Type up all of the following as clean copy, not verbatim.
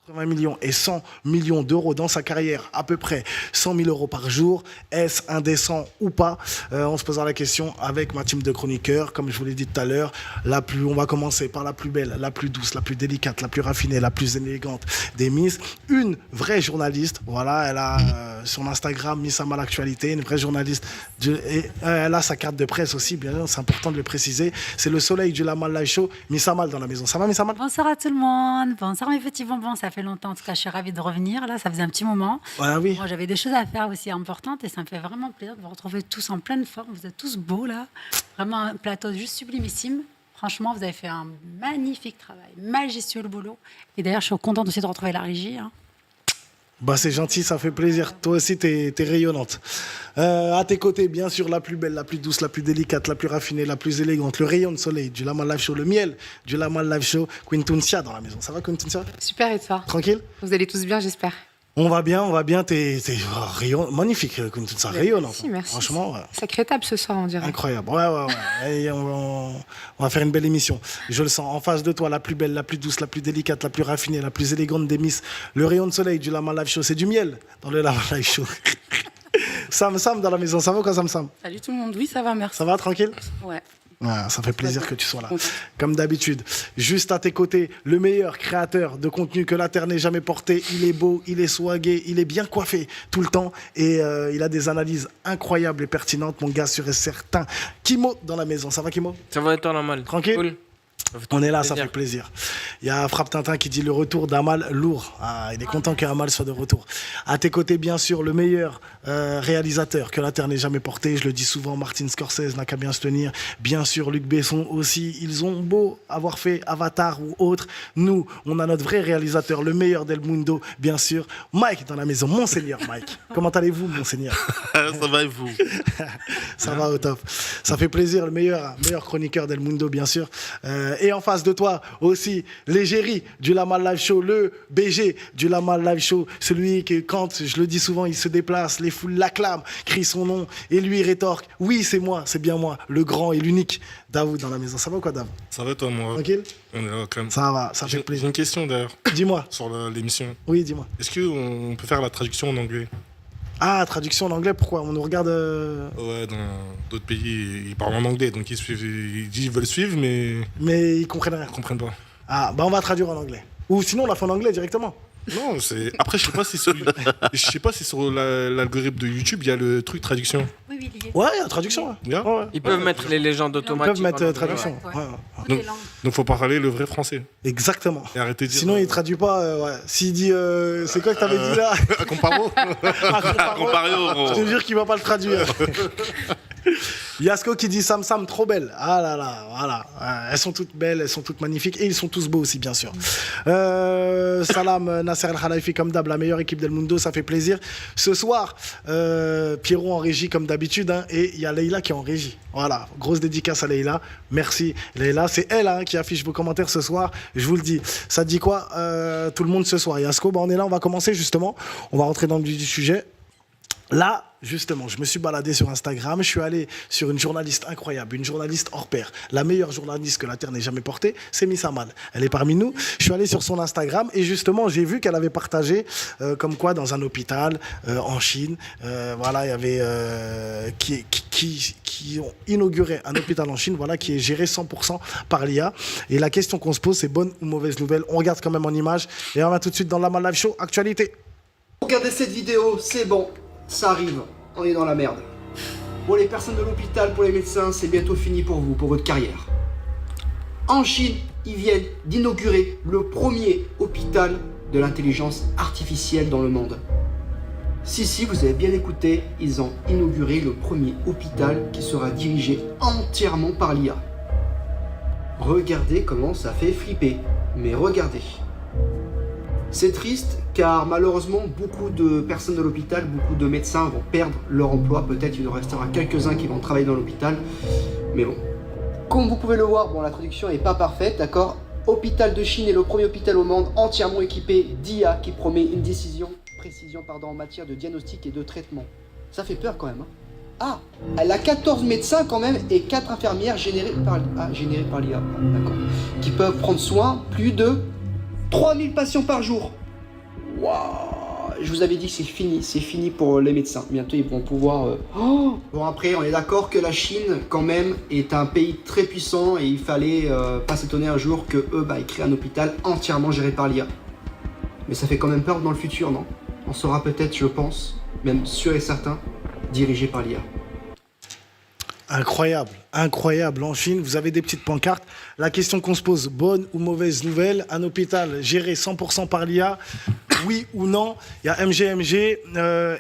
80 millions et 100 millions d'euros dans sa carrière, à peu près 100 000 euros par jour. Est-ce indécent ou pas? On se posera la question avec ma team de chroniqueurs. Comme je vous l'ai dit tout à l'heure, on va commencer par la plus belle, la plus douce, la plus délicate, la plus raffinée, la plus élégante des Miss. Une vraie journaliste. Voilà, elle a son Instagram Miss Amal Actualité, une vraie journaliste. Et elle a sa carte de presse aussi, bien sûr, c'est important de le préciser. C'est le soleil du Lamal Live Show. Miss Amal dans la maison. Ça va, Miss Amal? Bonsoir à tout le monde. Bonsoir mes petits bonbons. Ça fait longtemps. En tout cas, je suis ravie de revenir. Là, ça faisait un petit moment. Ouais, oui. Moi, j'avais des choses à faire aussi importantes et ça me fait vraiment plaisir de vous retrouver tous en pleine forme. Vous êtes tous beaux là. Vraiment un plateau juste sublimissime. Franchement, vous avez fait un magnifique travail. Majestueux le boulot. Et d'ailleurs, je suis contente aussi de retrouver la régie. Bah, c'est gentil, ça fait plaisir. Toi aussi, t'es rayonnante. À tes côtés, bien sûr, la plus belle, la plus douce, la plus délicate, la plus raffinée, la plus élégante, le rayon de soleil du Lamal Live Show, le miel du Lamal Live Show, Quintuncia dans la maison. Ça va, Quintuncia? Super, et toi? Tranquille? Vous allez tous bien, j'espère. On va bien. T'es magnifique, Quintuncia, rayonnante. Merci, merci. Franchement, ouais. Sacrée table ce soir, on dirait. Incroyable. Ouais. Et on va faire une belle émission. Je le sens. En face de toi, la plus belle, la plus douce, la plus délicate, la plus raffinée, la plus élégante des Miss. Le rayon de soleil du Lamal Live Show. C'est du miel dans le Lamal Live Show. Sam dans la maison. Ça va quoi, Sam? Salut tout le monde. Oui, ça va, merci. Ça va, tranquille? Ouais. Ouais, ça fait plaisir que tu sois là, comme d'habitude. Juste à tes côtés, le meilleur créateur de contenu que la Terre n'ait jamais porté. Il est beau, il est swagué, il est bien coiffé tout le temps. Et il a des analyses incroyables et pertinentes, mon gars, sûr et certain. Kimo dans la maison. Ça va, Kimo? Ça va, toi, normal. Tranquille? Cool. On est là, ça fait plaisir. Il y a Frappe Tintin qui dit le retour d'Amal lourd. Ah, il est content qu'Amal soit de retour. À tes côtés, bien sûr, le meilleur réalisateur que la Terre n'ait jamais porté. Je le dis souvent, Martin Scorsese n'a qu'à bien se tenir. Bien sûr, Luc Besson aussi. Ils ont beau avoir fait Avatar ou autre. Nous, on a notre vrai réalisateur, le meilleur d'El Mundo, bien sûr. Mike dans la maison. Monseigneur Mike. Comment allez-vous, Monseigneur? Ça va et vous? Ça va au top. Ça fait plaisir, le meilleur chroniqueur d'El Mundo, bien sûr. Et en face de toi aussi, l'égérie du Lamal Live Show, le BG du Lamal Live Show, celui qui, quand je le dis souvent, il se déplace, les foules l'acclament, crient son nom, et lui rétorque, oui, c'est moi, c'est bien moi, le grand et l'unique Davoud dans la maison. Ça va ou quoi, Davoud? Ça va toi, moi? Tranquille? On est là quand même. Ça va, ça fait J'ai plaisir. une question d'ailleurs. Dis-moi. Sur l'émission. Oui, dis-moi. Est-ce qu'on peut faire la traduction en anglais? Ah, traduction en anglais, pourquoi? On nous regarde... Ouais, dans d'autres pays, ils parlent en anglais, donc ils veulent suivre, mais... Mais ils comprennent rien. Ils comprennent pas. Ah, bah on va traduire en anglais. Ou sinon, on la fait en anglais directement. Non, c'est... Après, je sais pas si sur l'algorithme de YouTube, il y a le truc traduction. Oui, il y est. Ouais, il y a traduction. Ouais. Yeah. Ouais. Ils peuvent mettre les légendes Ils automatiques. peuvent mettre en anglais. traduction. Ouais. Ouais. Toutes les langues. Donc faut parler le vrai français. Exactement. Et arrêter de dire... Sinon, il traduit pas. Ouais. S'il dit, c'est quoi que t'avais dit là? Comparo. Je te jure qu'il va pas le traduire. Yasko qui dit Sam trop belle. Ah là là, voilà. Elles sont toutes belles, elles sont toutes magnifiques et ils sont tous beaux aussi, bien sûr. Salam Nasser El Khalifi comme d'hab, la meilleure équipe d'El Mundo, ça fait plaisir. Ce soir, Pierrot en régie comme d'habitude, hein, et il y a Leïla qui est en régie. Voilà, grosse dédicace à Leïla. Merci Leïla, c'est elle hein, qui affiche vos commentaires ce soir. Je vous le dis. Ça te dit quoi tout le monde ce soir? Yasko, bah, on est là, on va commencer justement. On va rentrer dans le vif du sujet. Là, justement, je me suis baladé sur Instagram, je suis allé sur une journaliste incroyable, une journaliste hors pair, la meilleure journaliste que la Terre n'ait jamais portée, c'est Miss Amal. Elle est parmi nous. Je suis allé sur son Instagram et justement, j'ai vu qu'elle avait partagé comme quoi dans un hôpital en Chine, voilà, il y avait qui ont inauguré un hôpital en Chine, voilà, qui est géré 100% par l'IA. Et la question qu'on se pose, c'est bonne ou mauvaise nouvelle? On regarde quand même en image et on va tout de suite dans la Lamal Live Show actualité. Regardez cette vidéo, c'est bon. Ça arrive, on est dans la merde. Pour les personnes de l'hôpital, pour les médecins, c'est bientôt fini pour vous, pour votre carrière. En Chine, ils viennent d'inaugurer le premier hôpital de l'intelligence artificielle dans le monde. Si, vous avez bien écouté, ils ont inauguré le premier hôpital qui sera dirigé entièrement par l'IA. Regardez comment ça fait flipper, mais regardez. C'est triste car malheureusement beaucoup de personnes de l'hôpital, beaucoup de médecins vont perdre leur emploi. Peut-être il en restera quelques-uns qui vont travailler dans l'hôpital. Mais bon, comme vous pouvez le voir, bon la traduction n'est pas parfaite, d'accord. Hôpital de Chine est le premier hôpital au monde entièrement équipé d'IA qui promet une précision en matière de diagnostic et de traitement. Ça fait peur quand même. Hein. Ah, elle a 14 médecins quand même et 4 infirmières générées par l'IA, d'accord, qui peuvent prendre soin plus de 3000 patients par jour. Waouh, je vous avais dit que c'est fini pour les médecins. Bientôt ils vont pouvoir... Bon après, on est d'accord que la Chine quand même est un pays très puissant et il fallait pas s'étonner un jour que eux ils créent un hôpital entièrement géré par l'IA. Mais ça fait quand même peur dans le futur, non? On sera peut-être, je pense, même sûr et certain, dirigé par l'IA. Incroyable, incroyable. En Chine, vous avez des petites pancartes. La question qu'on se pose, bonne ou mauvaise nouvelle, un hôpital géré 100% par l'IA, oui ou non? Il y a MGMG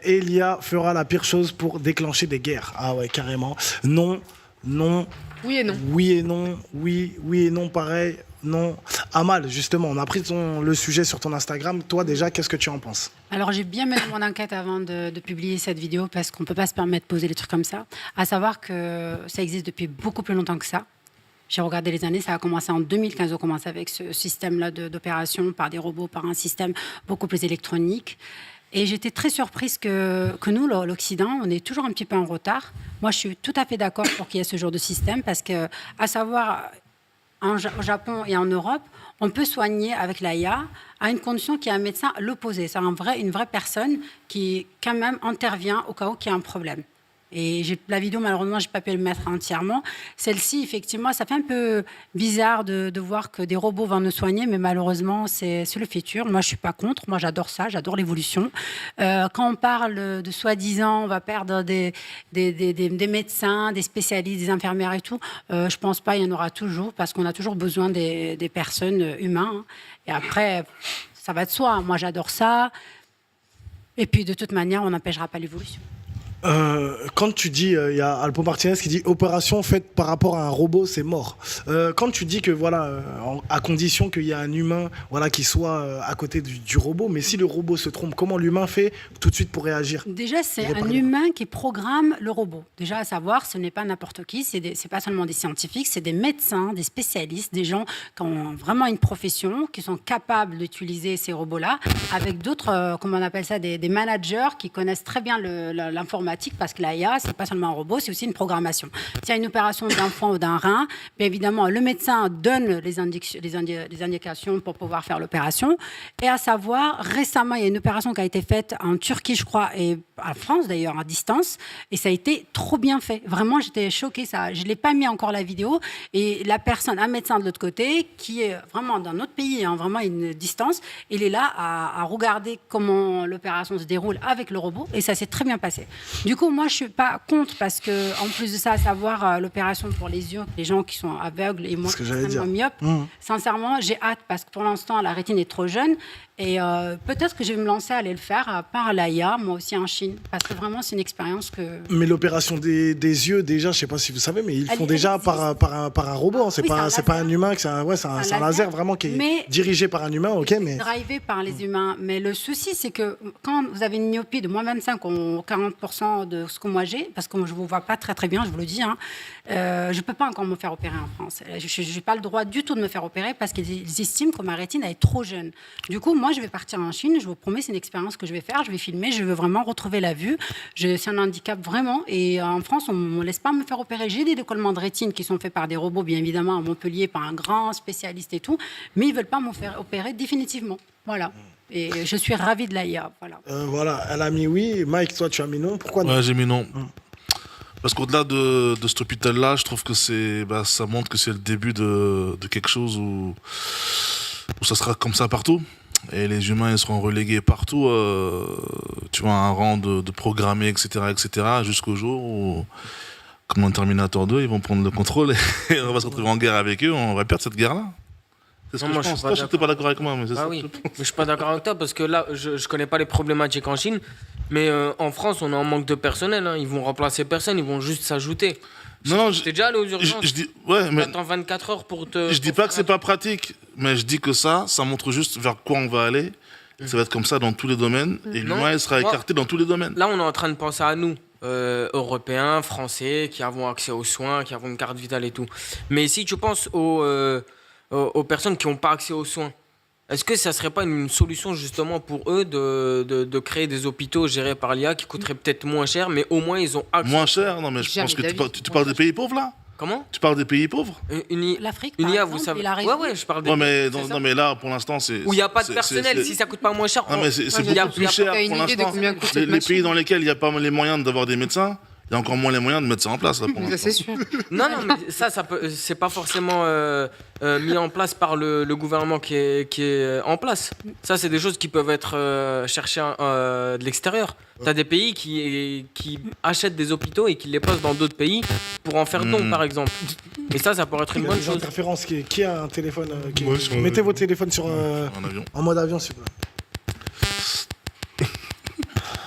et l'IA fera la pire chose pour déclencher des guerres. Ah ouais, carrément. Non, non. Oui et non. Oui et non, oui et non, pareil. Non. Amal, justement, on a pris le sujet sur ton Instagram. Toi, déjà, qu'est-ce que tu en penses? Alors, j'ai bien mené mon enquête avant de publier cette vidéo parce qu'on ne peut pas se permettre de poser des trucs comme ça. À savoir que ça existe depuis beaucoup plus longtemps que ça. J'ai regardé les années, ça a commencé en 2015, on commence avec ce système-là d'opération par des robots, par un système beaucoup plus électronique. Et j'étais très surprise que nous, l'Occident, on est toujours un petit peu en retard. Moi, je suis tout à fait d'accord pour qu'il y ait ce genre de système parce que, à savoir... au Japon et en Europe, on peut soigner avec l'IA à une condition qu'il y a un médecin à l'opposé. C'est une vraie personne qui, quand même, intervient au cas où il y a un problème. Et la vidéo, malheureusement, je n'ai pas pu le mettre entièrement. Celle-ci, effectivement, ça fait un peu bizarre de voir que des robots vont nous soigner, mais malheureusement, c'est le futur. Moi, je ne suis pas contre. Moi, j'adore ça. J'adore l'évolution. Quand on parle de soi-disant, on va perdre des médecins, des spécialistes, des infirmières et tout, je ne pense pas. Il y en aura toujours parce qu'on a toujours besoin des personnes humaines. Hein. Et après, ça va de soi. Moi, j'adore ça. Et puis, de toute manière, on n'empêchera pas l'évolution. Quand tu dis, il y a Alpo Martinez qui dit opération faite par rapport à un robot, c'est mort. Quand tu dis que voilà, à condition qu'il y ait un humain, voilà, qui soit à côté du robot, mais si le robot se trompe, comment l'humain fait tout de suite pour réagir? Déjà, c'est un humain qui programme le robot. Déjà, à savoir, ce n'est pas n'importe qui, c'est pas seulement des scientifiques, c'est des médecins, des spécialistes, des gens qui ont vraiment une profession, qui sont capables d'utiliser ces robots-là, avec d'autres, comment on appelle ça, des managers qui connaissent très bien l'informatique, parce que l'IA, c'est pas seulement un robot, c'est aussi une programmation. S'il y a une opération d'un foie ou d'un rein, bien évidemment, le médecin donne les indications pour pouvoir faire l'opération. Et à savoir, récemment, il y a une opération qui a été faite en Turquie, je crois, et en France d'ailleurs, à distance, et ça a été trop bien fait. Vraiment, j'étais choquée. Je ne l'ai pas mis encore la vidéo, et la personne, un médecin de l'autre côté, qui est vraiment dans notre pays, hein, vraiment une distance, il est là à regarder comment l'opération se déroule avec le robot, et ça s'est très bien passé. Du coup, moi, je ne suis pas contre parce que, en plus de ça, à savoir l'opération pour les yeux, les gens qui sont aveugles et moi, extrêmement myopes, sincèrement, j'ai hâte parce que pour l'instant, la rétine est trop jeune. Et peut-être que je vais me lancer à aller le faire par l'IA, moi aussi en Chine, parce que vraiment, c'est une expérience que... Mais l'opération des yeux, déjà, je ne sais pas si vous savez, mais ils font déjà par un robot. Hein. C'est pas un humain, c'est un laser vraiment qui est dirigé par un humain, ok, mais... Drivé par les humains. Mais le souci, c'est que quand vous avez une myopie de moins 25 ou 40% de ce que moi j'ai, parce que je ne vous vois pas très très bien, je vous le dis, hein, je ne peux pas encore me faire opérer en France. Je n'ai pas le droit du tout de me faire opérer parce qu'ils estiment que ma rétine est trop jeune. Du coup, moi, je vais partir en Chine, je vous promets, c'est une expérience que je vais faire, je vais filmer, je veux vraiment retrouver la vue. C'est un handicap vraiment, et en France, on ne me laisse pas me faire opérer. J'ai des décollements de rétine qui sont faits par des robots, bien évidemment, à Montpellier, par un grand spécialiste et tout, mais ils ne veulent pas me faire opérer définitivement. Voilà. Et je suis ravie de l'IA. Voilà. Voilà, elle a mis oui. Mike, toi, tu as mis non. Pourquoi non? Ouais, j'ai mis non. Parce qu'au-delà de cet hôpital-là, je trouve que ça montre que c'est le début de quelque chose où ça sera comme ça partout. Et les humains, ils seront relégués partout, tu vois, un rang de programmés, etc., jusqu'au jour où, comme dans Terminator 2, ils vont prendre le contrôle et on va se retrouver en guerre avec eux, on va perdre cette guerre-là. C'est ce que je pense. Toi, je n'étais pas d'accord avec moi, mais c'est ça. Oui, mais je suis pas d'accord avec toi parce que là, je connais pas les problématiques en Chine, mais en France, on est en manque de personnel. Hein. Ils vont remplacer personne, ils vont juste s'ajouter. Non, t'es déjà allé aux urgences. Je dis, ouais, mais t'attends 24 heures pour te. Je dis pas que c'est pas pratique, mais je dis que ça montre juste vers quoi on va aller. Ça va être comme ça dans tous les domaines, et l'humain il sera écarté dans tous les domaines. Là, on est en train de penser à nous, Européens, Français, qui avons accès aux soins, qui avons une carte vitale et tout. Mais si tu penses aux personnes qui n'ont pas accès aux soins, est-ce que ça serait pas une solution justement pour eux de créer des hôpitaux gérés par l'IA qui coûteraient peut-être moins cher, mais au moins ils ont accès. Moins cher? Non, mais je pense que tu parles des pays pauvres là. Comment Tu parles des pays pauvres? L'Afrique, Une par IA, exemple, vous savez. et la Ouais, région. ouais, je parle des. Ouais, mais, c'est ça. non, mais là, pour l'instant, c'est. Où il n'y a pas de c'est- personnel, c'est- si ça coûte pas moins cher. Non, mais c'est il y a- beaucoup il y a plus cher T'as une pour idée de l'instant. combien coûte Les cette pays machine? dans lesquels il n'y a pas les moyens d'avoir des médecins, il y a encore moins les moyens de mettre ça en place. Là, pour Ça, l'instant. c'est sûr. Non, non, mais ça peut, c'est pas forcément mis en place par le gouvernement qui est en place. Ça, c'est des choses qui peuvent être cherchées de l'extérieur. T'as des pays qui achètent des hôpitaux et qui les posent dans d'autres pays pour en faire don, par exemple. Et ça pourrait être Il une y a bonne des chose. interférences. Qui a un téléphone Moi, sur- Mettez votre téléphone sur, En avion. en mode avion, s'il vous plaît.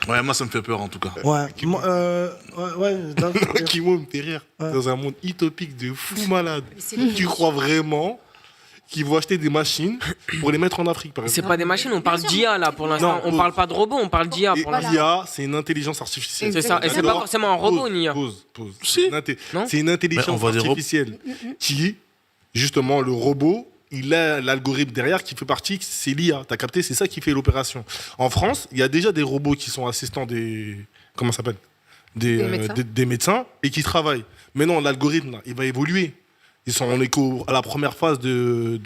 Ouais, moi, ça me fait peur en tout cas. Ouais, Qui moi me fait rire. Ouais. Dans un monde utopique de fou malade. C'est le- Tu crois vraiment qu'ils vont acheter des machines pour les mettre en Afrique, par C'est exemple? pas des machines, on parle d'IA là pour l'instant. Non, On parle pas de robots, on parle d'IA Et pour l'instant. l'IA, c'est une intelligence artificielle. C'est ça, et c'est pas Alors, forcément un robot, une IA. Pause. Si. Non C'est une Mais on intelligence voit des robots. artificielle qui, justement, le robot, il a l'algorithme derrière qui fait partie, c'est l'IA. T'as capté? C'est ça qui fait l'opération. En France, il y a déjà des robots qui sont assistants des... Comment ça s'appelle? médecins. Des médecins et qui travaillent. Mais non, l'algorithme, là, il va évoluer. Ils sont en écho à la première phase de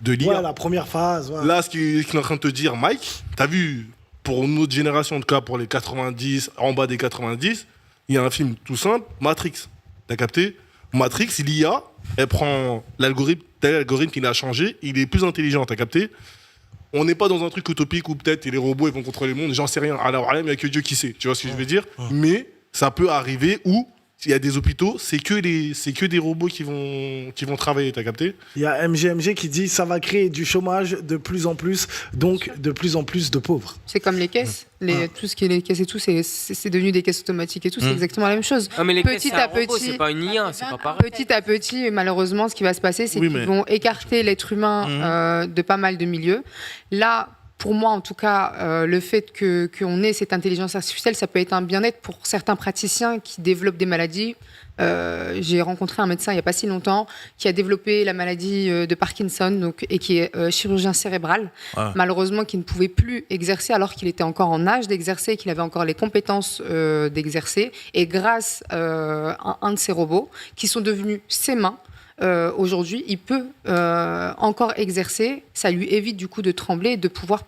l'IA. Ouais, la première phase. Ouais. Là, ce qu'il est en train de te dire, Mike, t'as vu, pour notre génération, en tout cas pour les 90, en bas des 90, il y a un film tout simple, Matrix. T'as capté? Matrix, l'IA, elle prend l'algorithme qu'il a changé, il est plus intelligent, t'as capté? On n'est pas dans un truc utopique où peut-être les robots ils vont contrôler le monde, j'en sais rien. Alors, il n'y a que Dieu qui sait, tu vois ce que je veux dire? Mais ça peut arriver où il y a des hôpitaux, c'est que des robots qui vont travailler, t'as capté? Il y a MGMG qui dit ça va créer du chômage de plus en plus, donc de plus en plus de pauvres. C'est comme les caisses. Tout ce qui est les caisses et tout, c'est devenu des caisses automatiques et tout, c'est exactement la même chose. Ah, mais les Petit caisses, c'est un à robot, petit. c'est pas une IA, c'est pas pareil. Petit à petit, malheureusement, ce qui va se passer, c'est Oui, qu'ils mais- vont écarter l'être humain de pas mal de milieux. Là, pour moi, en tout cas, le fait qu'on ait cette intelligence artificielle, ça peut être un bien-être pour certains praticiens qui développent des maladies. J'ai rencontré un médecin il n'y a pas si longtemps qui a développé la maladie de Parkinson et qui est chirurgien cérébral. Ouais. Malheureusement, qui ne pouvait plus exercer alors qu'il était encore en âge d'exercer et qu'il avait encore les compétences d'exercer. Et grâce à un de ces robots qui sont devenus ses mains, aujourd'hui, il peut encore exercer. Ça lui évite du coup de trembler et de pouvoir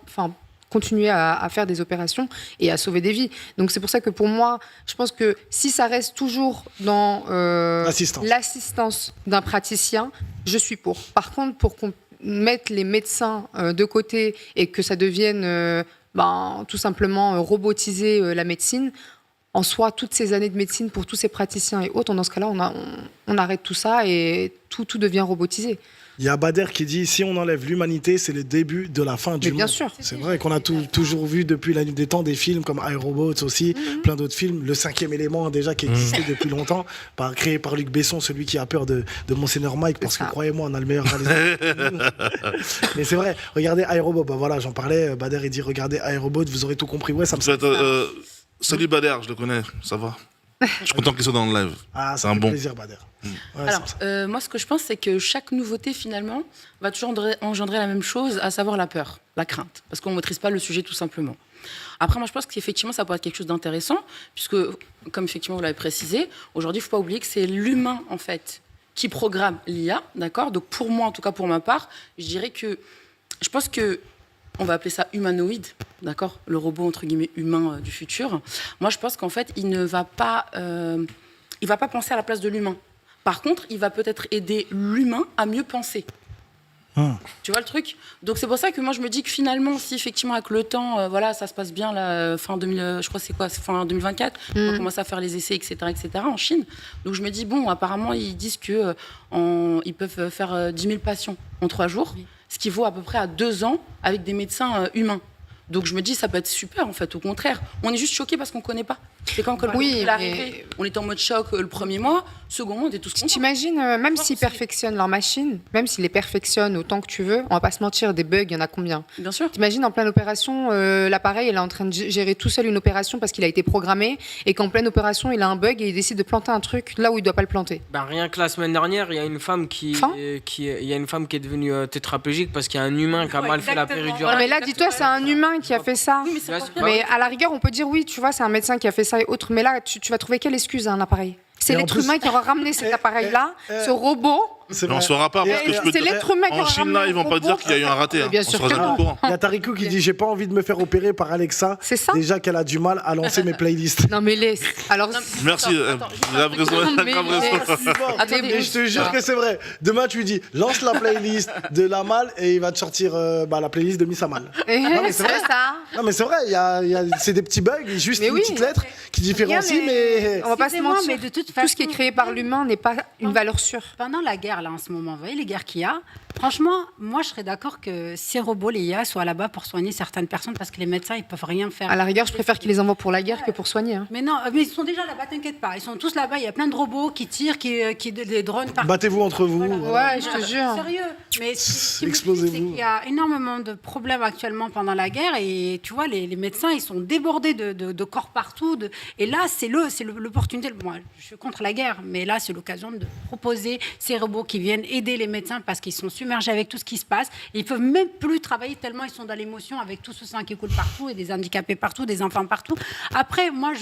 continuer à faire des opérations et à sauver des vies. Donc c'est pour ça que pour moi, je pense que si ça reste toujours dans l'assistance d'un praticien, je suis pour. Par contre, pour qu'on mette les médecins de côté et que ça devienne tout simplement robotiser la médecine, en soi, toutes ces années de médecine pour tous ces praticiens et autres, dans ce cas-là, on arrête tout ça et tout devient robotisé. Il y a Bader qui dit si on enlève l'humanité, c'est le début de la fin du Mais bien monde. sûr. C'est vrai qu'on a toujours vu depuis la nuit des temps des films comme iRobot aussi, plein d'autres films. Le 5e élément déjà qui existait depuis longtemps, créé par Luc Besson, celui qui a peur de Monseigneur Mike, parce que croyez-moi, on a le meilleur réalisateur. Mais c'est vrai, regardez iRobot, voilà, j'en parlais, Bader il dit regardez iRobot, vous aurez tout compris. Ouais, ça me semble. Salut Bader, je le connais, ça va. Je suis content qu'il soit dans le live. Ah, c'est ça un fait bon. plaisir, Bader. Ouais, Alors, c'est ça. moi, ce que je pense, c'est que chaque nouveauté, finalement, va toujours engendrer la même chose, à savoir la peur, la crainte, parce qu'on ne maîtrise pas le sujet tout simplement. Après, moi, je pense qu'effectivement, ça peut être quelque chose d'intéressant, puisque, comme effectivement vous l'avez précisé, aujourd'hui, il ne faut pas oublier que c'est l'humain, en fait, qui programme l'IA, d'accord? Donc, pour moi, en tout cas pour ma part, je dirais que je pense que on va appeler ça humanoïde, d'accord? Le robot, entre guillemets, humain du futur. Moi, je pense qu'en fait, il ne va pas... il va pas penser à la place de l'humain. Par contre, il va peut-être aider l'humain à mieux penser. Tu vois le truc? Donc c'est pour ça que moi je me dis que finalement, si effectivement avec le temps, voilà, ça se passe bien là, fin 2000, je crois c'est quoi, fin 2024, on va commencer à faire les essais, etc., en Chine. Donc je me dis bon, apparemment ils disent que ils peuvent faire 10 000 patients en 3 jours, ce qui vaut à peu près à 2 ans avec des médecins humains. Donc je me dis ça peut être super en fait, au contraire. On est juste choqués parce qu'on connaît pas. C'est comme quand le Covid est arrivé, on était en mode choc le premier mois, second mois on était tous contents. T'imagines, même s'ils perfectionnent leur machine, même s'ils les perfectionnent autant que tu veux, on va pas se mentir, des bugs, il y en a combien? Bien sûr. T'imagines en pleine opération, l'appareil il est en train de gérer tout seul une opération parce qu'il a été programmé et qu'en pleine opération il a un bug et il décide de planter un truc là où il doit pas le planter. Rien que la semaine dernière, il y a une femme qui est devenue tétraplégique parce qu'il y a un humain qui a mal fait la péridurale. Non, mais là, dis-toi, c'est un humain qui a fait ça. Oui, mais c'est pas Mais à la rigueur, on peut dire oui, tu vois, c'est un médecin qui a fait ça et autres. Mais là, tu vas trouver quelle excuse à un appareil? C'est Et en l'être plus- humain qui aura ramené cet appareil-là, ce robot. C'est Mais on vrai. ne saura pas, parce que je peux C'est te- l'être humain qui en aura Chine, ramené là, ils vont un pas robot. dire qu'il y a eu un raté. Mais bien On sûr sera que jamais non. au courant. Il y a Tarikou qui dit j'ai pas envie de me faire opérer par Alexa. C'est ça. Déjà qu'elle a du mal à lancer mes playlists. Non mais laisse. Alors, Merci, la raison, Non, la mais grave raison. attendez, Mais je te jure que c'est vrai. Demain, tu lui dis lance la playlist de la Mal et il va te sortir la playlist de Miss Amal. Non, mais c'est vrai. ça. Non, mais c'est vrai, c'est des petits bugs, juste Mais une oui. petite lettre qui différencie, mais. On va pas se Excusez-moi, mentir. mais de toute Tout ce qui est façon- créé par l'humain n'est pas une valeur sûre. Pendant la guerre, là, en ce moment, vous voyez les guerres qu'il y a, franchement, moi, je serais d'accord que ces robots, les IA, soient là-bas pour soigner certaines personnes parce que les médecins, ils peuvent rien faire. À la rigueur, je préfère qu'ils les envoient pour la guerre que pour soigner. hein. Mais non, mais ils sont déjà là-bas, t'inquiète pas. Ils sont tous là-bas, il y a plein de robots qui tirent, des drones partout. Battez-vous entre vous. Voilà. Ouais, je te Non, jure. Sérieux. Mais ce qui me Explosez-vous. dit, c'est qu'il y a énormément de problèmes actuellement pendant la guerre et tu vois, les médecins, ils sont débordés de corps partout. Et là, c'est l'opportunité. Moi, je suis contre la guerre, mais là, c'est l'occasion de proposer ces robots qui viennent aider les médecins parce qu'ils sont submergés avec tout ce qui se passe. Et ils peuvent même plus travailler tellement ils sont dans l'émotion avec tout ce sang qui coule partout et des handicapés partout, des enfants partout. Après, moi,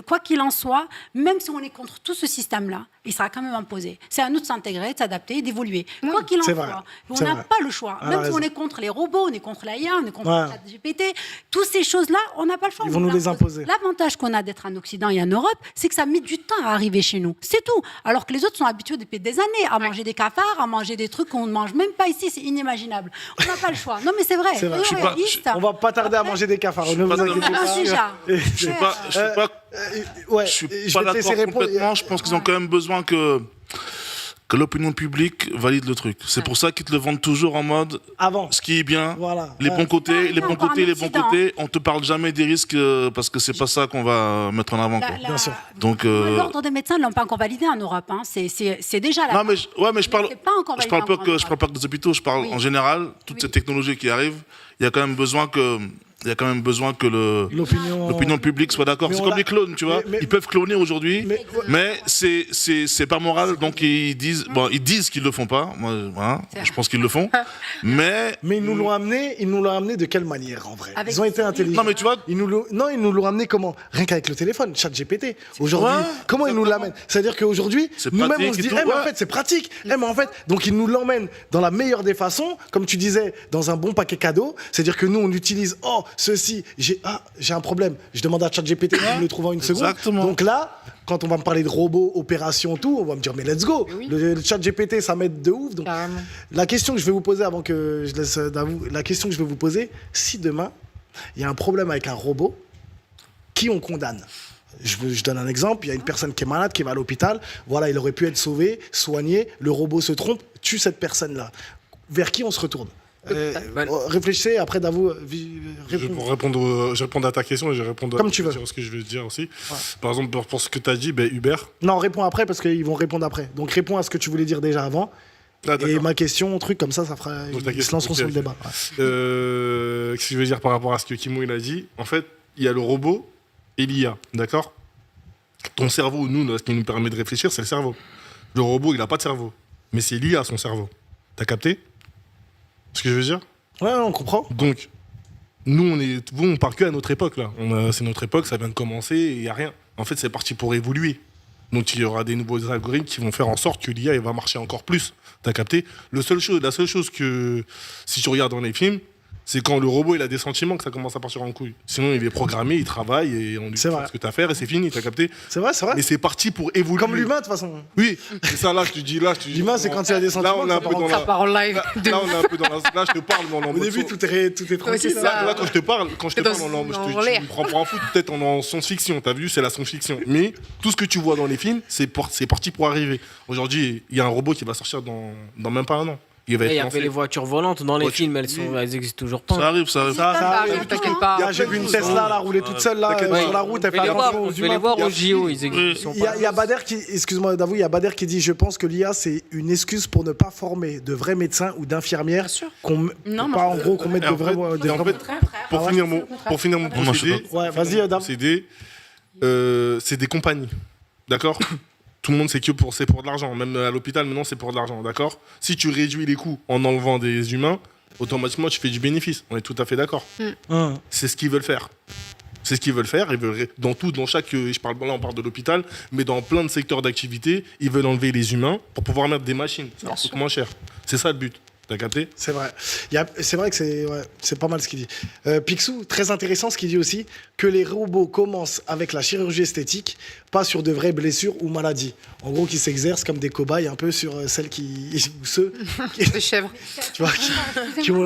quoi qu'il en soit, même si on est contre tout ce système-là, il sera quand même imposé. C'est à nous de s'intégrer, de s'adapter, d'évoluer. Quoi qu'il en C'est soit, vrai. on C'est n'a vrai. pas le choix. Elle a Même si on raison. est contre les robots, on est contre l'IA, on est contre Ouais. le chat GPT, toutes ces choses-là, on n'a pas le choix. Ils on vont nous les l'impose. imposer. L'avantage qu'on a d'être en Occident et en Europe, c'est que ça met du temps à arriver chez nous. C'est tout. Alors que les autres sont habitués depuis des années à manger des cafards, à manger des trucs qu'on ne mange même pas ici. C'est inimaginable. On n'a pas le choix. Non, mais c'est vrai. C'est vrai. Soyons Je suis pas- réalistes. On va pas tarder à manger des cafards. Ne vous pas inquiétez d'accord. pas. Déjà. Je suis pas, Ouais, je suis je pas vais te laisser d'accord répondre. complètement. Je pense qu'ils ont quand même besoin que l'opinion publique valide le truc. C'est pour ça qu'ils te le vendent toujours en mode Avant. ce qui est bien, Voilà. les Ouais. bons côtés, les bons encore côtés, en les bons Occident. côtés. On te parle jamais des risques parce que c'est pas ça qu'on va mettre en avant. Quoi. Bien sûr. Donc, L'ordre des médecins ne l'ont pas encore validé en Europe. Hein. C'est déjà là. non, mais je parle. c'est pas encore Je parle validé pas en que Europe. je parle pas que des hôpitaux. Je parle Oui. en général. Toutes Oui. ces technologies qui arrivent, il y a quand même besoin que. Il y a quand même besoin que l'opinion publique soit d'accord. Mais C'est on comme l'a- les clones, tu vois. mais- Ils peuvent cloner aujourd'hui, Mais- mais c'est pas moral. Donc ils disent qu'ils le font pas. Moi, voilà, je pense qu'ils le font. Mais ils nous l'ont amené de quelle manière en vrai? Avec Ils ont été intelligents. non, mais tu vois, Ils nous l'ont amené comment? Rien qu'avec le téléphone, ChatGPT. Aujourd'hui, Ouais, comment ils nous exactement. l'amènent? C'est-à-dire qu'aujourd'hui, C'est nous-mêmes pratique on se et dit, tout, mais en ouais. fait c'est pratique. Mais en fait, donc ils nous l'emmènent dans la meilleure des façons, comme tu disais, dans un bon paquet cadeau. C'est-à-dire que nous on utilise, ceci, j'ai un problème. Je demande à ChatGPT, il me le trouve en une seconde. Exactement. Donc là, quand on va me parler de robots, opérations, tout, on va me dire, mais let's go. oui. Le ChatGPT, ça m'aide de ouf. Donc, Carrément. la question que je vais vous poser avant que je laisse Davou, la question que je vais vous poser, si demain il y a un problème avec un robot, qui on condamne? Je donne un exemple, il y a une personne qui est malade, qui va à l'hôpital, voilà, il aurait pu être sauvé, soigné, le robot se trompe, tue cette personne-là. Vers qui on se retourne? Réfléchissez, après Davou, Je vais répondre à ta question et je vais répondre Comme tu veux. sur ce que je veux dire aussi. Par exemple, pour ce que tu as dit, Uber. Non, réponds après parce qu'ils vont répondre après. Donc réponds à ce que tu voulais dire déjà avant. Ah, Et d'accord. ma question, truc comme ça fera. Donc, ta Ils se question, lanceront ok, sur le ok. débat. Ouais. Qu'est-ce que je veux dire par rapport à ce que Kimo il a dit? En fait, il y a le robot et l'IA, d'accord? Ton cerveau, nous, ce qui nous permet de réfléchir, c'est le cerveau. Le robot, il n'a pas de cerveau. Mais c'est l'IA, son cerveau. T'as capté ce que je veux dire? Ouais, on comprend. Donc, nous, on parle que à notre époque, là. C'est notre époque, ça vient de commencer et il n'y a rien. En fait, c'est parti pour évoluer. Donc, il y aura des nouveaux algorithmes qui vont faire en sorte que l'IA elle va marcher encore plus. T'as capté? La seule chose que, si tu regardes dans les films, c'est quand le robot il a des sentiments que ça commence à partir en couille. Sinon, il est programmé, il travaille et on lui dit C'est vrai. ce que tu as à faire et c'est fini. T'as capté? C'est vrai, c'est vrai. Mais c'est parti pour évoluer. Comme l'humain, de toute façon. Oui, c'est ça, là, je te dis. L'humain, c'est quand il y a des sentiments. Là, on est un ça peu part en- dans Ça la. part en live. Là, on est un peu dans la. Là, je te parle, mais on est en Au mode début, son- tout est tranquille. c'est ça. Là, quand je te parle, C'est dans- tu dans l'air. me prends pour un fou, peut-être en science-fiction, t'as vu, c'est la science-fiction. Mais tout ce que tu vois dans les films, c'est parti pour arriver. Aujourd'hui, il y a un robot qui va sortir dans même pas un an. Il va Il y être avait lancé. les voitures volantes dans les Voiture- films, elles existent toujours pas. ça arrive, ça arrive. Ça arrive, t'inquiète pas. Ah, j'ai vu une Tesla là rouler toute seule là T'inquiète pas. sur la route, elle fait On attention aux peut les humains. voir Il y a- au JO, ils existent. Il y a Bader qui, excuse-moi Davou, il y a Bader qui dit, je pense que l'IA c'est une excuse pour ne pas former de vrais médecins ou d'infirmières, Bien sûr. Non, pas en gros qu'on mette Et de en vrais. fait- des et en vrais- fait, pour finir mon Moi, je sais procédé, Ouais, vas-y Adam. c'est des compagnies, d'accord? Tout le monde sait que c'est pour de l'argent. Même à l'hôpital, maintenant, c'est pour de l'argent, d'accord? Si tu réduis les coûts en enlevant des humains, automatiquement, tu fais du bénéfice. On est tout à fait d'accord. Hein. C'est ce qu'ils veulent faire. C'est ce qu'ils veulent faire. Ils veulent, dans chaque, on parle de l'hôpital, mais dans plein de secteurs d'activité, ils veulent enlever les humains pour pouvoir mettre des machines. Ça leur coûte moins cher. C'est ça le but. T'as capté? C'est vrai. C'est vrai que c'est pas mal ce qu'il dit. Picsou, très intéressant ce qu'il dit aussi, que les robots commencent avec la chirurgie esthétique, pas sur de vraies blessures ou maladies. En gros, qui s'exercent comme des cobayes un peu sur celles ou ceux Des chèvres. tu vois, qui ont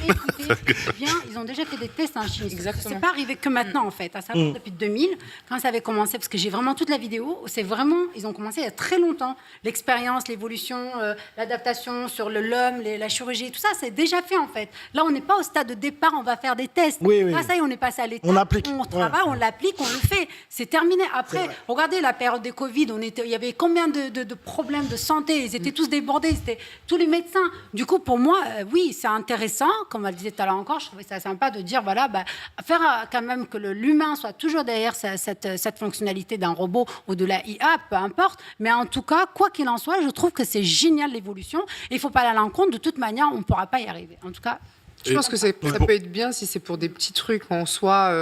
Écoutez, bien, ils ont déjà fait des tests en Chine. Exactement. C'est pas arrivé que maintenant, en fait. À savoir, depuis 2000, quand ça avait commencé, parce que j'ai vraiment toute la vidéo, c'est vraiment, ils ont commencé il y a très longtemps. L'expérience, l'évolution, l'adaptation sur l'homme, la chirurgie, tout ça, c'est déjà fait, en fait. Là, on n'est pas au stade de départ, on va faire des tests. Oui, oui. Là, ça y est, on est passé à l'étape. On applique. On travaille, on l'applique, on le fait. C'est terminé. Après, regardez la période des Covid, il y avait combien de problèmes de santé, ils étaient tous débordés, c'était tous les médecins. Du coup, pour moi, oui, c'est intéressant, comme elle disait tout à l'heure encore, je trouvais ça sympa de dire, voilà, faire quand même que l'humain soit toujours derrière cette fonctionnalité d'un robot ou de la IA, peu importe. Mais en tout cas, quoi qu'il en soit, je trouve que c'est génial l'évolution. Il ne faut pas aller à l'encontre. De toute manière, on ne pourra pas y arriver. En tout cas, Je pense que ça peut être bien si c'est pour des petits trucs en soi.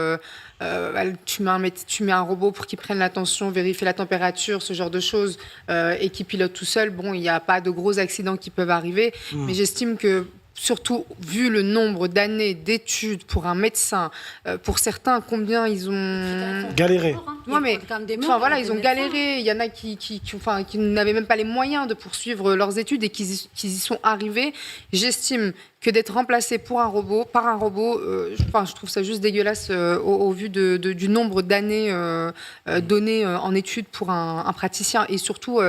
Tu mets un robot pour qu'il prenne l'attention, vérifie la température, ce genre de choses, et qui pilote tout seul. Bon, il n'y a pas de gros accidents qui peuvent arriver, mais j'estime que, surtout vu le nombre d'années d'études pour un médecin, pour certains, combien ils ont galéré. Ouais, mais voilà, ils ont galéré. Il y en a qui n'avaient même pas les moyens de poursuivre leurs études et qui y sont arrivés. J'estime que d'être remplacé par un robot, je trouve ça juste dégueulasse au vu du nombre d'années données en études pour un praticien, et surtout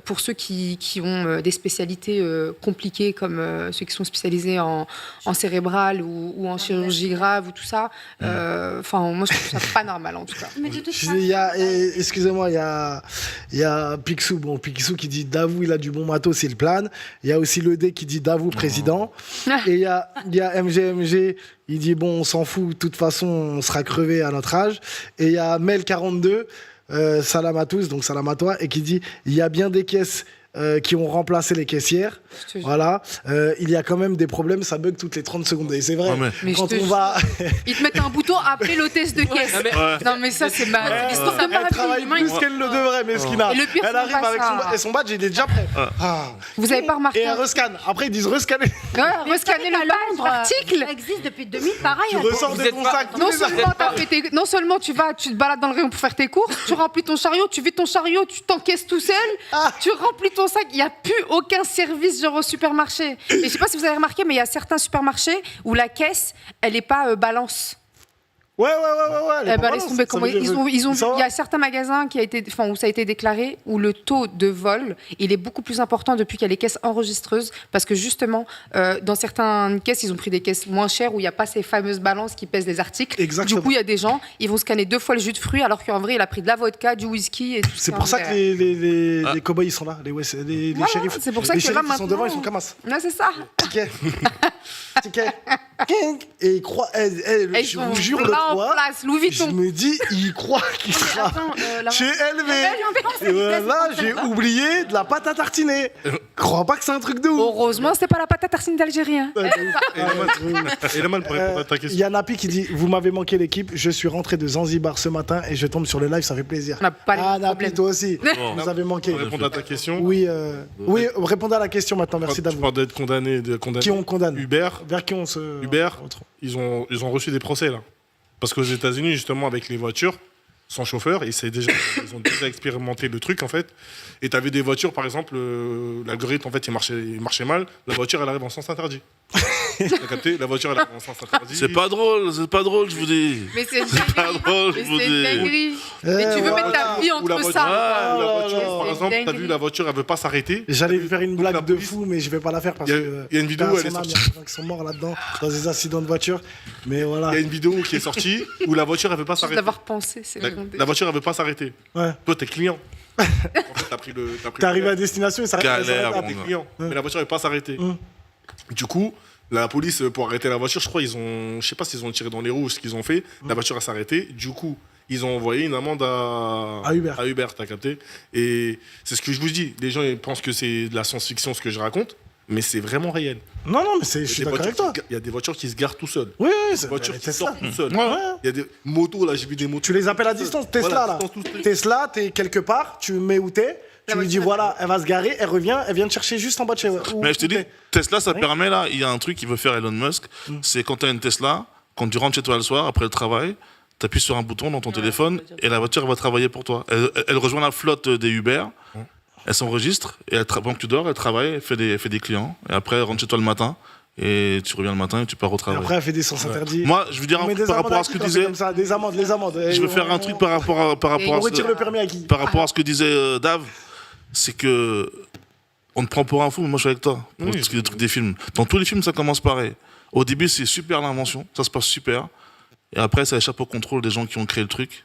pour ceux qui ont des spécialités compliquées, comme ceux qui sont spécialisés en cérébral ou en chirurgie grave ou tout ça. Moi, je trouve ça pas normal, en tout cas. mais de toute façon, Excusez-moi, il y a Picsou. Bon, Picsou qui dit Davou, il a du bon matos, il plane. Il y a aussi le D qui dit Davou, président. Et il y a MGMG, il dit bon, on s'en fout, de toute façon, on sera crevé à notre âge. Et il y a Mel42, salam à tous, donc salam à toi, et qui dit il y a bien des caisses qui ont remplacé les caissières. Voilà. Il y a quand même des problèmes, ça bug toutes les 30 secondes. Et c'est vrai, Mais quand on va. Ils te mettent un bouton après l'hôtesse de caisse. Non, mais ça, c'est mal. Elle travaille plus qu'elle le devrait, mais ce qu'il a. Et le pire, Elle c'est arrive pas avec ça. son badge, il est déjà prêt. Vous avez pas remarqué Et elle rescanne. Après, ils disent rescanner. rescanner le badge, l'article. ça existe depuis 2000, pareil. Tu ressors de ton sac. Non seulement tu te balades dans le rayon pour faire tes courses, tu remplis ton chariot, tu vides ton chariot, tu t'encaisses tout seul, tu remplis ton sac. Il n'y a plus aucun service genre au supermarché. Et je sais pas si vous avez remarqué, mais il y a certains supermarchés où la caisse, elle n'est pas balance. Ouais. Laisse tomber. Il y a certains magasins où ça a été déclaré, où le taux de vol, il est beaucoup plus important depuis qu'il y a les caisses enregistreuses, parce que justement, dans certaines caisses, ils ont pris des caisses moins chères où il n'y a pas ces fameuses balances qui pèsent les articles. Exactement. Du coup, il y a des gens, ils vont scanner 2 fois le jus de fruits, alors qu'en vrai, il a pris de la vodka, du whisky et tout ça. C'est pour ça que les cow-boys ils sont là, les shérifs. C'est pour ça les que shérifs là, ils sont devant, ils sont maintenant... camas. Ouais, c'est ça. Ticket. Et ils croient, je vous jure, le en fois, place, Louis je Vuitton. me dis, ils croient qu'il sera chez LV. Et voilà, j'ai oublié de la pâte à tartiner. Crois pas que c'est un truc de ouf. Heureusement, c'était pas la pâte à tartiner d'Algérie. Hein. Et le mal pour répondre à ta Il question. y a Napi qui dit vous m'avez manqué l'équipe, je suis rentré de Zanzibar ce matin et je tombe sur le live, ça fait plaisir. On n'a pas les Napi, problèmes. toi aussi, vous avez manqué. Pour répondre à ta question, Oui, répondez à la question maintenant, merci tu Davou. parles d'être condamné. Qui on condamne Uber, Vers qui on se. Uber, ils ont reçu des procès là. Parce qu'aux États-Unis, justement, avec les voitures sans chauffeur, ils ont déjà expérimenté le truc en fait. Et tu avais des voitures, par exemple, l'algorithme en fait il marchait mal, la voiture elle arrive en sens interdit. T'as capté? La voiture elle arrive en sens interdit. C'est pas drôle, je vous dis. Mais c'est une pas drôle, dinguerie. je vous Mais c'est une dis. dinguerie. Mais tu veux mettre ta vie Ou la entre voiture, ça. ou la voiture, Oh, par exemple, t'as dinguerie. vu la voiture elle veut pas s'arrêter. J'allais faire une Donc, la blague de police- fou, mais je vais pas la faire parce Il y a- que. il y a une vidéo, paix à elle est son âme, sortie. Il y a des gens qui sont morts là-dedans, dans des accidents de voiture. Mais Il voilà. y a une vidéo qui est sortie où la voiture elle veut pas Juste s'arrêter. d'avoir pensé, c'est La voiture elle veut pas s'arrêter. Ouais. Toi t'es client. En fait, t'as pris T'es arrivé à destination et ça Galère, reste. mon t'es gars. client. Mais la voiture elle veut pas s'arrêter. Hum. Du coup, la police, pour arrêter la voiture, je crois, je sais pas s'ils ont tiré dans les roues ou ce qu'ils ont fait. La voiture a s'arrêté. Du coup, ils ont envoyé une amende À Uber. t'as capté. Et c'est ce que je vous dis. Les gens ils pensent que c'est de la science-fiction ce que je raconte. mais c'est vraiment réel. Non, mais je Il y suis a des d'accord avec voitures toi. Il y a des voitures qui se garent tout seules. Oui, Des c'est voitures qui Tesla. sortent tout seules. Ouais. Il y a des motos, là, j'ai vu des motos. Tu les appelles à distance, Tesla, Voilà, là. distance, tout- Tesla, t'es quelque part, tu mets où t'es, tu lui dis, voilà, elle va se garer, elle revient, elle vient te chercher juste en bas de chez où Mais je te où dis, t'es. Tesla, ça Oui. permet là, il y a un truc qu'il veut faire Elon Musk, c'est quand tu as une Tesla, quand tu rentres chez toi le soir, après le travail, tu appuies sur un bouton dans ton téléphone et la voiture elle va travailler pour toi. Elle rejoint la flotte des Uber, elle s'enregistre et pendant que tu dors, elle travaille, elle fait des clients et après elle rentre chez toi le matin et tu reviens le matin et tu pars au Et travail. après, elle fait des sens interdits. Moi, je veux dire On un met truc des par rapport à amendes ce que quand c'est disait. comme ça, les amendes. Je veux faire un truc par rapport à On ce- retire le permis à qui par rapport à ce que disait Dave, c'est que on te prend pour un fou, mais moi je suis avec toi. Pour Oui. ce qui est des trucs des films. Dans tous les films, ça commence pareil. Au début, c'est super l'invention, ça se passe super. Et après, ça échappe au contrôle des gens qui ont créé le truc.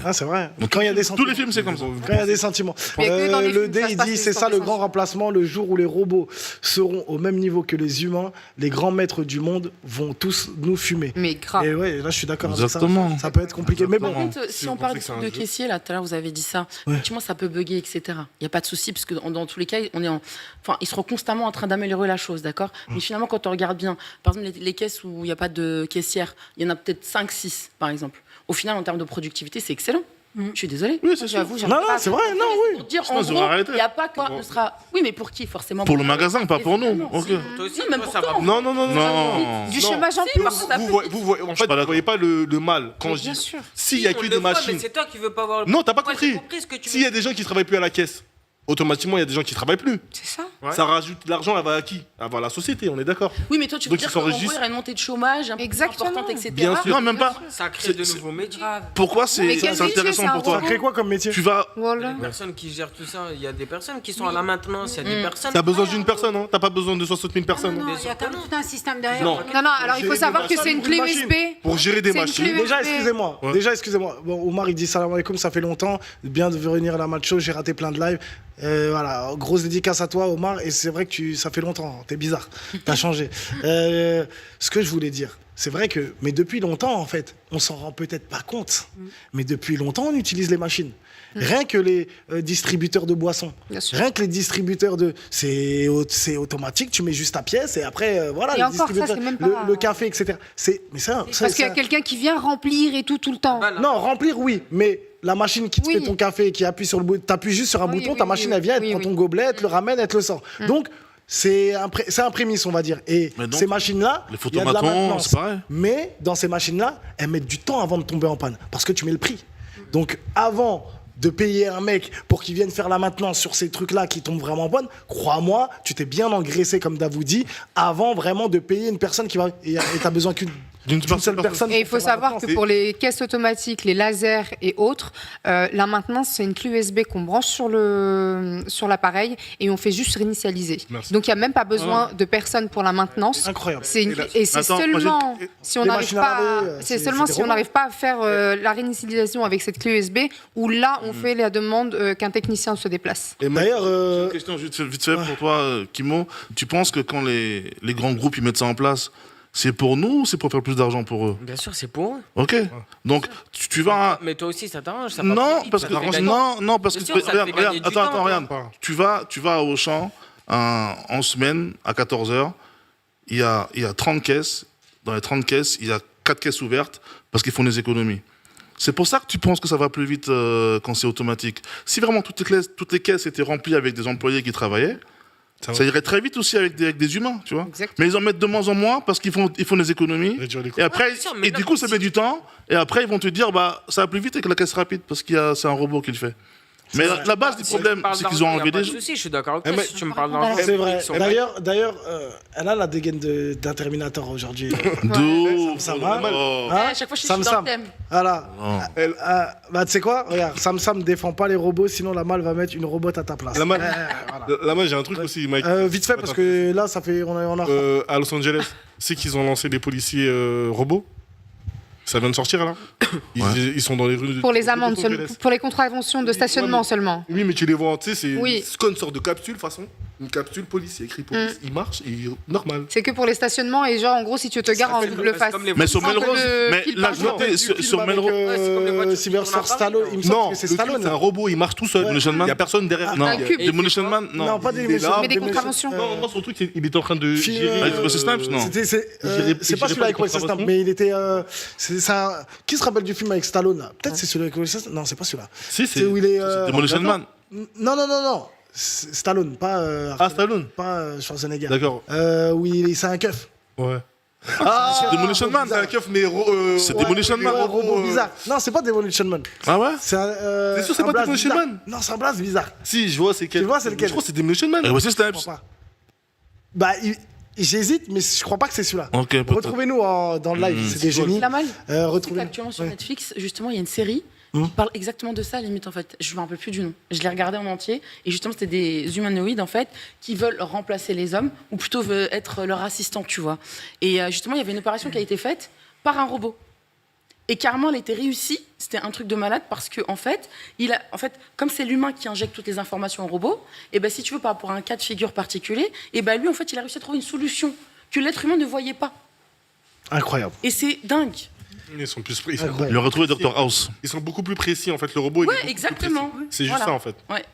Ah, c'est vrai. Donc, Quand il y a des tous sentiments. les films, c'est comme ça. Quand il y a des sentiments. Mais que dans les Le films, D, ça se il passe dit des c'est ça le sentiments. grand remplacement. Le jour où les robots seront au même niveau que les humains, les grands maîtres du monde vont tous nous fumer. Mais grave. Et ouais, là, je suis d'accord avec ça. Exactement. Ça peut être compliqué. Mais bon, Exactement. Par contre, si Si on vous parle pensez que c'est un de jeu. caissier, là, tout à l'heure, vous avez dit ça. Effectivement, ça peut bugger, etc. Il n'y a pas de souci, parce que dans tous les cas, enfin, ils seront constamment en train d'améliorer la chose, d'accord. Mais finalement, quand on regarde bien, par exemple, les caisses où il n'y a pas de caissière, il y en a peut-être 5, 6, par exemple. Au final, en termes de productivité, c'est excellent. Je suis désolée. Oui, c'est sûr. J'avoue, non, non, c'est vrai, non, oui. Pour dire, Sinon, en ils gros, auraient arrêté. il n'y a pas quoi ne sera. Oui, mais pour qui, forcément Pour le magasin, pas pour nous. Évidemment, Ok. si. Toi aussi, Non, même toi, pour ça toi. va. Non. Non. Du Non. chômage en Si, plus. parce que ça Vous peut- voyez, en fait, pas vous voyez pas le mal quand Mais je bien dis. sûr. S'il y a On que le des voit, machines. mais c'est toi qui veux pas voir. Non, t'as pas Moi, j'ai compris. ce que tu S'il y veux. a des gens qui travaillent plus à la caisse, automatiquement, il y a des gens qui travaillent plus. C'est ça. Ouais. Ça rajoute de l'argent, elle va à qui? Elle va à la société, on est d'accord. Oui, mais toi, tu veux Donc, dire ils qu'en gros, il y s'enregistrent. aura une montée de chômage un peu plus Exactement. importante, etc. Bien sûr. Non, même pas. Ça crée de nouveaux métiers. Grave. Pourquoi Mais c'est quel c'est métier, intéressant c'est un pour toi ça crée quoi comme métier? Tu vas. Voilà. Les personnes qui gèrent tout ça, il y a des personnes qui sont à la maintenance, il y a des personnes. T'as besoin d'une personne, hein? T'as pas besoin de 60 000 personnes. Non, hein. il y a quand même tout un système derrière. Non. Non, alors il faut Gérer savoir des que c'est une machines, clé une machine. USB. Pour gérer des C'est une machines. clé Déjà, USB. excusez-moi. Ouais. Déjà, excusez-moi. Bon, Omar, il dit salam alaikum, ça fait longtemps. Bien de venir à la match show, j'ai raté plein de lives. Voilà, grosse dédicace à toi, Omar. Et c'est vrai que ça fait longtemps. T'es bizarre. T'as changé. Ce que je voulais dire, c'est vrai que, mais depuis longtemps, en fait, on s'en rend peut-être pas compte. Mais depuis longtemps, on utilise les machines. Rien que les distributeurs de boissons. Bien sûr. Rien que les distributeurs de. C'est automatique, tu mets juste ta pièce et après, voilà. Et les encore, ça, distributeurs, c'est même pas- le café, etc. Mais ça, Parce qu'il y a quelqu'un qui vient remplir et tout le temps. Voilà. non, remplir, oui, mais la machine qui te Oui. fait ton café et qui appuie sur le bouton, t'appuies juste sur un Oui, bouton, oui, ta oui, machine, oui, elle vient, elle oui, prend oui. ton gobelet, elle te le ramène, elle te le sort. Donc, c'est un prémisse, on va dire. Et Mais donc, ces machines-là, les il y a de la photomatons, maintenance. c'est pareil. Mais dans ces machines-là, elles mettent du temps avant de tomber en panne, parce que tu mets le prix. Donc, avant de payer un mec pour qu'il vienne faire la maintenance sur ces trucs-là qui tombent vraiment en panne, crois-moi, tu t'es bien engraissé, comme Davou dit, avant vraiment de payer une personne qui va... Et t'as besoin d'une seule personne. Et il pour faut faire la savoir maintenance. que pour les caisses automatiques, les lasers et autres, la maintenance, c'est une clé USB qu'on branche sur l'appareil et on fait juste réinitialiser. Merci. Donc il n'y a même pas besoin de personne pour la maintenance. Incroyable. Et c'est Attends, moi, seulement si on les n'arrive machines à pas, laver, c'est c'est seulement des si on robots. n'arrive pas à faire la réinitialisation avec cette clé USB où là on fait la demande qu'un technicien se déplace. Et D'ailleurs, Une question vite fait pour toi, Kimo. Tu penses que quand les grands groupes ils mettent ça en place, c'est pour nous ou c'est pour faire plus d'argent pour eux? Bien sûr, c'est pour eux. Ok. Donc tu vas. Mais toi aussi, ça t'arrange. ça va Non, plus vite, parce ça que te fait gagner. non, parce Bien que sûr, ça te regarde, fait gagner du attends, temps, regarde. toi. Tu vas à Auchan en semaine à 14h. Il y a 30 caisses. Dans les 30 caisses, il y a 4 caisses ouvertes parce qu'ils font des économies. C'est pour ça que tu penses que ça va plus vite quand c'est automatique. Si vraiment toutes les caisses étaient remplies avec des employés qui travaillaient, ça irait très vite aussi avec des humains, tu vois. Exactement. Mais ils en mettent de moins en moins parce qu'ils font des économies. Réduire les coûts. Et après, Ouais, bien sûr, mais et là, du coup, ça met du temps. Et après, ils vont te dire, bah, ça va plus vite avec la caisse rapide parce c'est un robot qui le fait. Mais la base du Si tu problème, parles c'est qu'ils ont d'argent, y a enlevé pas des de gens. souci, je suis d'accord avec Eh, toi. mais- Si tu me parles Par contre, d'argent, c'est vrai. ils sont- D'ailleurs, elle a la dégaine d'un Terminator aujourd'hui. D'où Sam va. Oh. Hein À chaque fois, je suis Sam dans Sam. le thème. Voilà. Oh. Bah, tu sais quoi? Regarde, Sam défend pas les robots, sinon la malle va mettre une robot à ta place. La malle- Voilà. Là-bas, j'ai un truc aussi, Mike. Vite fait, parce que là, ça fait. On a... À Los Angeles, c'est qu'ils ont lancé des policiers robots. Ça vient de sortir là. Ils sont dans les rues. Pour les de amendes, Los Angeles. pour les contraventions de stationnement Ouais, mais- seulement. Oui, mais tu les vois, tu sais, une capsule police, il y a écrit police, il marche, et normal. C'est que pour les stationnements et genre en gros si tu te gares en double face. Mais sur Sans que Melrose, le mais fil là, passe. je notais sur Melrose. c'est comme les voitures qui Sylvester tournent à Paris, Stallone, il me semble Non, que c'est le film, Stallone. c'est un robot, il marche tout seul. Demolition Man. Il n'y a personne derrière. Non, Un cube. Demolition Man, Non, non. pas Il est Demolition là, Man. Mais des contraventions. Non, moi, son truc, il était en train de Film, gérer. Avec Wesley Snipes, non. C'est pas celui-là avec Wesley Snipes, mais il était. C'est ça. Qui se rappelle du film avec Stallone là? Peut-être c'est celui avec Wesley Snipes. Non, c'est pas celui-là. Si, C'est où il est. Demolition Man. Non. Stallone, pas. Ah, Stallone. Pas Schwarzenegger. D'accord. C'est un keuf. Ouais. C'est Demolition Man. C'est un keuf, mais. C'est Demolition Man. Un robot bizarre. Non, c'est pas Demolition Man. Ah ouais? C'est un. T'es sûr, c'est un pas blaze Demolition bizarre. Man? Non, c'est un blaze bizarre. Si, je vois c'est quel. Tu vois, c'est lequel? Je crois que c'est Demolition Man. Avec Wesley Je Snipes. crois pas. Bah, j'hésite, mais je crois pas que c'est celui-là. Ok, peut-être. Retrouvez-nous dans le live, c'est des génies. La mal. Retrouvez. Actuellement sur Ouais. Netflix, justement, il y a une série qui parle exactement de ça, limite en fait. Je me rappelle plus du nom. Je l'ai regardé en entier et justement, c'était des humanoïdes en fait qui veulent remplacer les hommes ou plutôt veulent être leur assistant, tu vois. Et justement, il y avait une opération qui a été faite par un robot. Et carrément, elle était réussie. C'était un truc de malade parce que en fait, comme c'est l'humain qui injecte toutes les informations au robot, et ben si tu veux par rapport à un cas de figure particulier, et ben lui en fait, il a réussi à trouver une solution que l'être humain ne voyait pas. Incroyable. Et c'est dingue. Ils sont plus précis. Incroyable. Il a retrouvé Dr House. Ils sont beaucoup plus précis en fait. Le robot. il est Ouais, beaucoup plus exactement. précis. C'est juste Voilà. ça en fait. Ouais.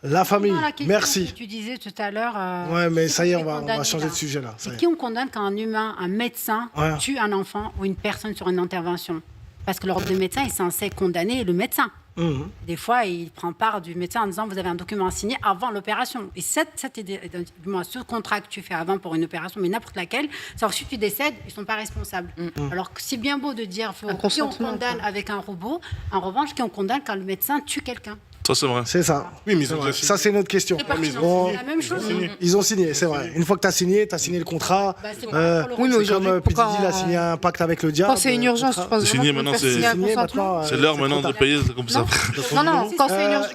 La famille, Non, la question merci. que tu disais tout à l'heure. Ouais, mais ça y est, qui on va condamné, changer là. de sujet là. ça y C'est est. qui on condamne quand un humain, un médecin, Ouais. tue un enfant ou une personne sur une intervention? Parce que l'ordre des médecins est censé condamner le médecin. Mhm. Des fois, il prend part du médecin en disant vous avez un document à signer avant l'opération. Et cette idée, du moins, ce contrat que tu fais avant pour une opération, mais n'importe laquelle, c'est que si tu décèdes, ils ne sont pas responsables. Alors que c'est bien beau de dire Un qui on consentement, condamne quoi. avec un robot, en revanche, qui on condamne quand le médecin tue quelqu'un. Ça, c'est vrai. C'est ça. Oui, mais ils ont déjà Ça, c'est notre question. C'est parti. Bon, C'est la même chose. ils ont signé, c'est vrai. Une fois que tu as signé le contrat. Bah, c'est Euh, pour le oui, mais c'est comme aujourd'hui, Petit pourquoi il a on- signé un pacte avec le diable. Quand c'est une urgence, je contrat. pense C'est vraiment signé, qu'il faut maintenant, faire c'est- signer un Signé, consentement. maintenant, C'est l'heure trop maintenant de tard. payer comme ça. Non,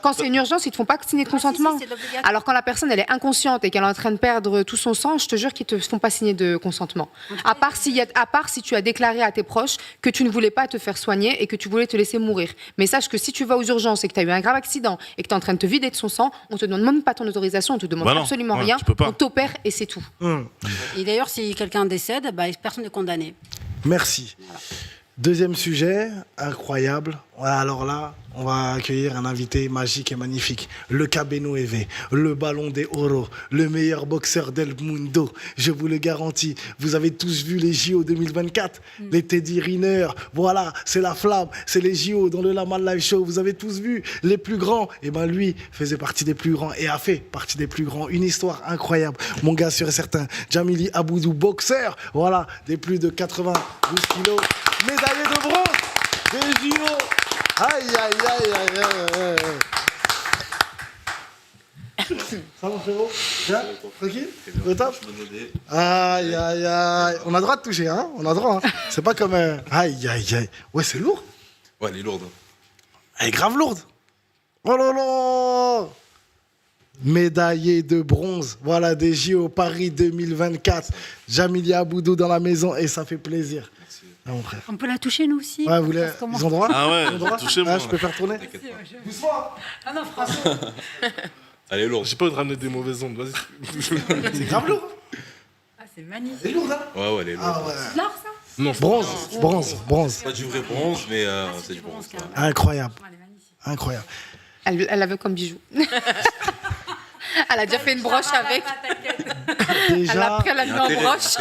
quand c'est une urgence, ils ne te font pas signer de consentement. si, c'est obligatoire. Alors quand la personne elle est inconsciente et qu'elle est en train de perdre tout son sang, je te jure qu'ils ne te font pas signer de consentement. À part si tu as déclaré à tes proches que tu ne voulais pas te faire soigner et que tu voulais te laisser mourir. Mais sache que si tu vas aux urgences et que tu as eu un grave accident et que tu es en train de te vider de son sang, on te demande même pas ton autorisation, on te demande Bah non, absolument ouais, rien, tu peux pas. on t'opère et c'est tout. Et d'ailleurs, si quelqu'un décède, bah, personne n'est condamné. Merci. Deuxième sujet, incroyable. Alors là, on va accueillir un invité magique et magnifique. Le Cabeno EV, le ballon des Oro, le meilleur boxeur del mundo. Je vous le garantis. Vous avez tous vu les JO 2024, les Teddy Riner. Voilà, c'est la flamme, c'est les JO dans le Lamal Live Show. Vous avez tous vu les plus grands. Et ben lui faisait partie des plus grands et a fait partie des plus grands. Une histoire incroyable. Mon gars sûr et certain, Jamili Aboudou, boxeur. Voilà, des plus de 92 kilos. Médaillé de bronze des JO. Aïe, aïe, aïe, aïe, aïe, aïe. Ça va, frérot? Bien? Tranquille? Au top? Aïe, aïe, aïe. On a le droit de toucher, hein? On a le droit, hein? C'est pas comme un... Aïe, aïe, aïe. Ouais, c'est lourd. Ouais, elle est lourde. Elle est grave lourde. Oh là là! Médaillé de bronze. Voilà, des JO Paris 2024. Jamilia Aboudou dans la maison et ça fait plaisir. Ah, mon frère. On peut la toucher, nous aussi? Ouais, vous voulez... Parce qu'on- Ils ont droit? Ah ouais, Ils ont droit? touchez-moi. Ah, je peux faire tourner? Ah non, franchement. Elle est lourde. J'ai pas envie de ramener des mauvaises ondes. Vas-y. C'est grave lourd. Ah, c'est magnifique. C'est lourd, hein? Ouais, ouais, elle est lourde. Ah ouais. L'or, ça? Non, Bronze. Pas du vrai bronze, mais c'est du bronze. carrément. Incroyable. Elle est magnifique. Incroyable. Elle la veut comme bijou. Elle a déjà fait une broche avec. Elle a pris, elle a mis en broche.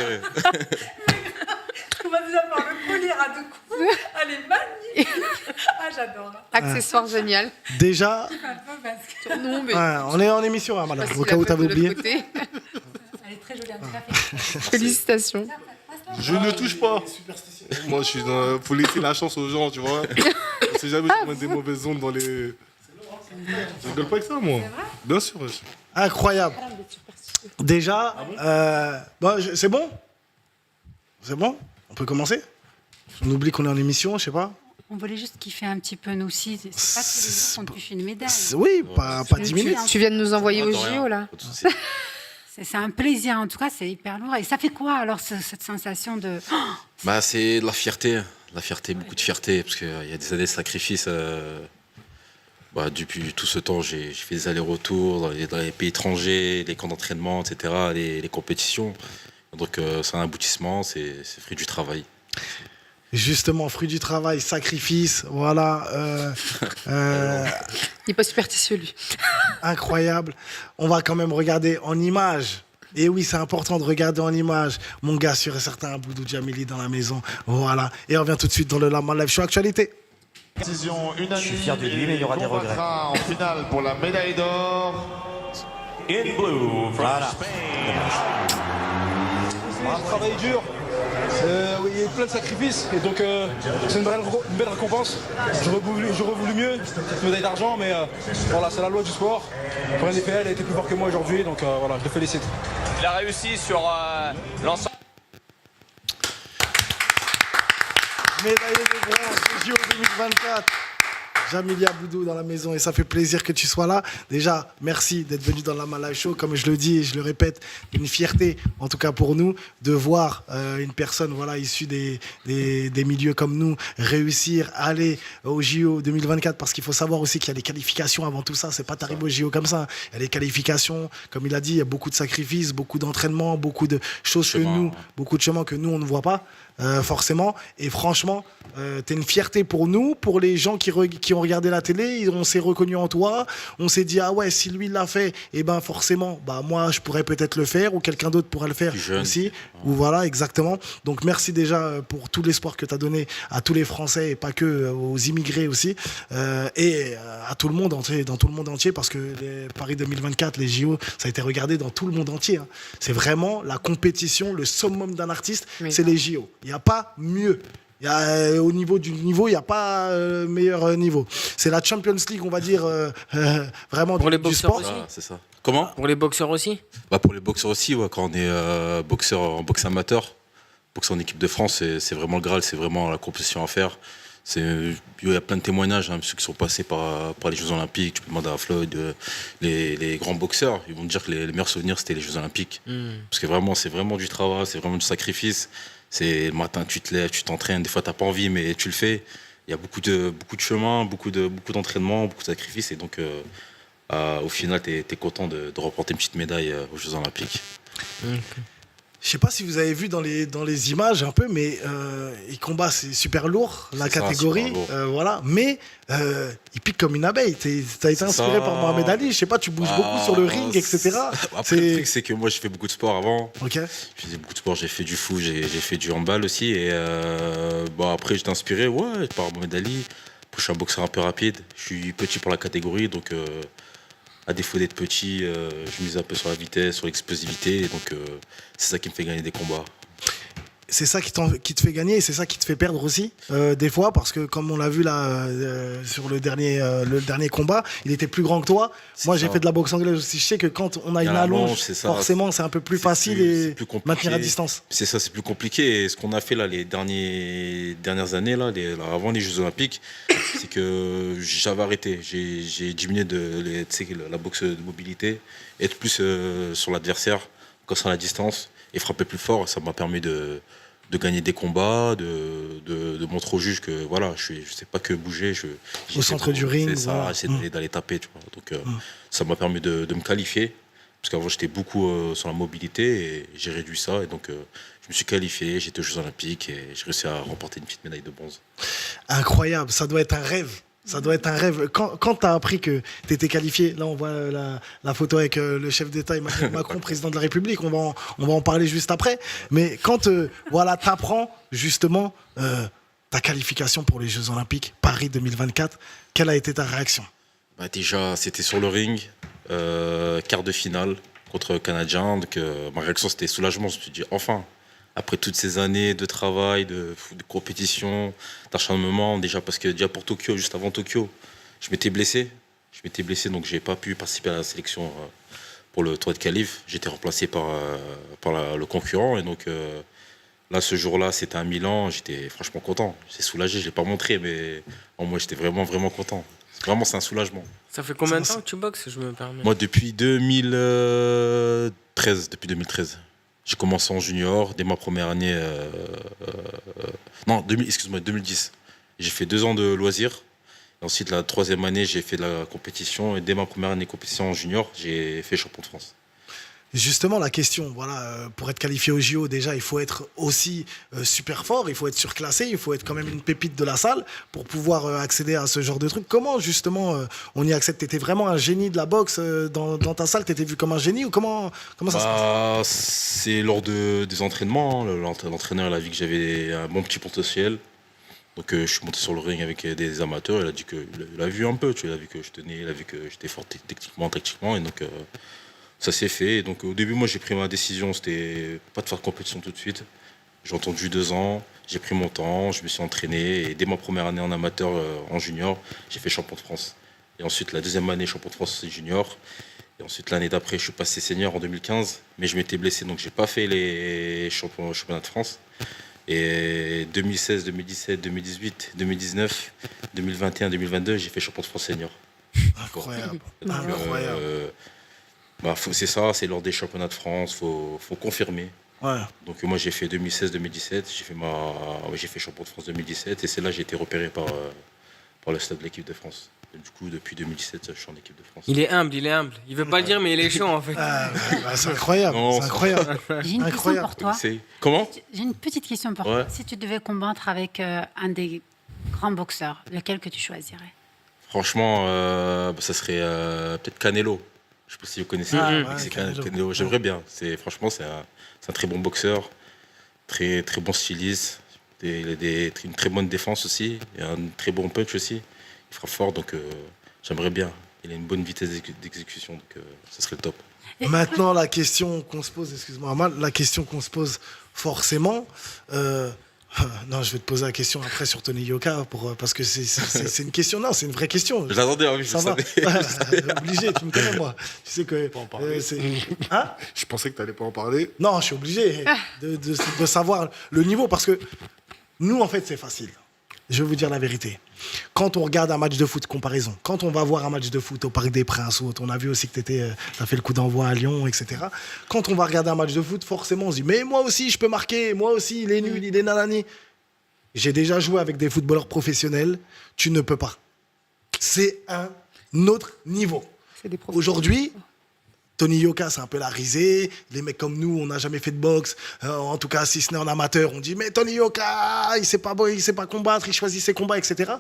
On va déjà faire le collier à deux coups. Elle est magnifique. Ah, j'adore. Accessoire génial. Déjà, Un peu parce que Non, mais ouais, on est en émission, hein, madame, facile au cas à où faire t'avais de l'autre oublié. côté. elle est très jolie. En tout cas, Félicitations. je ne touche pas. Moi, je suis dans... Faut laisser la chance aux gens, tu vois. On sait jamais si on met des mauvaises ondes dans les... Je rigole pas avec ça, moi. Bien sûr. wesh. Incroyable. Déjà, c'est bon? C'est bon? On peut commencer? On oublie qu'on est en émission, je sais pas. on voulait juste kiffer un petit peu, nous aussi. C'est pas tous les jours qu'on touche une médaille. Oui, pas 10 minutes. Tu viens de nous envoyer aux Attends, rien. JO, là. Pas de soucis. C'est un plaisir, en tout cas, c'est hyper lourd. Et ça fait quoi, alors, cette sensation de... Oh, Bah, c'est de la fierté. Beaucoup de fierté, parce qu'il y a des années de sacrifices. Bah, depuis tout ce temps, j'ai fait des allers-retours dans les pays étrangers, les camps d'entraînement, etc., les compétitions. Donc c'est un aboutissement, c'est fruit du travail. Justement, fruit du travail, sacrifice, voilà. Il n'est pas superstitieux, lui. Incroyable. On va quand même regarder en image. Et oui, c'est important de regarder en image. Mon gars, sûr et certain, Aboudou Djamili dans la maison. Voilà. Et on revient tout de suite dans le Lama Live Show Actualité. Décision unanime. Je suis fier de lui, mais il y aura des regrets. En finale pour la médaille d'or. In blue from Voilà. Spain. On a travaillé dur, il y a eu plein de sacrifices et donc c'est une belle récompense. J'aurais voulu mieux, une médaille d'argent, mais voilà, c'est la loi du sport. Pour NDPL, elle a été plus fort que moi aujourd'hui, donc voilà, je le félicite. Il a réussi sur l'ensemble. Médaillé de bronze, JO 2024. Jamili Aboudou dans la maison et ça fait plaisir que tu sois là. Déjà, merci d'être venu dans la Live Show. Comme je le dis et je le répète, une fierté, en tout cas pour nous, de voir une personne issue des milieux comme nous réussir à aller au JO 2024 parce qu'il faut savoir aussi qu'il y a des qualifications avant tout ça. C'est pas t'arrives au JO comme ça. Il y a des qualifications, comme il a dit, il y a beaucoup de sacrifices, beaucoup d'entraînements, beaucoup de choses beaucoup de chemins que nous, on ne voit pas. Forcément, et franchement, t'es une fierté pour nous, pour les gens qui ont regardé la télé, on s'est reconnu en toi, on s'est dit ah ouais, si lui l'a fait, et ben forcément, moi je pourrais peut-être le faire ou quelqu'un d'autre pourrait le faire aussi, ou voilà exactement. Donc merci déjà pour tout l'espoir que t'as donné à tous les Français et pas que aux immigrés aussi, et à tout le monde entier, dans tout le monde entier, parce que les Paris 2024, les JO, ça a été regardé dans tout le monde entier. Hein. C'est vraiment la compétition, le summum d'un artiste, c'est les JO. Il n'y a pas mieux. Au niveau du niveau, il n'y a pas meilleur niveau. C'est la Champions League, on va dire, vraiment pour les du boxeurs sport. aussi. C'est ça. Comment ? Pour les boxeurs aussi. Pour les boxeurs aussi, ouais, quand on est boxeur en boxe amateur, boxeur en équipe de France, c'est vraiment le Graal, c'est vraiment la compétition à faire. Il y a plein de témoignages, ceux qui sont passés par les Jeux Olympiques. Tu peux demander à Floyd, les grands boxeurs, ils vont te dire que les meilleurs souvenirs, c'était les Jeux Olympiques. Parce que vraiment, c'est vraiment du travail, c'est vraiment du sacrifice. C'est le matin, tu te lèves, tu t'entraînes. Des fois, tu n'as pas envie, mais tu le fais. Il y a beaucoup de chemin, beaucoup d'entraînement, beaucoup de sacrifices. Et donc, au final, tu es content de remporter une petite médaille aux Jeux Olympiques. Je sais pas si vous avez vu dans les images un peu, mais il combat, c'est super lourd, la catégorie, super lourd. voilà. Mais il pique comme une abeille. T'as été inspiré par Mohamed Ali. Je sais pas, tu bouges beaucoup sur le ring, etc. Après, le truc, c'est que moi, j'ai fait beaucoup de sport avant. Ok. Je faisais beaucoup de sport. J'ai fait du foot, j'ai fait du handball aussi. Et après, j'étais inspiré, par Mohamed Ali. Je suis un boxeur un peu rapide. Je suis petit pour la catégorie, donc. À défaut d'être petit, je mise un peu sur la vitesse, sur l'explosivité, et donc c'est ça qui me fait gagner des combats. C'est ça qui te fait gagner et c'est ça qui te fait perdre aussi, des fois, parce que comme on l'a vu là sur le dernier combat, il était plus grand que toi. Moi, j'ai fait de la boxe anglaise aussi. Je sais que quand on a une allonge, forcément, c'est un peu plus facile et maintenir à distance. C'est ça, c'est plus compliqué. Et ce qu'on a fait là les dernières années, avant les Jeux Olympiques, c'est que j'avais arrêté. J'ai diminué la boxe de mobilité, être plus sur l'adversaire, casser la distance et frapper plus fort. Ça m'a permis de gagner des combats, de montrer au juge que voilà, je sais pas que bouger. Au centre du ring. C'est ça, j'essaie d'aller taper. Tu vois. Donc ça m'a permis de me qualifier. Parce qu'avant j'étais beaucoup sur la mobilité et j'ai réduit ça. Et donc je me suis qualifié, j'étais aux Jeux Olympiques et j'ai réussi à remporter une petite médaille de bronze. Incroyable, ça doit être un rêve. Ça doit être un rêve. Quand tu as appris que tu étais qualifié, là on voit la photo avec le chef d'État Emmanuel Macron, président de la République, on va en parler juste après. Mais quand tu apprends justement ta qualification pour les Jeux Olympiques Paris 2024, quelle a été ta réaction ? Déjà, c'était sur le ring, quart de finale contre le Canadien. Donc ma réaction c'était soulagement. Je me suis dit enfin. Après toutes ces années de travail, de compétition, d'acharnement, déjà parce que pour Tokyo, juste avant Tokyo, je m'étais blessé. Donc j'ai pas pu participer à la sélection pour le tour de qualif. J'étais remplacé par le concurrent. Et donc là, ce jour-là, c'était à Milan. J'étais franchement content. J'étais soulagé, je l'ai pas montré, mais moi j'étais vraiment, vraiment content. Vraiment, c'est un soulagement. Ça fait combien de temps que tu boxes, je me permets ? Moi, depuis 2013. J'ai commencé en junior, dès ma première année. 2010. J'ai fait 2 ans de loisirs. Ensuite, la 3e année, j'ai fait de la compétition. Et dès ma première année de compétition en junior, j'ai fait champion de France. Justement, la question, voilà, pour être qualifié au JO, déjà, il faut être aussi super fort, il faut être surclassé, il faut être quand même une pépite de la salle pour pouvoir accéder à ce genre de truc. Comment, justement, on y accède? T'étais vraiment un génie de la boxe dans ta salle? T'étais vu comme un génie ou comment ça se passe? C'est lors des entraînements. Hein. L'entraîneur il a vu que j'avais un bon petit potentiel. Donc je suis monté sur le ring avec des amateurs. Il a dit il a vu un peu, tu vois, il a vu que je tenais, il a vu que j'étais fort techniquement, tactiquement. Et donc ça s'est fait. Et donc au début, moi j'ai pris ma décision, c'était pas de faire de compétition tout de suite. J'ai entendu 2 ans, j'ai pris mon temps, je me suis entraîné. Et dès ma première année en amateur, en junior, j'ai fait champion de France. Et ensuite la 2e année, champion de France junior. Et ensuite l'année d'après, je suis passé senior en 2015. Mais je m'étais blessé, donc j'ai pas fait les championnats de France. Et 2016, 2017, 2018, 2019, 2021, 2022, j'ai fait champion de France senior. Incroyable. Donc, Incroyable. c'est ça, c'est lors des championnats de France, faut confirmer. Ouais. Donc moi j'ai fait 2016-2017, j'ai fait champion de France 2017 et c'est là que j'ai été repéré par le staff de l'équipe de France. Et du coup depuis 2017 je suis en équipe de France. Il est humble. Il veut pas le dire, mais il est chaud en fait. C'est incroyable. Non, c'est incroyable. J'ai une question pour toi. Comment? J'ai une petite question pour Ouais. toi. Si tu devais combattre avec un des grands boxeurs, lequel que tu choisirais? Franchement, ça serait peut-être Canelo. Je sais pas si vous connaissez. C'est Canelo. J'aimerais bien. Franchement, c'est un très bon boxeur, très très bon styliste. Il a une très bonne défense aussi, et un très bon punch aussi. Il frappe fort, donc j'aimerais bien. Il a une bonne vitesse d'exécution, donc ça serait le top. Maintenant, la question qu'on se pose, excuse-moi Amal, la question qu'on se pose forcément, non, je vais te poser la question après sur Tony Yoka, parce que c'est une question, non, c'est une vraie question. Je l'attendais, oui, je Ça va. Obligé, tu me connais, moi. Tu sais que... Pas en parler. Hein? Je pensais que tu n'allais pas en parler. Non, je suis obligé de savoir le niveau, parce que nous, en fait, c'est facile. Je vais vous dire la vérité. Quand on regarde un match de foot, comparaison, quand on va voir un match de foot au Parc des Princes, ou on a vu aussi que tu as fait le coup d'envoi à Lyon, etc. Quand on va regarder un match de foot, forcément, on se dit, mais moi aussi, je peux marquer, moi aussi, il est nul, il est nanani. J'ai déjà joué avec des footballeurs professionnels, tu ne peux pas. C'est un autre niveau. Aujourd'hui, Tony Yoka, c'est un peu la risée. Les mecs comme nous, on n'a jamais fait de boxe. En tout cas, si ce n'est en amateur, on dit mais Tony Yoka, il sait pas combattre, il choisit ses combats, etc.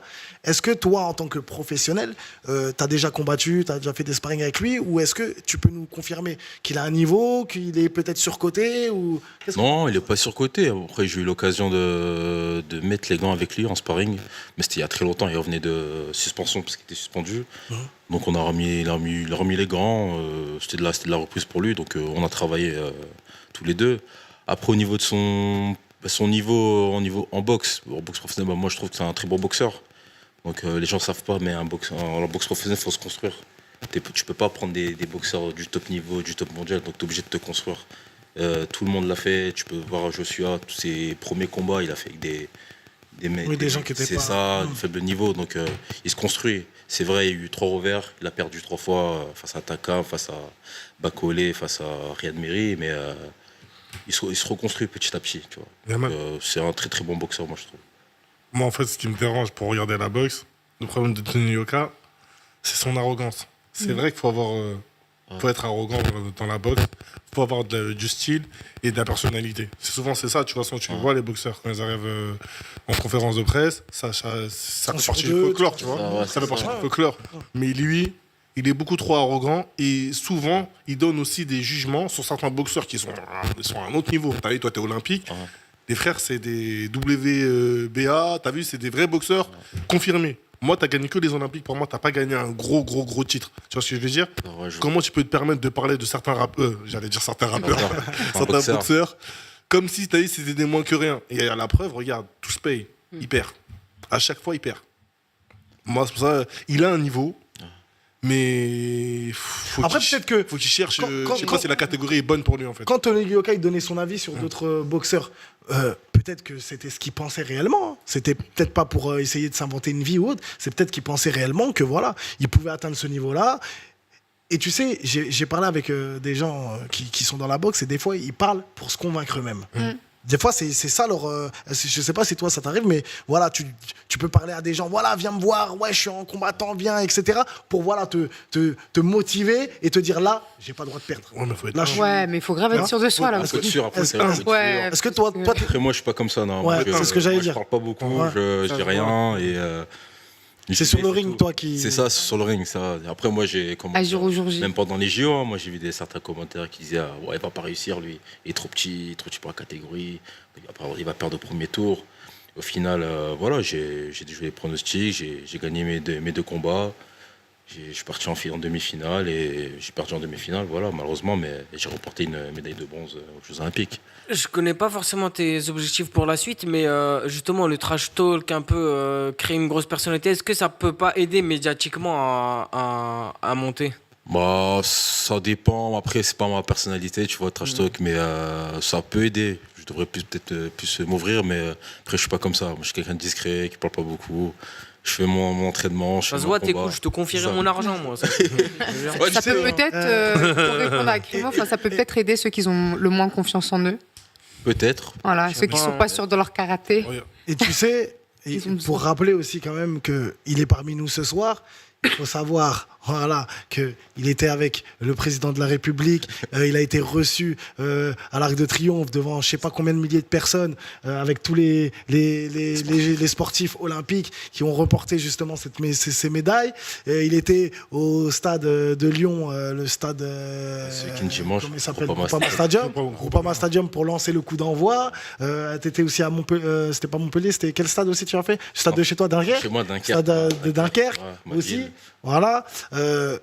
Est-ce que toi, en tant que professionnel, tu as déjà combattu, tu as déjà fait des sparring avec lui, ou est-ce que tu peux nous confirmer qu'il a un niveau, qu'il est peut-être surcoté ou... Non, il n'est pas surcoté. Après, j'ai eu l'occasion de mettre les gants avec lui en sparring, mais c'était il y a très longtemps. Il revenait de suspension parce qu'il était suspendu. Donc il a remis les gants, c'était de la reprise pour lui, donc on a travaillé tous les deux. Après au niveau de son niveau en boxe professionnelle, moi je trouve que c'est un très bon boxeur. Donc les gens ne savent pas, mais en boxe professionnelle, il faut se construire. Tu peux pas prendre des boxeurs du top niveau, du top mondial, donc tu es obligé de te construire. Tout le monde l'a fait, tu peux voir Joshua, tous ses premiers combats, il a fait avec des gens qui étaient pas... C'est ça, de faible niveau, donc il se construit. C'est vrai, il y a eu 3 revers, il a perdu 3 fois face à Taka, face à Bakolé, face à Riyad Meri, mais il se reconstruit petit à petit. Tu vois. C'est un très très bon boxeur, moi je trouve. Moi en fait, ce qui me dérange pour regarder la boxe, le problème de Tony Yoka, c'est son arrogance. C'est vrai qu'il faut être arrogant dans la boxe, il faut avoir du style et de la personnalité. C'est ça, tu vois, tu vois les boxeurs quand ils arrivent en conférence de presse, ça fait partie du folklore, tu vois. Ça fait partie du folklore. Mais lui, il est beaucoup trop arrogant et souvent, il donne aussi des jugements sur certains boxeurs qui sont à un autre niveau. T'as vu, toi, t'es olympique. Les frères, c'est des WBA, t'as vu, c'est des vrais boxeurs confirmés. Moi, t'as gagné que les Olympiques. Pour moi, t'as pas gagné un gros titre. Tu vois ce que je veux dire? Comment tu peux te permettre de parler de certains rappeurs, certains boxeurs, comme si t'as dit c'était des moins que rien. Et à la preuve, regarde, tout se paye. Il perd. À chaque fois, il perd. Moi, c'est pour ça, il a un niveau, mais faut qu'il cherche. Je sais pas si la catégorie est bonne pour lui, en fait. Quand Tony Yoka donnait son avis sur d'autres boxeurs, peut-être que c'était ce qu'il pensait réellement. C'était peut-être pas pour essayer de s'inventer une vie ou autre. C'est peut-être qu'il pensait réellement que voilà, il pouvait atteindre ce niveau-là. Et tu sais, j'ai parlé avec des gens qui sont dans la boxe et des fois, ils parlent pour se convaincre eux-mêmes. Des fois, c'est ça leur. Je sais pas si toi ça t'arrive, mais voilà, tu peux parler à des gens, voilà, viens me voir, ouais, je suis en combattant, viens, etc. Pour voilà, te motiver et te dire là, j'ai pas le droit de perdre. Ouais, mais faut être Là, Ouais, mais il faut grave être sûr de soi, là. Faut être sûr, après, Est-ce faut être sûr. Ouais. est-ce que toi, Après, moi, je suis pas comme ça, non. Ouais, Moi, c'est ce que j'allais moi, dire. Je parle pas beaucoup, Ouais. je dis rien. Et, c'est sur le ring, toi qui. C'est ça, c'est sur le ring. Ça. Après, moi, Agir au jour J. même pendant les JO, hein, moi, j'ai vu certains commentaires qui disaient ouais, il va pas réussir, lui. Il est trop petit pour la catégorie. Il va perdre au premier tour. Au final, voilà, j'ai joué les pronostics, j'ai gagné mes deux combats. Je suis parti en demi-finale et j'ai perdu en demi-finale, voilà, malheureusement, mais j'ai remporté une médaille de bronze aux Jeux Olympiques. Je connais pas forcément tes objectifs pour la suite, mais justement, le trash talk, un peu créer une grosse personnalité, est-ce que ça peut pas aider médiatiquement à monter? Bah, ça dépend. Après, c'est pas ma personnalité, tu vois, trash talk, mais ça peut aider. Je devrais peut-être plus m'ouvrir, mais après, je suis pas comme ça. Moi, je suis quelqu'un de discret, qui parle pas beaucoup. Je fais mon entraînement. Ça se voit, t'es cool, je te confierai mon argent, moi. Ça, Ouais, Ça peut peut-être, pour répondre à Crimo, ça peut peut-être aider ceux qui ont le moins confiance en eux. Peut-être. Voilà, ceux qui sont pas sûrs de leur karaté. Et tu sais, pour rappeler aussi quand même qu'il est parmi nous ce soir, il faut savoir voilà, qu'il était avec le président de la République, il a été reçu à l'Arc de Triomphe devant je sais pas combien de milliers de personnes, avec tous les sportifs olympiques qui ont remporté justement ces médailles. Il était au stade de Lyon, le stade dimanche, comment il s'appelle, Groupama Stadium pour lancer le coup d'envoi. T'étais aussi à Montpellier, c'était pas Montpellier, c'était quel stade aussi tu as fait? Stade de chez toi, Dunkerque? Chez moi, Dunkerque. Stade de Dunkerque Ouais, aussi. ville. Voilà.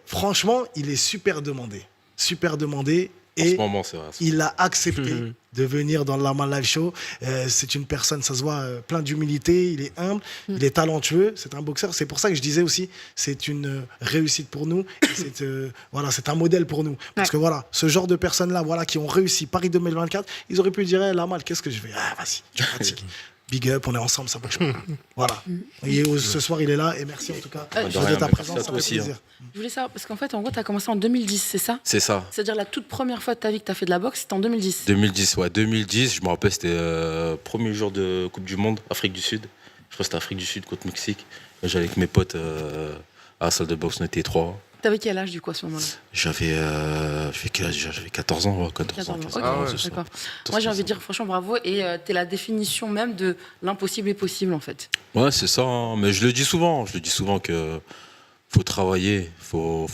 Franchement, il est super demandé. Super demandé. En Et ce moment, c'est vrai. il a accepté de venir dans le Lama Live Show. C'est une personne, ça se voit, plein d'humilité. Il est humble, il est talentueux. C'est un boxeur. C'est pour ça que je disais aussi, c'est une réussite pour nous. Voilà, c'est un modèle pour nous. Parce que voilà, ce genre de personnes-là, voilà, qui ont réussi Paris 2024, ils auraient pu dire, Lamal, qu'est-ce que je fais? Ah, vas-y, tu pratiques. Big up, on est ensemble, ça bouge pas. Voilà. Et ce soir, il est là. Et merci en tout cas de ta présence. Ça fait plaisir. Je voulais savoir, parce qu'en fait, en gros, tu as commencé en 2010, c'est ça? C'est ça. C'est-à-dire la toute première fois de ta vie que tu as fait de la boxe, c'était en 2010. 2010, ouais. 2010, je me rappelle, c'était premier jour de Coupe du Monde, Afrique du Sud. Je crois que c'était Afrique du Sud contre Mexique. J'allais avec mes potes à la salle de boxe, on était 3. T'avais quel âge du coup à ce moment-là? J'avais quel âge déjà? J'avais 14 ans, 14 ans. 15 ans, Ok, c'est ça. d'accord. Moi j'ai envie de dire franchement bravo et t'es la définition même de l'impossible est possible en fait. Ouais, c'est ça, hein. Mais je le dis souvent que faut travailler, faut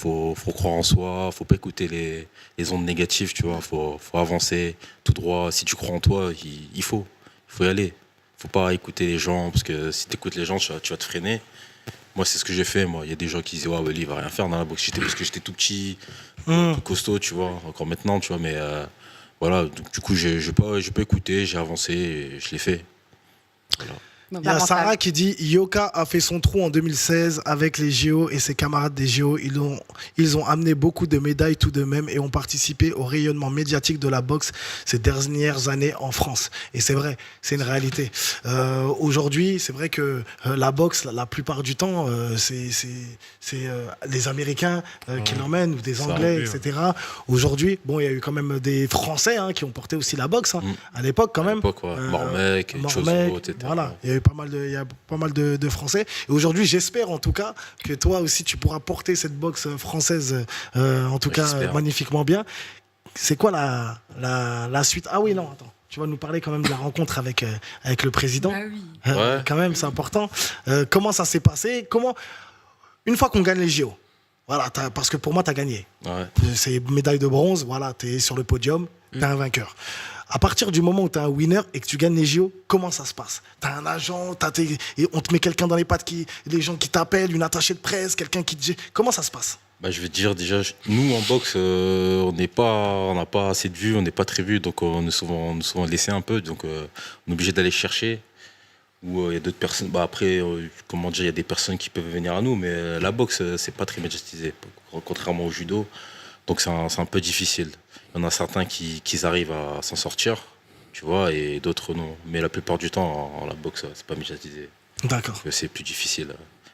croire en soi, faut pas écouter les ondes négatives, tu vois, faut avancer tout droit. Si tu crois en toi, il faut y aller. Faut pas écouter les gens, parce que si tu écoutes les gens, tu vas te freiner. Moi, c'est ce que j'ai fait. Moi, il y a des gens qui disaient ouais, lui, il va rien faire dans la boxe. Parce que j'étais tout petit, tout costaud, tu vois. Encore maintenant, tu vois. Mais voilà, donc, du coup, j'ai pas écouté, j'ai avancé et je l'ai fait. Voilà. Il y a Sarah qui dit Yoka a fait son trou en 2016 avec les JO et ses camarades des JO. Ils ont amené beaucoup de médailles tout de même et ont participé au rayonnement médiatique de la boxe ces dernières années en France. Et c'est vrai, c'est une réalité. Aujourd'hui, c'est vrai que la boxe, la plupart du temps, c'est les Américains qui l'emmènent ou des Anglais, etc. Aujourd'hui, bon, il y a eu quand même des Français qui ont porté aussi la boxe à l'époque quand même. Mormec, Chozo, etc. Voilà, il y a pas mal de Français. Et aujourd'hui, j'espère en tout cas que toi aussi, tu pourras porter cette boxe française, en tout cas, magnifiquement bien. C'est quoi la suite? Ah oui, non, attends. Tu vas nous parler quand même de la rencontre avec le président. Ah oui. Quand même, c'est important. Comment ça s'est passé? Une fois qu'on gagne les JO, voilà, parce que pour moi, tu as gagné. Ouais. C'est médaille de bronze, voilà, tu es sur le podium, tu es un vainqueur. À partir du moment où tu es un winner et que tu gagnes les JO, comment ça se passe? Tu as un agent, et on te met quelqu'un dans les pattes, les gens qui t'appellent, une attachée de presse, quelqu'un qui te... Comment ça se passe? Bah, je vais te dire déjà, nous en boxe, on n'a pas assez de vues, on n'est pas très vus, donc on est souvent laissé un peu, donc on est obligé d'aller chercher. Ou il y a d'autres personnes. Bah, après, comment dire, il y a des personnes qui peuvent venir à nous, mais la boxe, c'est pas très médiatisé, contrairement au judo. Donc c'est un peu difficile. Il y en a certains qui arrivent à s'en sortir, tu vois, et d'autres non. Mais la plupart du temps, la boxe, c'est pas médiatisé. D'accord. C'est plus difficile.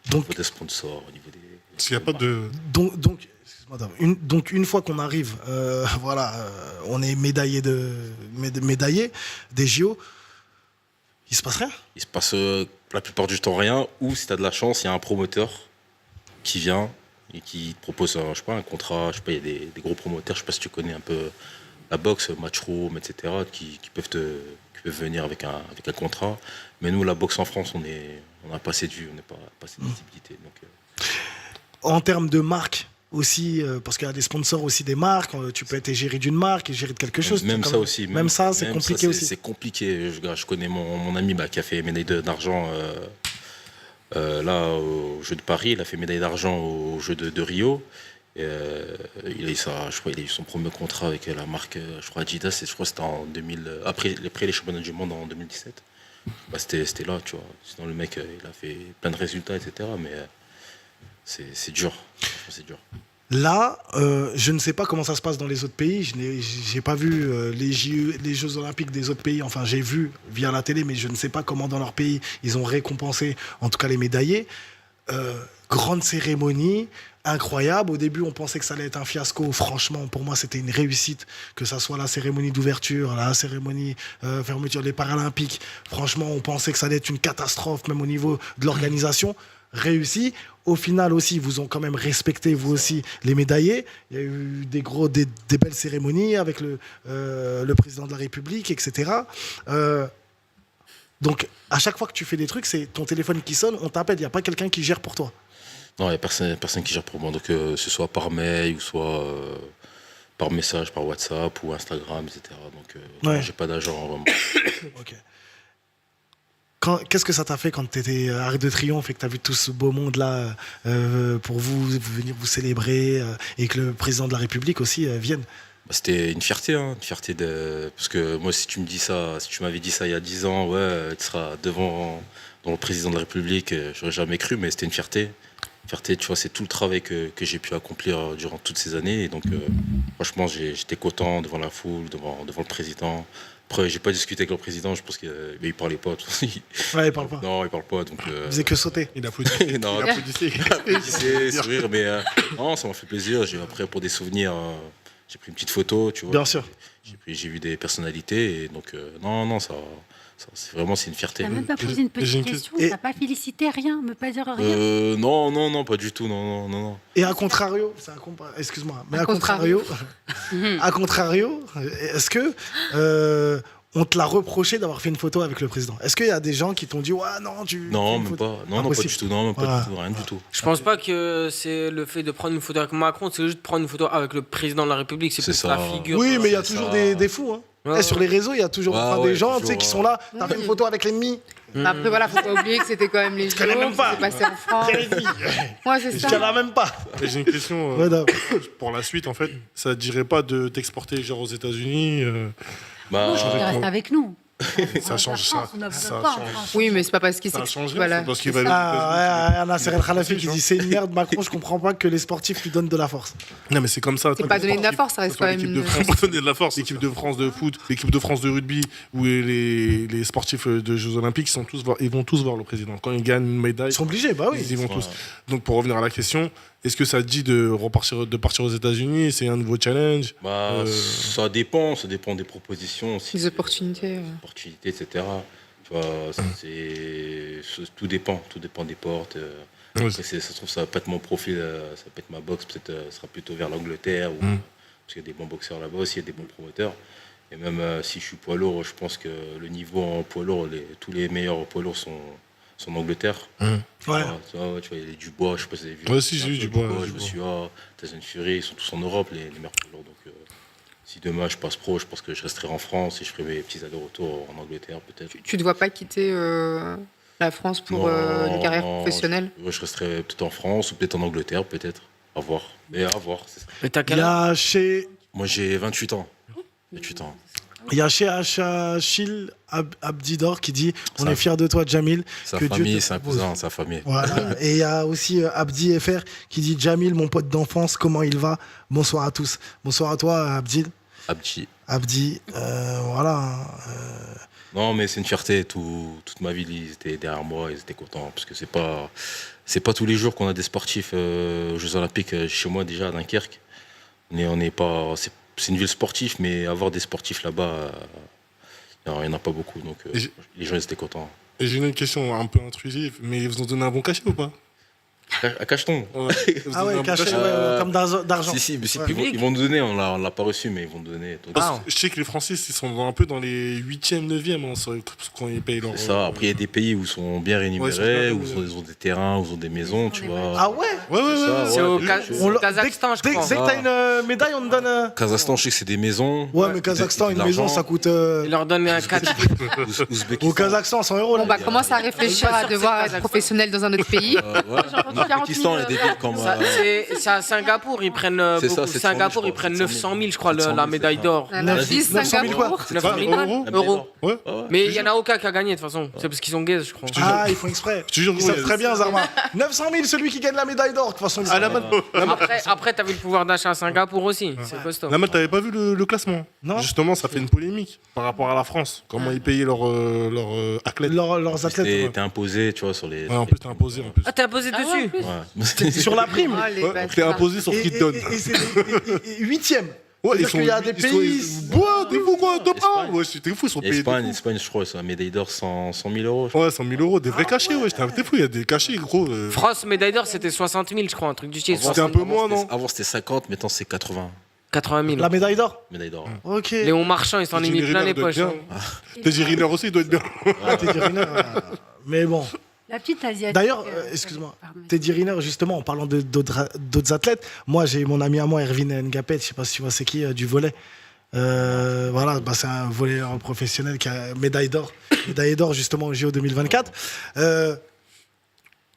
Donc, au niveau des sponsors, au niveau des S'il n'y a pas de... Donc, excuse-moi, donc une fois qu'on arrive, on est médaillé des JO, il se passe rien. Il se passe la plupart du temps rien, ou si tu as de la chance, il y a un promoteur qui vient et qui te propose je sais pas, un contrat. Je sais pas, il y a des gros promoteurs, je sais pas si tu connais un peu la boxe, Matchroom, etc., qui peuvent venir avec un contrat. Mais nous, la boxe en France, on n'a pas assez de vues, on n'est pas assez de visibilité. Donc, En termes de marque aussi, parce qu'il y a des sponsors aussi des marques, tu peux être égérie d'une marque, égérie de quelque chose. Même ça aussi. Même ça, c'est compliqué aussi. C'est compliqué. Je connais mon ami qui a fait médaille d'argent là au Jeux de Paris. Il a fait médaille d'argent au Jeux de Rio. Et, il a eu son premier contrat avec la marque, je crois Adidas, et je crois que c'était en 2000, après les championnats du monde en 2017. C'était là, tu vois. Sinon le mec, il a fait plein de résultats, etc. Mais c'est dur. C'est dur. Là, je ne sais pas comment ça se passe dans les autres pays. Je n'ai pas vu les Jeux Olympiques des autres pays. Enfin, j'ai vu via la télé, mais je ne sais pas comment dans leur pays ils ont récompensé, en tout cas les médaillés. Grande cérémonie, incroyable. Au début, on pensait que ça allait être un fiasco. Franchement, pour moi, c'était une réussite. Que ça soit la cérémonie d'ouverture, la cérémonie fermeture des Paralympiques. Franchement, on pensait que ça allait être une catastrophe, même au niveau de l'organisation. Réussi. Au final aussi, ils vous ont quand même respecté, vous aussi, les médaillés. Il y a eu des belles cérémonies avec le président de la République, etc. Donc, à chaque fois que tu fais des trucs, c'est ton téléphone qui sonne, on t'appelle. Il n'y a pas quelqu'un qui gère pour toi. Non, il n'y a personne qui gère pour moi. Donc, ce soit par mail ou soit par message, par WhatsApp ou Instagram, etc. Donc, j'ai pas d'agent, vraiment. Ok. Qu'est-ce que ça t'a fait quand tu étais à Arc de Triomphe et que tu as vu tout ce beau monde-là pour venir vous célébrer et que le président de la République aussi vienne? C'était une fierté, parce que moi, si tu m'avais dit ça il y a 10 ans, tu seras devant le président de la République, j'aurais jamais cru, mais c'était une fierté. Fierté, tu vois, c'est tout le travail que j'ai pu accomplir durant toutes ces années. Et donc, franchement, j'étais content devant la foule, devant le président. Après, j'ai pas discuté avec le président, je pense qu'il parlait pas. Ouais, il parle pas. Non, il parle pas. Donc, il faisait que sauter. Il applaudissait. Non, il applaudissait. Il applaudissait, sourire, mais non, ça m'a fait plaisir. Après, pour des souvenirs, j'ai pris une petite photo, tu vois. Bien sûr. J'ai vu des personnalités, et donc, non, ça c'est une fierté. T'as même pas posé une petite question, t'as pas félicité, rien, me pas dire rien. Non, pas du tout, non. Et à contrario, excuse-moi, mais à contrario, est-ce que on te l'a reproché d'avoir fait une photo avec le président? Est-ce qu'il y a des gens qui t'ont dit non, même pas, pas du tout, rien du tout. Je pense pas que c'est le fait de prendre une photo avec Macron, c'est juste prendre une photo avec le président de la République, c'est plus la figure. Oui, mais il y a toujours des fous, hein. Et sur les réseaux, il y a toujours des gens qui sont là. T'as fait une photo avec l'ennemi. Après, voilà, faut pas oublier que c'était quand même les JO, même pas. c'est passé en France. Ouais, c'est ça. Je connais même pas. J'ai une question pour la suite, en fait. Ça ne dirait pas de t'exporter genre aux États-Unis Tu restes avec nous. Ça change ça. Oui, mais c'est pas parce qu'il s'est Nasser El Khalafi qui dit c'est une merde, Macron, je comprends pas que les sportifs lui donnent de la force. Non, mais c'est comme ça. C'est pas donner de la force, ça reste quand même. L'équipe de France donner de la force. L'équipe de France de foot, l'équipe de France de rugby, ou les sportifs de Jeux Olympiques, ils vont tous voir le président. Quand ils gagnent une médaille, ils sont obligés, bah oui. Ils y vont tous. Donc pour revenir à la question, est-ce que ça te dit de partir aux États-Unis? C'est un nouveau challenge? Ça dépend des propositions aussi. Des opportunités. Etc. Tu vois, tout dépend des portes. Après, ça se trouve, ça va pas être mon profil, ça peut être ma boxe, peut-être ça sera plutôt vers l'Angleterre, parce qu'il y a des bons boxeurs là-bas aussi, il y a des bons promoteurs. Et même si je suis poids lourd, je pense que le niveau en poids lourd, tous les meilleurs poids lourds sont en Angleterre. Ouais. Tu vois, il y a les Dubois, je sais pas si vous avez vu. Ouais, si, j'ai eu Dubois. Joshua, Tyson Fury, ils sont tous en Europe, les meilleurs poids lourds. Donc, si demain je passe pro, je pense que je resterai en France et je ferai mes petits allers-retours en Angleterre, peut-être. Tu ne te vois pas quitter la France pour une carrière professionnelle? Je resterai peut-être en France ou peut-être en Angleterre, peut-être. À voir. Mais à voir, c'est ça. Mais t'as quel âge? Moi, j'ai 28 ans. 28 ans. Il y a chez Achille Abdidor qui dit on est fiers de toi, Jamil. Sa famille, c'est un cousin, sa famille. Voilà. Et il y a aussi Abdi FR qui dit Jamil, mon pote d'enfance, comment il va? Bonsoir à tous. Bonsoir à toi, Abdi. Abdi. Voilà. Non, mais c'est une fierté. Toute ma vie, ils étaient derrière moi, ils étaient contents. Parce que c'est pas tous les jours qu'on a des sportifs aux Jeux Olympiques chez moi déjà à Dunkerque. On n'est pas. C'est une ville sportive, mais avoir des sportifs là-bas, il n'y en a pas beaucoup. Donc les gens ils étaient contents. Et j'ai une question un peu intrusive, mais ils vous ont donné un bon cachet ou pas? À Cacheton. Ouais. Ah ouais, cachet, comme d'argent. Si, mais c'est Ouais. public. Ils vont nous donner, on l'a pas reçu, mais ils vont nous donner. Donc, Parce que je sais que les Français, ils sont un peu dans les 8e, 9e quand ils payent leur. c'est ça. Après, il y a des pays où ils sont bien rémunérés, où ils ont des terrains, où ils ont des maisons, tu vois. Ah ouais? Ouais. C'est au On le- Kazakhstan, je Dès crois. que t'as une médaille, on te donne. Kazakhstan, je sais que c'est des maisons. Ouais, mais Kazakhstan, de une maison, l'argent. ça coûte. Il leur donne un 4. Ouzbékistan. Au Kazakhstan, 100 euros. On Là. va commencer à réfléchir à devoir être professionnel dans un autre pays. Ouais. Ouzbékistan, il y a des villes comme. C'est à Singapour, ils prennent C'est ça, beaucoup. 700 000, Singapour, je ils crois, prennent 900 000, je crois, 700 000, la médaille d'or. La Suisse, 900 000 quoi? Singapour. 900 000 euros. Ouais. Mais il y en a aucun qui a gagné de toute façon. C'est parce qu'ils sont gays, je crois. Ah, ils font exprès. Je te jure, Ils savent très bien, Zarma. 900 000, celui qui gagne la médaille d'or. De toute façon, ils Ah, la savent. Après, t'as vu le pouvoir d'achat à Singapour aussi. C'est costaud. Là, t'avais pas vu le classement? Non. Justement, ça fait une polémique par rapport à la France. Comment ils payaient leurs athlètes. Leurs athlètes. T'es imposé, tu vois, sur les. Ouais, en plus, t'es imposé en plus. Ah, t'es imposé dessus? Ouais. Sur la prime. Ah, les Ouais, bâtards. t'es imposé sur ce qu'ils te donnent. Et c'est 8e. Ouais, C'est-à-dire qu'il y a des pays. Ouais, t'es fou quoi, top 1. Ouais, t'es fou, ils sont payés. Espagne, je crois, c'est la médaille d'or 100 000 euros. Ouais, 100 000 euros, des vrais cachets, ouais. T'es fou, il y a des cachets, gros. France, médaille d'or, c'était 60 000, je crois, un truc du style. C'était un peu moins, non? Avant, c'était 50, maintenant, c'est 80 80 000. La médaille d'or. médailles d'or. Ok. Léon Marchand, il s'en est mis plein les poches. hein. Teddy Riner aussi, il doit être bien. Ah, Teddy Riner. Mais bon. La petite asiatique. D'ailleurs, excuse-moi, Teddy Riner, justement, en parlant d'autres athlètes, moi j'ai mon ami à moi, Erwin Ngapet, je sais pas si tu vois c'est qui, du volley. Voilà, bah, c'est un volleyeur professionnel qui a médaille d'or justement au JO 2024.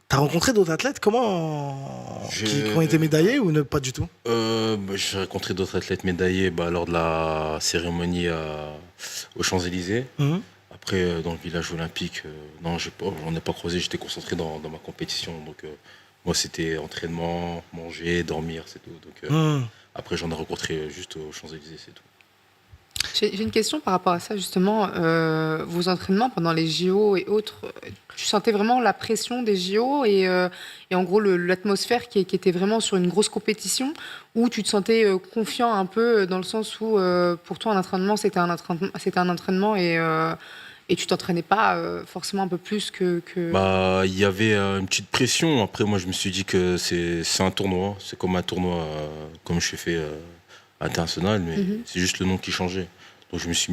T'as rencontré d'autres athlètes qui ont été médaillés ou ne, pas du tout? J'ai rencontré d'autres athlètes médaillés lors de la cérémonie aux Champs-Élysées. Mhm. Après, dans le village olympique, non, on n'est pas croisé, j'étais concentré dans ma compétition. Donc, moi, c'était entraînement, manger, dormir, c'est tout. Donc, après, j'en ai rencontré juste aux Champs-Élysées, c'est tout. J'ai une question par rapport à ça, justement. Vos entraînements pendant les JO et autres, tu sentais vraiment la pression des JO et en gros l'atmosphère qui était vraiment sur une grosse compétition, ou tu te sentais confiant un peu dans le sens où pour toi un entraînement c'était un entraînement et tu t'entraînais pas forcément un peu plus que... Il y avait une petite pression. Après, moi, je me suis dit que c'est un tournoi. C'est comme un tournoi, comme je suis fait international, mais c'est juste le nom qui changeait. Donc, je me suis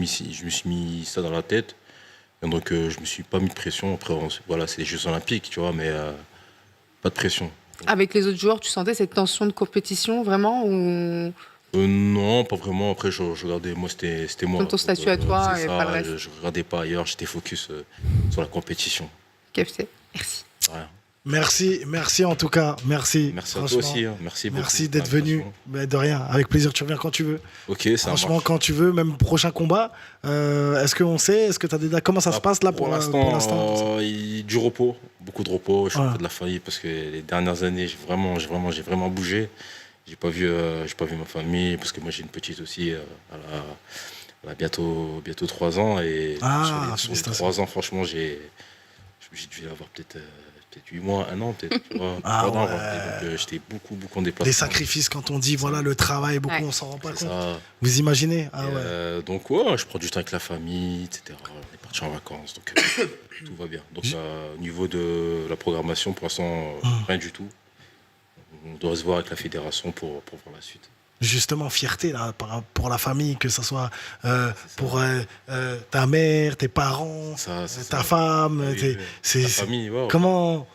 mis ça dans la tête. Et donc, je me suis pas mis de pression. Après, voilà, c'est les Jeux Olympiques, tu vois, mais pas de pression. Avec les autres joueurs, tu sentais cette tension de compétition vraiment ou... Non, pas vraiment. Après, je regardais, moi, c'était moi. Ton statut à toi c'est et ça, pas le reste. je regardais pas ailleurs, j'étais focus sur la compétition. KFC, merci. Voilà. Merci en tout cas, merci. Merci à toi aussi, hein. Merci beaucoup. Merci d'être venu. Ben, de rien, avec plaisir, tu reviens quand tu veux. Ok, ça Franchement, marche. quand tu veux, même prochain combat. Est-ce qu'on sait, est-ce que tu as des dates? Comment ça se passe là pour l'instant? Du repos, beaucoup de repos. Je suis Ouais. auprès de la famille parce que les dernières années, j'ai vraiment bougé. J'ai pas vu ma famille parce que moi j'ai une petite aussi. Elle a bientôt 3 ans et sur les 3 ans, franchement, j'ai dû l'avoir peut-être 8 mois, 1 an peut-être. Tu vois, Ah pendant, ouais. Donc j'étais beaucoup en déplacement. Les sacrifices, quand on dit voilà le travail, beaucoup on s'en rend pas C'est compte. ça. Vous imaginez? Ah Et, ouais. donc ouais, je prends du temps avec la famille, etc. On est parti en vacances, donc tout va bien. Donc au niveau de la programmation, pour l'instant, rien du tout. On doit se voir avec la fédération pour voir la suite. Justement, fierté là, pour la famille, que ce soit pour ta mère, tes parents, ta femme, Ta famille, ouais. comment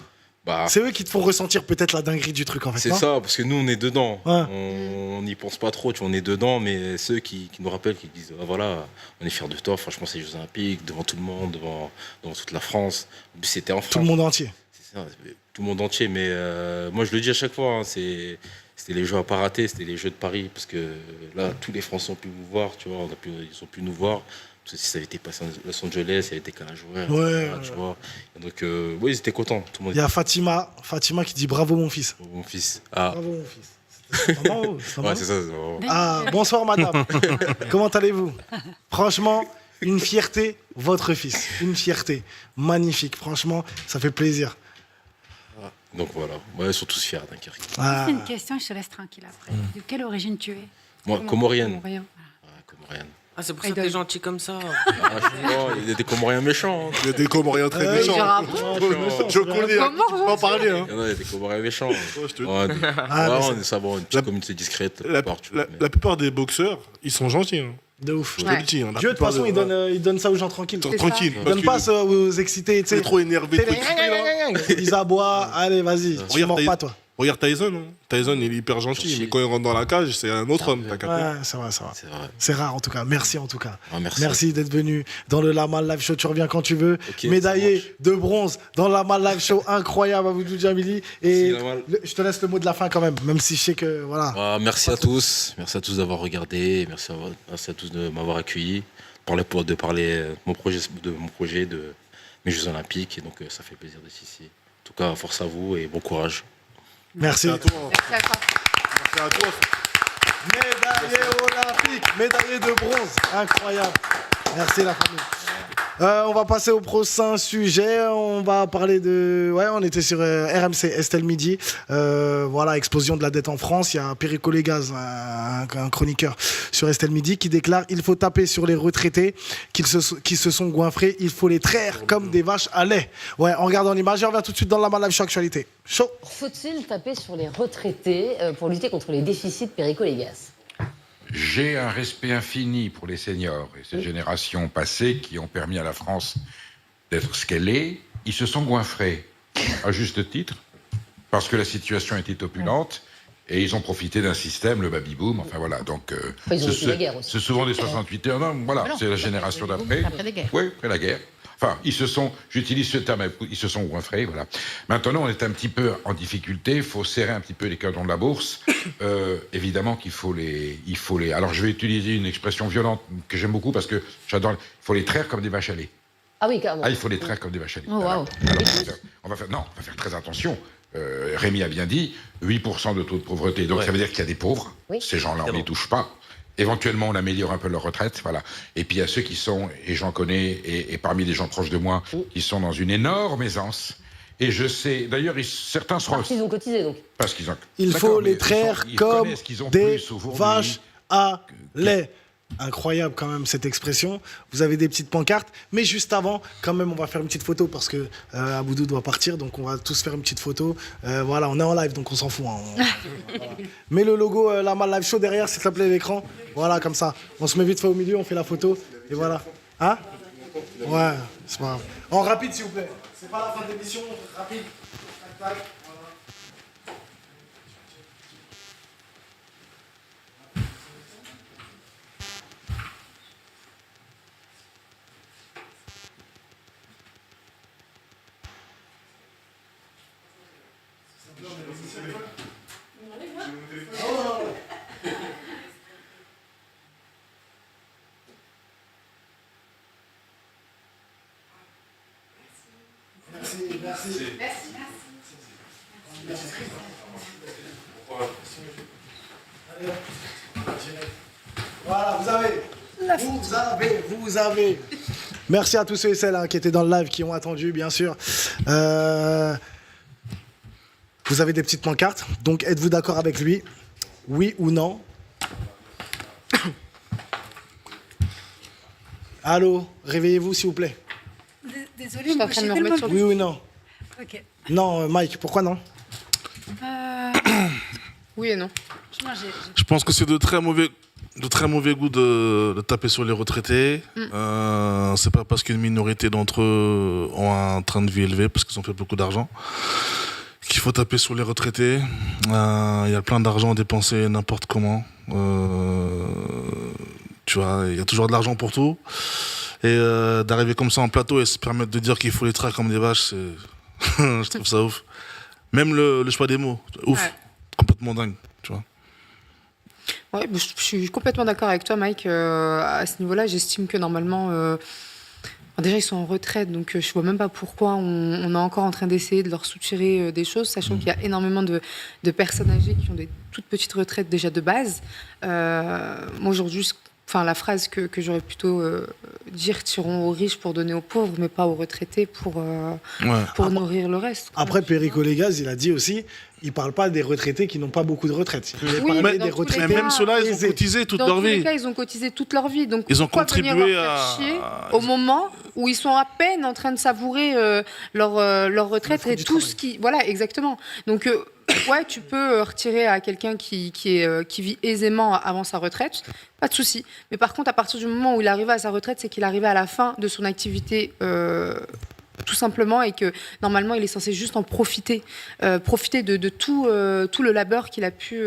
Bah, c'est eux qui te font ressentir peut-être la dinguerie du truc en fait. c'est non ça, parce que nous on est dedans. Ouais. On n'y pense pas trop, tu vois, on est dedans, mais ceux qui nous rappellent, qui disent ah, voilà, on est fiers de toi, franchement c'est les Jeux Olympiques, devant tout le monde, devant toute la France. C'était en France. Tout le monde entier. C'est ça, tout le monde entier, mais moi je le dis à chaque fois, hein, c'était les Jeux à pas rater, c'était les Jeux de Paris, parce que là tous les Français ont pu nous voir, tu vois, ils ont pu nous voir. Parce que si ça avait été passé à Los Angeles, il y avait des décalage horaire, Ouais, etc., tu vois. Et donc oui, ils étaient contents. Tout le monde Il y a Fatima qui dit bravo mon fils. mon fils. Ah. Bravo mon fils. C'est pas marrant, c'est pas Ouais, marrant. c'est ça. C'est marrant. Ah, bonsoir madame. Comment allez-vous? Franchement, Une fierté, votre fils. Une fierté. Magnifique. Franchement, ça fait plaisir. Donc voilà, ouais, ils sont tous fiers d'un Kirk. Ah. C'est une question, je te laisse tranquille après. De quelle origine tu es? Moi, comorienne. Comorien. Comorienne. Ah, c'est pour ça que t'es gentil comme ça. Il y a des Comoriens méchants. Il y a des Comoriens très méchants. Je connais, tu peux pas parler. Hein. Il y a des Comoriens méchants. Ouais, je te dis. On est ça, bon, une petite communauté discrète. La plupart des boxeurs, ils sont gentils. Hein. De ouf. Je te le dis. Hein, Dieu, de toute façon, il donne ça aux gens tranquilles. Tranquille. Il donne pas ça aux excités. C'est trop énervé. Ils aboient. Allez, vas-y. Tu mords pas, toi. Regarde Tyson. Hein. Tyson, il est hyper gentil. Mais quand il rentre dans la cage, c'est un autre homme. T'as capté? Ouais, c'est vrai. C'est rare, en tout cas. Merci, en tout cas. Merci d'être venu dans le Lamal Live Show. Tu reviens quand tu veux. Okay, médaillé de bronze dans le Lamal Live Show. Incroyable, Aboudou Djamili. Et je te laisse le mot de la fin quand même si je sais que... Voilà. Merci à tous. Merci à tous d'avoir regardé. Merci à tous de m'avoir accueilli. De parler de mon projet, de mes Jeux Olympiques. Et donc, ça fait plaisir d'être ici. En tout cas, force à vous et bon courage. Merci. Merci à toi. Médaillé olympique, médaillé de bronze. Incroyable. Merci la famille. On va passer au prochain sujet. On va parler de... Ouais, on était sur RMC, Estelle Midi. Voilà, explosion de la dette en France. Il y a Perico Legaz, un chroniqueur sur Estelle Midi, qui déclare: il faut taper sur les retraités qui se sont goinfrés. Il faut les traire comme des vaches à lait. Ouais, en regardant l'image, on revient tout de suite dans la Live Show Actualité. Chaud. Faut-il taper sur les retraités pour lutter contre les déficits Perico Legaz? J'ai un respect infini pour les seniors et ces générations passées qui ont permis à la France d'être ce qu'elle est. Ils se sont goinfrés, à juste titre, parce que la situation était opulente et ils ont profité d'un système, le baby-boom, enfin voilà. Donc, ils ont vécu la guerre aussi. c'est souvent des 68 heures, non, voilà, c'est la génération d'après. Après la guerre. Oui, après la guerre. Enfin, j'utilise ce terme, ils se sont goinfrés, voilà. Maintenant, on est un petit peu en difficulté, il faut serrer un petit peu les cordons de la bourse. Évidemment qu'il faut les... Alors, je vais utiliser une expression violente que j'aime beaucoup parce que j'adore... Il faut les traire comme des vaches à lait. Ah oui, carrément. Ah, il faut les traire comme des vaches à lait. Oh, wow. Alors, on va faire très attention. Rémi a bien dit, 8% de taux de pauvreté. Donc, ça veut dire qu'il y a des pauvres. Oui. Ces gens-là, on ne les touche pas. Éventuellement, on améliore un peu leur retraite, voilà. Et puis, il y a ceux qui sont, et j'en connais, et parmi les gens proches de moi, qui sont dans une énorme aisance. Et je sais, d'ailleurs, certains seront... Parce qu'ils ont cotisé, donc. Parce qu'ils ont... Il faut les traire comme des vaches à lait. Incroyable quand même cette expression. Vous avez des petites pancartes, mais juste avant, quand même, on va faire une petite photo parce que Aboudou doit partir, donc on va tous faire une petite photo. Voilà, on est en live, donc on s'en fout. Hein. Voilà. Mets le logo Lamal Live Show derrière, s'il te plaît, l'écran. Voilà, comme ça. On se met vite fait au milieu, on fait la photo, et voilà. Hein? Ouais, c'est pas grave. En rapide, s'il vous plaît. C'est pas la fin de l'émission, rapide. Tac, tac. Voilà, vous avez. Merci à tous ceux et celles qui étaient dans le live, qui ont attendu, bien sûr. Vous avez des petites pancartes, donc êtes-vous d'accord avec lui? Oui ou non? Allô, réveillez-vous s'il vous plaît. Désolée, moi, j'ai tellement... Oui ou non? Ok. Non, Mike, pourquoi non? Oui et non. Je pense que c'est de très mauvais goût de taper sur les retraités. C'est pas parce qu'une minorité d'entre eux ont un train de vie élevé, parce qu'ils ont fait beaucoup d'argent, qu'il faut taper sur les retraités. Il y a plein d'argent dépensé n'importe comment. Tu vois, il y a toujours de l'argent pour tout. Et d'arriver comme ça en plateau et se permettre de dire qu'il faut les traire comme des vaches, c'est... je trouve ça ouf. Même le choix des mots, ouf. Ouais. Complètement dingue, tu vois. Ouais, je suis complètement d'accord avec toi, Mike. À ce niveau-là, j'estime que normalement... déjà, ils sont en retraite, donc je vois même pas pourquoi on est encore en train d'essayer de leur soutirer des choses, sachant qu'il y a énormément de personnes âgées qui ont des toutes petites retraites déjà de base. Moi, aujourd'hui, enfin la phrase que j'aurais plutôt dire, tirons aux riches pour donner aux pauvres, mais pas aux retraités pour nourrir le reste. Après, Perico Légas, il a dit aussi, il parle pas des retraités qui n'ont pas beaucoup de retraite. Il Oui, parlait dans des tous retraités. les Même cas, ceux-là, ils ont aisés. cotisé toute Dans leur tous les vie. cas, ils ont cotisé toute leur vie. Donc, Ils ont pourquoi venir contribué leur faire à- chier au moment où ils sont à peine en train de savourer leur retraite et tout ce qui... Voilà, exactement. Donc, ouais, tu peux retirer à quelqu'un qui vit aisément avant sa retraite, pas de souci. Mais par contre, à partir du moment où il arrive à sa retraite, c'est qu'il arrive à la fin de son activité tout simplement, et que normalement il est censé juste en profiter, profiter de tout le labeur qu'il a pu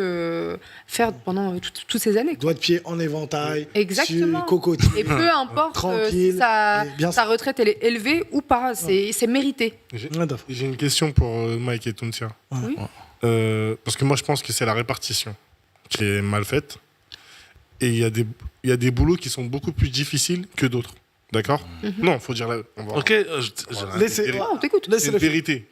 faire pendant toutes ces années. Doigt de pied en éventail, Exactement. sur cocotier, Et peu importe tranquille, si sa et bien sa retraite elle est élevée ou pas, c'est mérité. J'ai une question pour Mike et Tountia. Oui. Parce que moi, je pense que c'est la répartition qui est mal faite. Et il y a des boulots qui sont beaucoup plus difficiles que d'autres. D'accord. Non, il faut dire la... Ok, On t'écoute. C'est une vérité.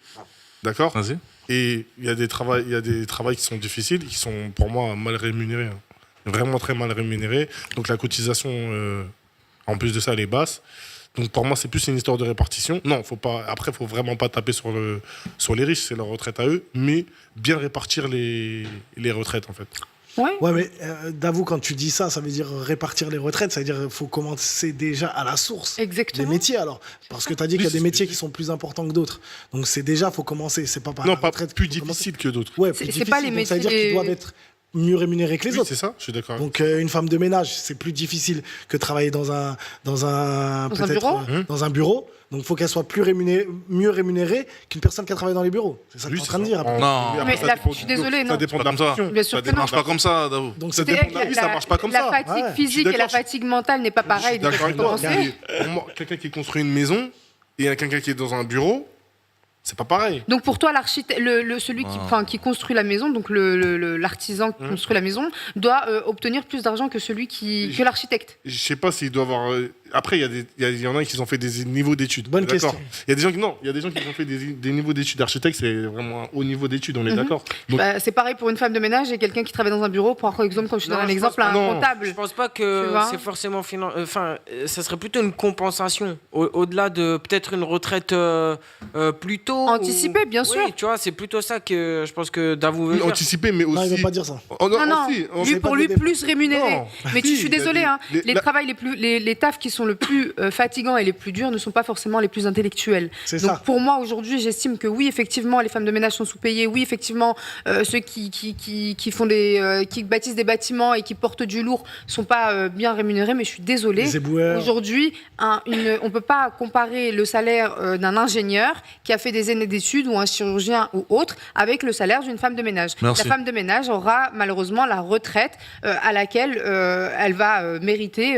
D'accord. Vas-y. Et il y a des travails qui sont difficiles, qui sont pour moi mal rémunérés. Hein. Vraiment très mal rémunérés. Donc la cotisation, en plus de ça, elle est basse. Donc pour moi, c'est plus une histoire de répartition. Non, faut pas. Après, faut vraiment pas taper sur les riches, c'est leur retraite à eux, mais bien répartir les retraites en fait. Ouais, mais Davou, quand tu dis ça, ça veut dire répartir les retraites, ça veut dire qu'il faut commencer déjà à la source des métiers alors. Parce que tu as dit qu'il y a des métiers qui sont plus importants que d'autres. Donc c'est déjà, faut commencer. C'est pas par Non, la pas retraite plus difficile que d'autres. Ouais, plus difficile. pas les Donc ça veut dire métiers- qu'ils doivent être mieux rémunérés que les Oui, autres. c'est ça, je suis d'accord. Donc une femme de ménage, c'est plus difficile que travailler dans un peut-être, bureau dans un bureau. Donc il faut qu'elle soit mieux rémunérée qu'une personne qui a travaillé dans les bureaux. C'est ça que tu es en train de dire. après. Non. Mais je suis désolée, non. Ça dépend de Pas la comme ça. fonction. Bien sûr Ça que ne marche non. pas comme ça, Davou. Donc Ça c'est dépend de la vie, ça marche pas comme ça. La fatigue Ouais. physique et la fatigue mentale n'est pas pareille. Je suis d'accord avec toi. commencer. Mais pour moi, quelqu'un qui construit une maison et quelqu'un qui est dans un bureau, c'est pas pareil. Donc pour toi, l'architecte, celui qui construit la maison, donc l'artisan qui construit la maison, doit obtenir plus d'argent que celui que l'architecte. Je sais pas s'il doit avoir. Après, il y en a qui ont fait des niveaux d'études. Bonne D'accord. question. Il y a des gens qui non, il y a des gens qui ont fait des niveaux d'études. Architecte, c'est vraiment un haut niveau d'études. On est d'accord. Donc, Bah, c'est pareil pour une femme de ménage et quelqu'un qui travaille dans un bureau. Par exemple, comme je te donne un exemple, un comptable. Je pense pas Tu que vois c'est forcément enfin, ça serait plutôt une compensation au-delà de peut-être une retraite plus tôt. Anticipée, bien sûr. Oui, tu vois, c'est plutôt ça que je pense que Davou veut dire. anticiper, mais aussi. Non, il veut pas dire ça. Oh, Non, non, aussi, on lui, sait pour pas lui, des- plus rémunéré. Non. Mais Si, je suis il y a désolée, des- hein, les- les la- travails les tafs qui sont le plus fatigants et les plus durs ne sont pas forcément les plus intellectuels. C'est Donc ça. pour moi, aujourd'hui, j'estime que oui, effectivement, les femmes de ménage sont sous-payées. Oui, effectivement, ceux qui font qui bâtissent des bâtiments et qui portent du lourd sont pas bien rémunérés. Mais je suis désolée. Les éboueurs. Aujourd'hui, on peut pas comparer le salaire d'un ingénieur qui a fait des années d'études ou un chirurgien ou autre avec le salaire d'une femme de ménage. Merci. La femme de ménage aura malheureusement la retraite à laquelle elle va mériter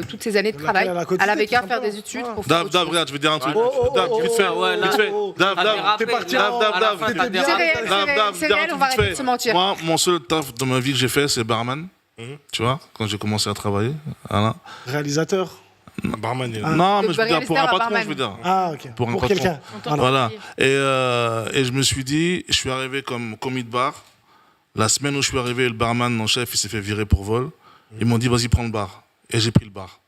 toutes ces années de travail. elle a cotisé, Elle avait qu'à tout faire des simplement. études pour faire Dave, autre chose. regarde, je vais te dire un truc. Oh, Dave, oh, vite fait. oh, ouais, là, Vite fait. oh, Dave, t'as Dave, dérapé, t'es parti là, en- Dave, à la Dave, fin, t'étais t'as bien. dérapé. C'est Dave, réel, Dave, c'est Dave, réel, on vite va arrêter fait. de se mentir. Moi, mon seul taf de ma vie que j'ai fait, c'est barman. Tu vois, quand j'ai commencé à travailler. Voilà. Réalisateur. Barman, il y a- Non, De mais je veux dire, pour un réalisateur à patron, barman. je veux dire. Ah, ok. Pour un patron. quelqu'un. Voilà. Et je me suis dit, je suis arrivé comme commis de bar. La semaine où je suis arrivé, le barman, mon chef, il s'est fait virer pour vol. Ils m'ont dit, vas-y, prends le bar. Et j'ai pris le bar.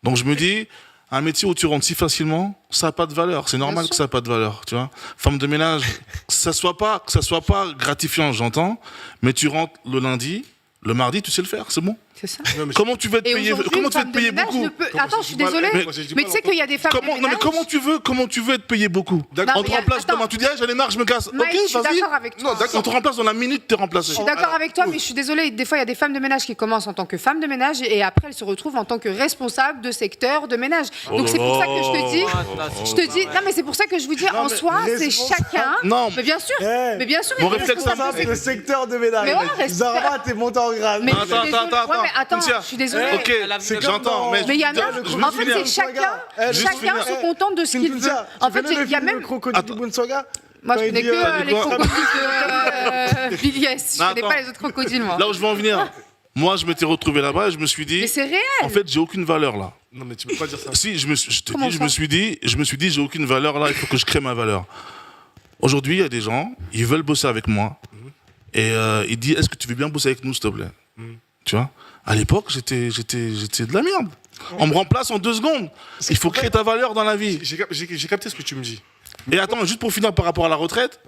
Donc je me dis, un métier où tu rentres si facilement, ça n'a pas de valeur. C'est normal que ça n'a pas de valeur, tu vois. Femme de ménage, que ça soit pas gratifiant, j'entends, mais tu rentres le lundi, le mardi, tu sais le faire, c'est bon. C'est ça. Comment tu veux être Et payé aujourd'hui, Comment une tu veux femme être de payé ménage beaucoup ne peut- Attends, je suis désolée, mais tu sais qu'il y a des femmes de Non mais ménage. comment tu veux être payé beaucoup Non, On te mais remplace attends. demain, tu dis j'en ai marre, je me casse. Mike, Ok, je suis vas-y. d'accord avec toi. Non, d'accord, on te remplace dans la minute, t'es remplacé. Je suis d'accord avec toi, mais je suis désolée. Des fois, il y a des femmes de ménage qui commencent en tant que femmes de ménage et après, elles se retrouvent en tant que responsables de secteur de ménage. Donc, c'est pour ça que je te dis. Non, mais c'est pour ça que je vous dis, en soi, c'est chacun. Non. Mais bien sûr. Eh, Mais bien sûr. Mon il y a des réflexe, responsables C'est de le secteur de ménage. Mais ouais, Zara, t'es monté en grade. Mais je suis Attends, désolée. attends, Ouais, mais attends, Tountia. je suis désolée. Ok, C'est j'entends, comme mais Mais il y en je a. veux En fait, finir. c'est chacun Juste finir. se contente de ce qu'il veut. En fait, il y a même. le crocodile du Bundesliga. Moi, je Quand il connais dit, que les quoi crocodiles de Biliès. Je Non, connais attends. pas les autres crocodiles, moi. Là où je veux en venir, moi je m'étais retrouvé là-bas et je me suis dit, Mais c'est réel. en fait j'ai aucune valeur là. Non, mais tu peux pas dire ça. Si, je te Comment dis, je ça me suis dit, j'ai aucune valeur là, il faut que je crée ma valeur. Aujourd'hui, il y a des gens, ils veulent bosser avec moi. Et ils disent, est-ce que tu veux bien bosser avec nous, s'il te plaît Tu vois, à l'époque, j'étais de la merde. On me remplace en 2 secondes. Il faut créer ta valeur dans la vie. J'ai capté ce que tu me dis. Et attends, juste pour finir par rapport à la retraite,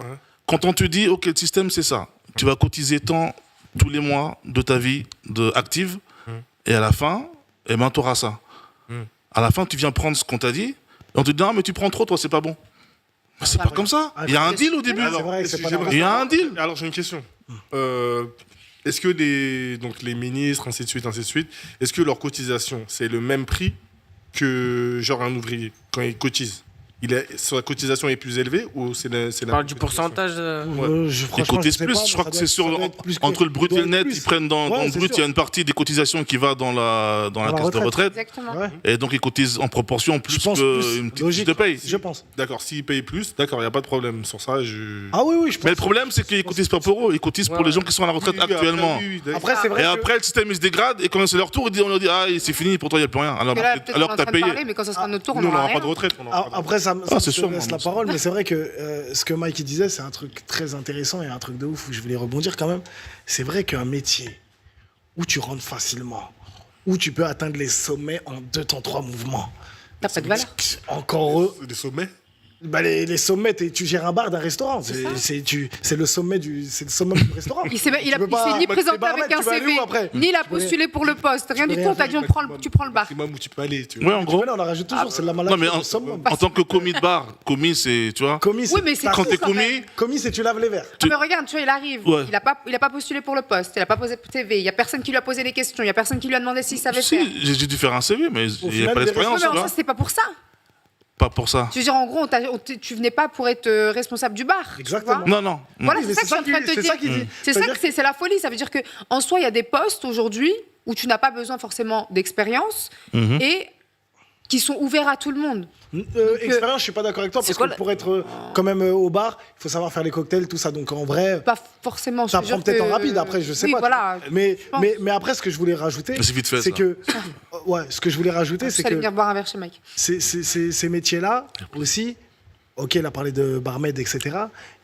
quand on te dit, ok, le système c'est ça, tu vas cotiser tant tous les mois de ta vie active, et à la fin, eh ben, tu auras ça. À la fin, tu viens prendre ce qu'on t'a dit, et on te dit, non, mais tu prends trop, toi, c'est pas bon. Mais c'est pas comme ça. Il y a un deal au début. Il y a un deal. Alors, j'ai une question. Est-ce que les ministres, ainsi de suite, est-ce que leur cotisation, c'est le même prix que genre un ouvrier quand il cotise? Sa cotisation est plus élevée ou c'est la parle du pourcentage Ils cotisent plus, je crois que c'est entre le brut et le net, ils prennent dans le brut, il y a une partie des cotisations qui va dans la caisse de retraite. Exactement. Et donc ils cotisent en proportion plus qu'une petite fiche de paye. Je pense. D'accord, s'ils payent plus, d'accord, il n'y a pas de problème sur ça. Ah oui, je pense. Mais le problème, c'est qu'ils cotisent pas pour eux, ils cotisent pour les gens qui sont à la retraite actuellement. Après, c'est vrai. Et après, le système il se dégrade, et quand c'est leur tour, on leur dit, ah, c'est fini, pour toi, il n'y a plus rien. Alors que tu as payé. Mais quand ça sera notre tour, Nous, on n'aura rien. pas de retraite. Après, ça me c'est sûr, laisse la parole, mais c'est vrai que ce que Mike disait, c'est un truc très intéressant et un truc de ouf où je voulais rebondir quand même. C'est vrai qu'un métier où tu rentres facilement, où tu peux atteindre les sommets en 2 temps 3 mouvements. T'as pas de valeur. Encore eux. Les sommets les sommets, tu gères un bar d'un restaurant. C'est le sommet du restaurant. Il s'est ni présenté avec un CV, ni il a postulé pour le poste. Rien du tout. On t'a dit tu prends le bar. C'est même où tu peux aller. Ouais, en gros. On la rajoute toujours. C'est de la maladie. Non, mais en tant que commis de bar, commis, c'est, tu vois. Commis, Oui, mais c'est quand tout, t'es quand commis, même. commis, c'est tu laves les verres. Ah, mais regarde, tu vois, il arrive. Ouais. Il a pas postulé pour le poste. Il a pas posé de CV. Il y a personne qui lui a posé des questions. Il y a personne qui lui a demandé s'il savait faire. si, j'ai dû faire un CV, mais il n'y a final, pas des d'expérience, Non, tu mais vois. ça, c'était pas pour ça. Pas pour ça. Tu veux dire, en gros, tu venais pas pour être responsable du bar. Exactement. Non. Voilà, Oui, c'est ça que je suis en train de te dire. C'est ça que c'est la folie. Ça veut dire que en soi, il y a des postes aujourd'hui où tu n'as pas besoin forcément d'expérience et qui sont ouverts à tout le monde. Expérience, je suis pas d'accord avec toi parce que pour être quand même au bar, il faut savoir faire les cocktails, tout ça. Donc en vrai, Pas forcément. ça prend peut-être en rapide après, je sais oui, pas. Voilà, mais après, ce que je voulais rajouter, Mais c'est vite fait, c'est ça. que ce que je voulais rajouter, c'est c'est que venir boire un verre chez Mike. ces métiers-là aussi, ok, il a parlé de barmaid, etc.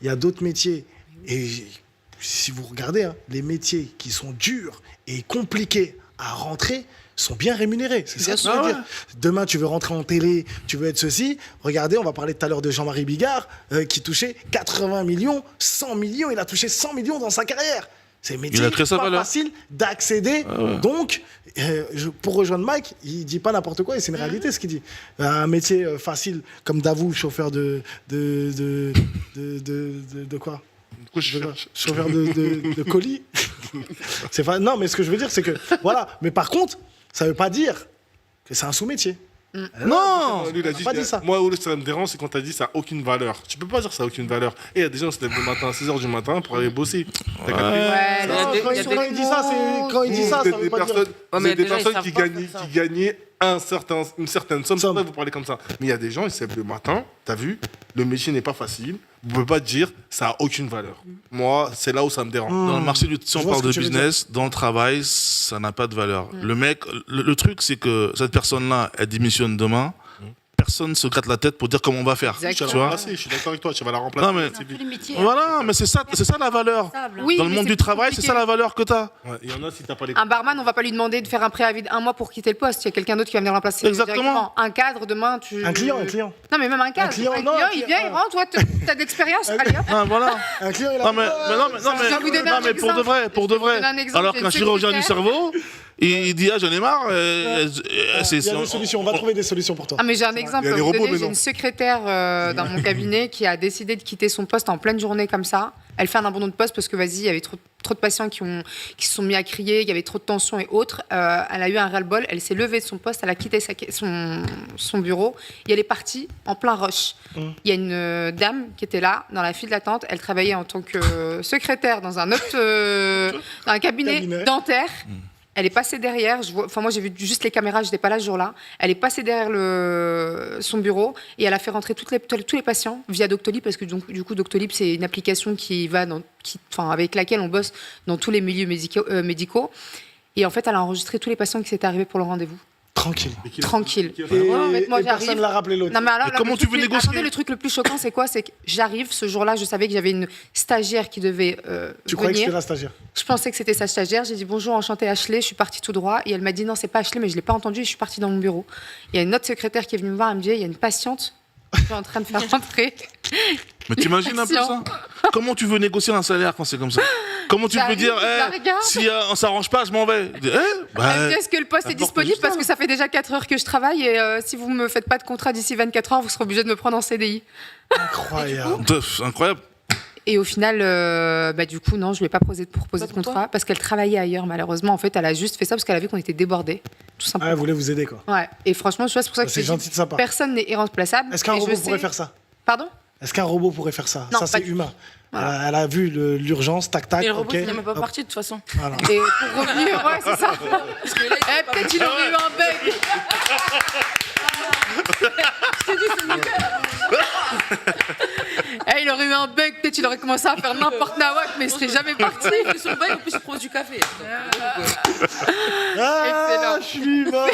Il y a d'autres métiers. Et si vous regardez, hein, les métiers qui sont durs et compliqués à rentrer sont bien rémunérés. C'est ça que je veux dire. Demain, tu veux rentrer en télé, tu veux être ceci. Regardez, on va parler tout à l'heure de Jean-Marie Bigard, qui touchait 80 millions, 100 millions. Il a touché 100 millions dans sa carrière. C'est un métier pas facile d'accéder. Donc, pour rejoindre Mike, il dit pas n'importe quoi et c'est une réalité ce qu'il dit. Un métier facile comme Davou, chauffeur de quoi? Chauffeur de colis. Non, mais ce que je veux dire, c'est que voilà. Mais par contre, ça veut pas dire que c'est un sous-métier. Non, lui, il a dit, pas dit ça. Moi, où ça me dérange, c'est quand t'as dit ça n'a aucune valeur. Tu peux pas dire que ça n'a aucune valeur. Et il y a des gens qui se lèvent le matin à 6h du matin pour aller bosser. T'as capté Quand il dit ça, ça veut pas dire. Vous êtes des personnes qui gagnaient une certaine somme. C'est pour ça que vous parlez comme ça. Mais il y a des gens, ils se lèvent le matin, t'as vu, le métier n'est pas facile. Vous pouvez pas dire ça n'a aucune valeur. Moi, c'est là où ça me dérange. Dans le marché si on parle de business, dans le travail, ça n'a pas de valeur. Le mec, le truc, c'est que cette personne-là, elle démissionne demain. Personne ne se gratte la tête pour dire comment on va faire. Tu vas la remplacer, je suis d'accord avec toi, tu vas la remplacer. Non, mais voilà, mais c'est ça la valeur. Oui, dans le mais monde c'est du travail, c'est ça la valeur que tu as. Il y en a si t'as pas les. Un barman, on va pas lui demander de faire un préavis d'1 mois pour quitter le poste. Il y a quelqu'un d'autre qui va venir remplacer. Exactement. directement. Un cadre, demain, Un client. Non, mais même un cadre. client, Un non, client, il vient, il rentre, toi, t'as de l'expérience. Allez, hop. Ah, voilà. Un client, il a. Non, mais pour de vrai. Je vais donner un exemple. Alors J'ai qu'un une chirurgien du secrétaire. cerveau, il dit j'en ai marre. Il y a des solutions, on va trouver des solutions pour toi. Ah, mais j'ai un exemple Il y a à des vous robots, donner. mais J'ai non. une secrétaire dans mon cabinet qui a décidé de quitter son poste en pleine journée comme ça. Elle fait un abandon de poste parce que, vas-y, il y avait trop de patients qui se sont mis à crier, il y avait trop de tensions et autres. Elle a eu un ras-le-bol, elle s'est levée de son poste, elle a quitté son bureau et elle est partie en plein rush. Il y a une dame qui était là, dans la file d'attente. Elle travaillait en tant que secrétaire dans un autre dans un cabinet dentaire. Elle est passée derrière, moi j'ai vu juste les caméras, je n'étais pas là ce jour-là. Elle est passée derrière son bureau et elle a fait rentrer tous les patients via Doctolib, parce que du coup Doctolib c'est une application avec laquelle on bosse dans tous les milieux médicaux. Et en fait elle a enregistré tous les patients qui s'étaient arrivés pour le rendez-vous. Tranquille. Tranquille. Et, Vraiment, en fait, moi, et personne j'arrive. l'a rappelé l'autre. Non, mais alors, Et là, comment le tu truc veux le- négocier Attendez, le truc le plus choquant, c'est quoi? C'est que j'arrive, ce jour-là, je savais que j'avais une stagiaire qui devait Tu croyais que venir. c'était la stagiaire? Je pensais que c'était sa stagiaire. J'ai dit bonjour, enchantée Ashley. Je suis partie tout droit. Et elle m'a dit non, c'est pas Ashley, mais je l'ai pas entendu. Et je suis partie dans mon bureau. Il y a une autre secrétaire qui est venue me voir. Elle me dit il y a une patiente. Je suis en train de faire rentrer. Mais t'imagines un peu ça? Comment tu veux négocier un salaire quand c'est comme ça? Comment tu peux J'arrive, dire, je la regarde. si on s'arrange pas, je m'en vais? Elle me dit est-ce que le poste est disponible parce que ça fait déjà 4 heures que je travaille et si vous me faites pas de contrat d'ici 24 heures, vous serez obligé de me prendre en CDI. Incroyable. Incroyable. Et au final, du coup, non, je lui ai pas proposé de contrat parce qu'elle travaillait ailleurs, malheureusement. En fait, elle a juste fait ça parce qu'elle a vu qu'on était débordés, tout Ah, simplement. elle voulait vous aider, quoi. Ouais. Et franchement, tu vois, c'est pour ça que C'est je te dis, gentil de sa part. personne n'est irremplaçable. Est-ce qu'un Et je robot sais- pourrait faire ça? Pardon? Est-ce qu'un robot pourrait faire ça? Non, Ça, pas c'est du humain. Voilà. Elle a vu l'urgence, tac, tac. Et le robot, ok. il n'est même pas Hop. parti de toute façon. Voilà. Et pour revenir, ouais, c'est ça. Peut-être il aurait eu un bug. Il aurait eu un bug, peut-être il aurait commencé à faire n'importe nawak, mais il serait jamais parti. Il fait son bail, en plus il prend du café. Ah, je suis mort.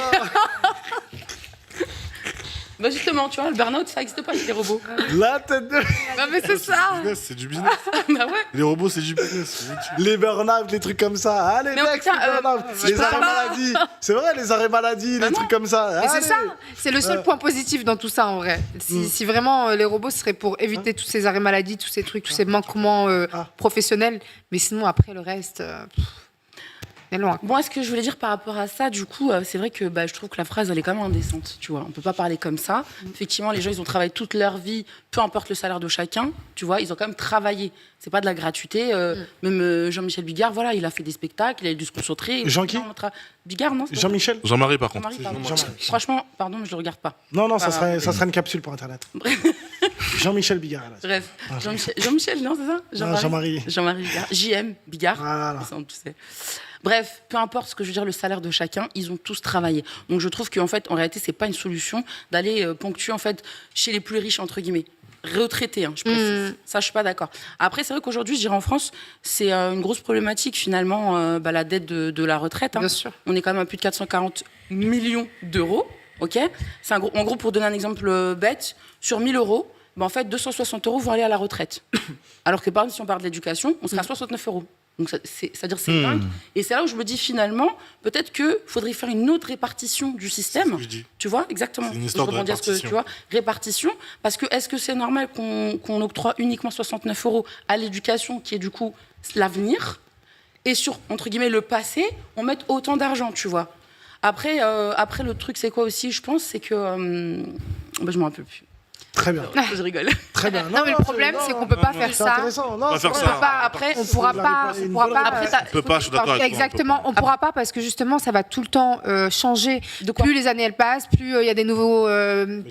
Bah justement, tu vois, le burn-out, ça n'existe pas avec les robots. La tête de... Non mais c'est ça. C'est du business. Bah ouais. Les robots, c'est du business. Les burn-out, les trucs comme ça. Allez, Mais en mec, tout cas, les burn-out. si Les je peux arrêts pas- maladie. C'est vrai, les arrêts maladie, les trucs comme ça. Et c'est Allez. ça, c'est le seul point positif dans tout ça en vrai. Si vraiment les robots seraient pour éviter tous ces arrêts maladie, tous ces trucs, tous ces manquements professionnels, mais sinon après le reste, c'est loin. Bon, est-ce que je voulais dire par rapport à ça, du coup, c'est vrai que je trouve que la phrase, elle est quand même indécente, tu vois. On peut pas parler comme ça. Effectivement, les gens, ils ont travaillé toute leur vie, peu importe le salaire de chacun, tu vois, ils ont quand même travaillé. C'est pas de la gratuité. Même Jean-Michel Bigard, voilà, il a fait des spectacles, il a dû se concentrer. Jean qui Bigard, non? c'est pas Jean-Michel? Jean-Marie, par contre. Jean-Marie, pardon. Jean-Marie. Franchement, pardon, mais je le regarde pas. Non, ça Pas- serait une capsule pour Internet. Jean-Michel Bigard. là. Bref, Ah, Jean-Michel, non, c'est ça? Jean-Marie. Jean-Marie Bigard. JM Bigard. Voilà. Ça, tu sais. Bref, peu importe ce que je veux dire, le salaire de chacun, ils ont tous travaillé. Donc je trouve qu'en fait, en réalité, c'est pas une solution d'aller ponctuer en fait chez les plus riches entre guillemets. Retraités, je précise. Ça, je suis pas d'accord. Après, c'est vrai qu'aujourd'hui, je dirais en France, c'est une grosse problématique finalement, la dette de la retraite. Bien sûr. On est quand même à plus de 440 millions d'euros. Ok. C'est en gros, pour donner un exemple bête, sur 1000 euros, en fait, 260 euros vont aller à la retraite. Alors que par exemple, si on parle de l'éducation, on sera à 69 euros. Donc, c'est-à-dire c'est dingue. Et c'est là où je me dis finalement, peut-être qu'il faudrait faire une autre répartition du système. Tu vois, exactement. C'est une histoire Je de rebondis à ce que répartition. tu vois, répartition. Parce que est-ce que c'est normal qu'on octroie uniquement 69 euros à l'éducation, qui est du coup l'avenir, et sur, entre guillemets, le passé, on met autant d'argent, tu vois. Après, le truc, c'est quoi aussi, je pense, c'est que... je m'en rappelle plus. Très bien. Je rigole. Très bien. Non, mais le problème, c'est qu'on peut pas faire C'est ça. intéressant. Non, On va faire c'est ça. vrai. Après, On pourra pas. Une On pourra bonne pas. réponse. Après, On peut pas, je suis d'accord avec toi. Exactement, on pourra pas parce que justement ça va tout le temps changer. De quoi Plus les années elles passent, plus il y a des nouveaux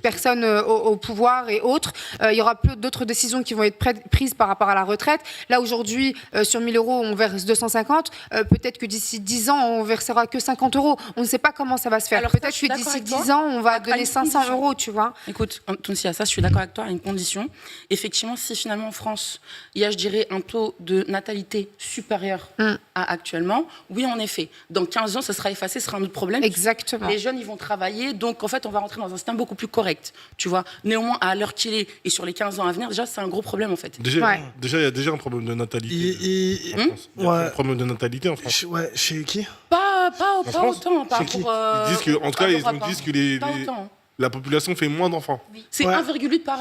personnes au pouvoir et autres. Il y aura plus d'autres décisions qui vont être prises par rapport à la retraite. Là aujourd'hui, sur 1000 euros, on verse 250. Peut-être que d'ici 10 ans, on versera que 50 euros. On ne sait pas comment ça va se faire. Alors ça, Peut-être je suis que d'accord d'ici avec toi. 10 ans, on va Après, donner une 500 condition. euros, tu vois. Écoute, Tounsia, ça, je suis d'accord avec toi, à une condition. Effectivement, si finalement en France, il y a, je dirais, un taux de natalité supérieur à actuellement, oui, en effet. Dans 15 ans, ça sera effacé, ce sera un autre problème. Exactement. Les jeunes, ils vont travailler, donc en fait, on va rentrer dans un système beaucoup plus correct. Tu vois, néanmoins, à l'heure qu'il est et sur les 15 ans à venir, déjà, c'est un gros problème en fait. Déjà, il y a déjà un problème de natalité. en France. Il y a un problème de natalité en France. Ouais, chez qui? Pas France autant, par Chez qui rapport. Ils disent que, en tout cas, ils nous disent que Pas autant. la population fait moins d'enfants. C'est 1,8 par.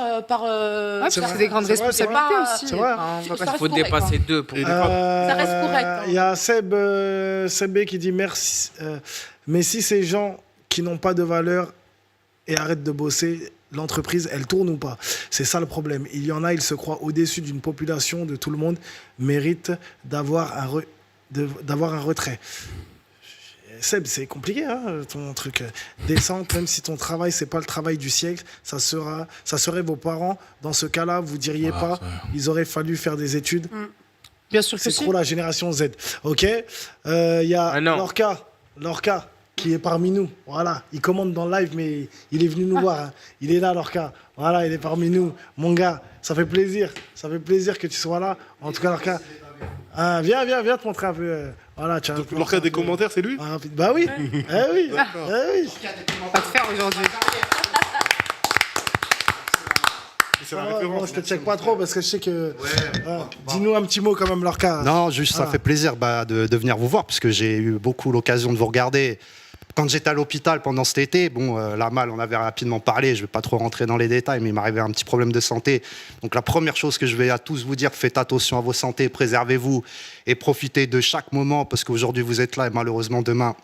C'est des grandes responsabilités aussi. C'est vrai. Enfin, on va pas Ça Il faut reste correct, dépasser 2 pour. Ça reste correct, hein. Il y a Seb B qui dit merci. Mais si ces gens qui n'ont pas de valeur et arrêtent de bosser, l'entreprise, elle tourne ou pas? C'est ça le problème. Il y en a, ils se croient au-dessus d'une population, de tout le monde, méritent d'avoir un retrait. Seb, c'est compliqué, hein, ton truc. Descente, même si ton travail, c'est pas le travail du siècle, ça serait vos parents. Dans ce cas-là, vous diriez pas, ils auraient fallu faire des études. Bien sûr que C'est si. trop la génération Z. Ok. Il y a non. Lorca, qui est parmi nous. Voilà. Il commande dans le live, mais il est venu nous voir. Hein. Il est là, Lorca. Voilà, il est parmi nous. Mon gars, ça fait plaisir. Ça fait plaisir que tu sois là. En tout cas, Lorca, viens te montrer un peu. Voilà, tiens. Donc, Lorca des commentaires, c'est lui? Bah oui. Eh oui. D'accord. Eh oui. Pas de faire aujourd'hui. C'est la Ah ouais, référence. bon, je te check pas trop parce que je sais que. Dis-nous un petit mot quand même, Lorca. Non, juste ça Ah. fait plaisir de venir vous voir parce que j'ai eu beaucoup l'occasion de vous regarder. Quand j'étais à l'hôpital pendant cet été, bon, la malle, on avait rapidement parlé, je vais pas trop rentrer dans les détails, mais il m'arrivait un petit problème de santé. Donc la première chose que je vais à tous vous dire, faites attention à vos santé, préservez-vous et profitez de chaque moment parce qu'aujourd'hui vous êtes là et malheureusement demain,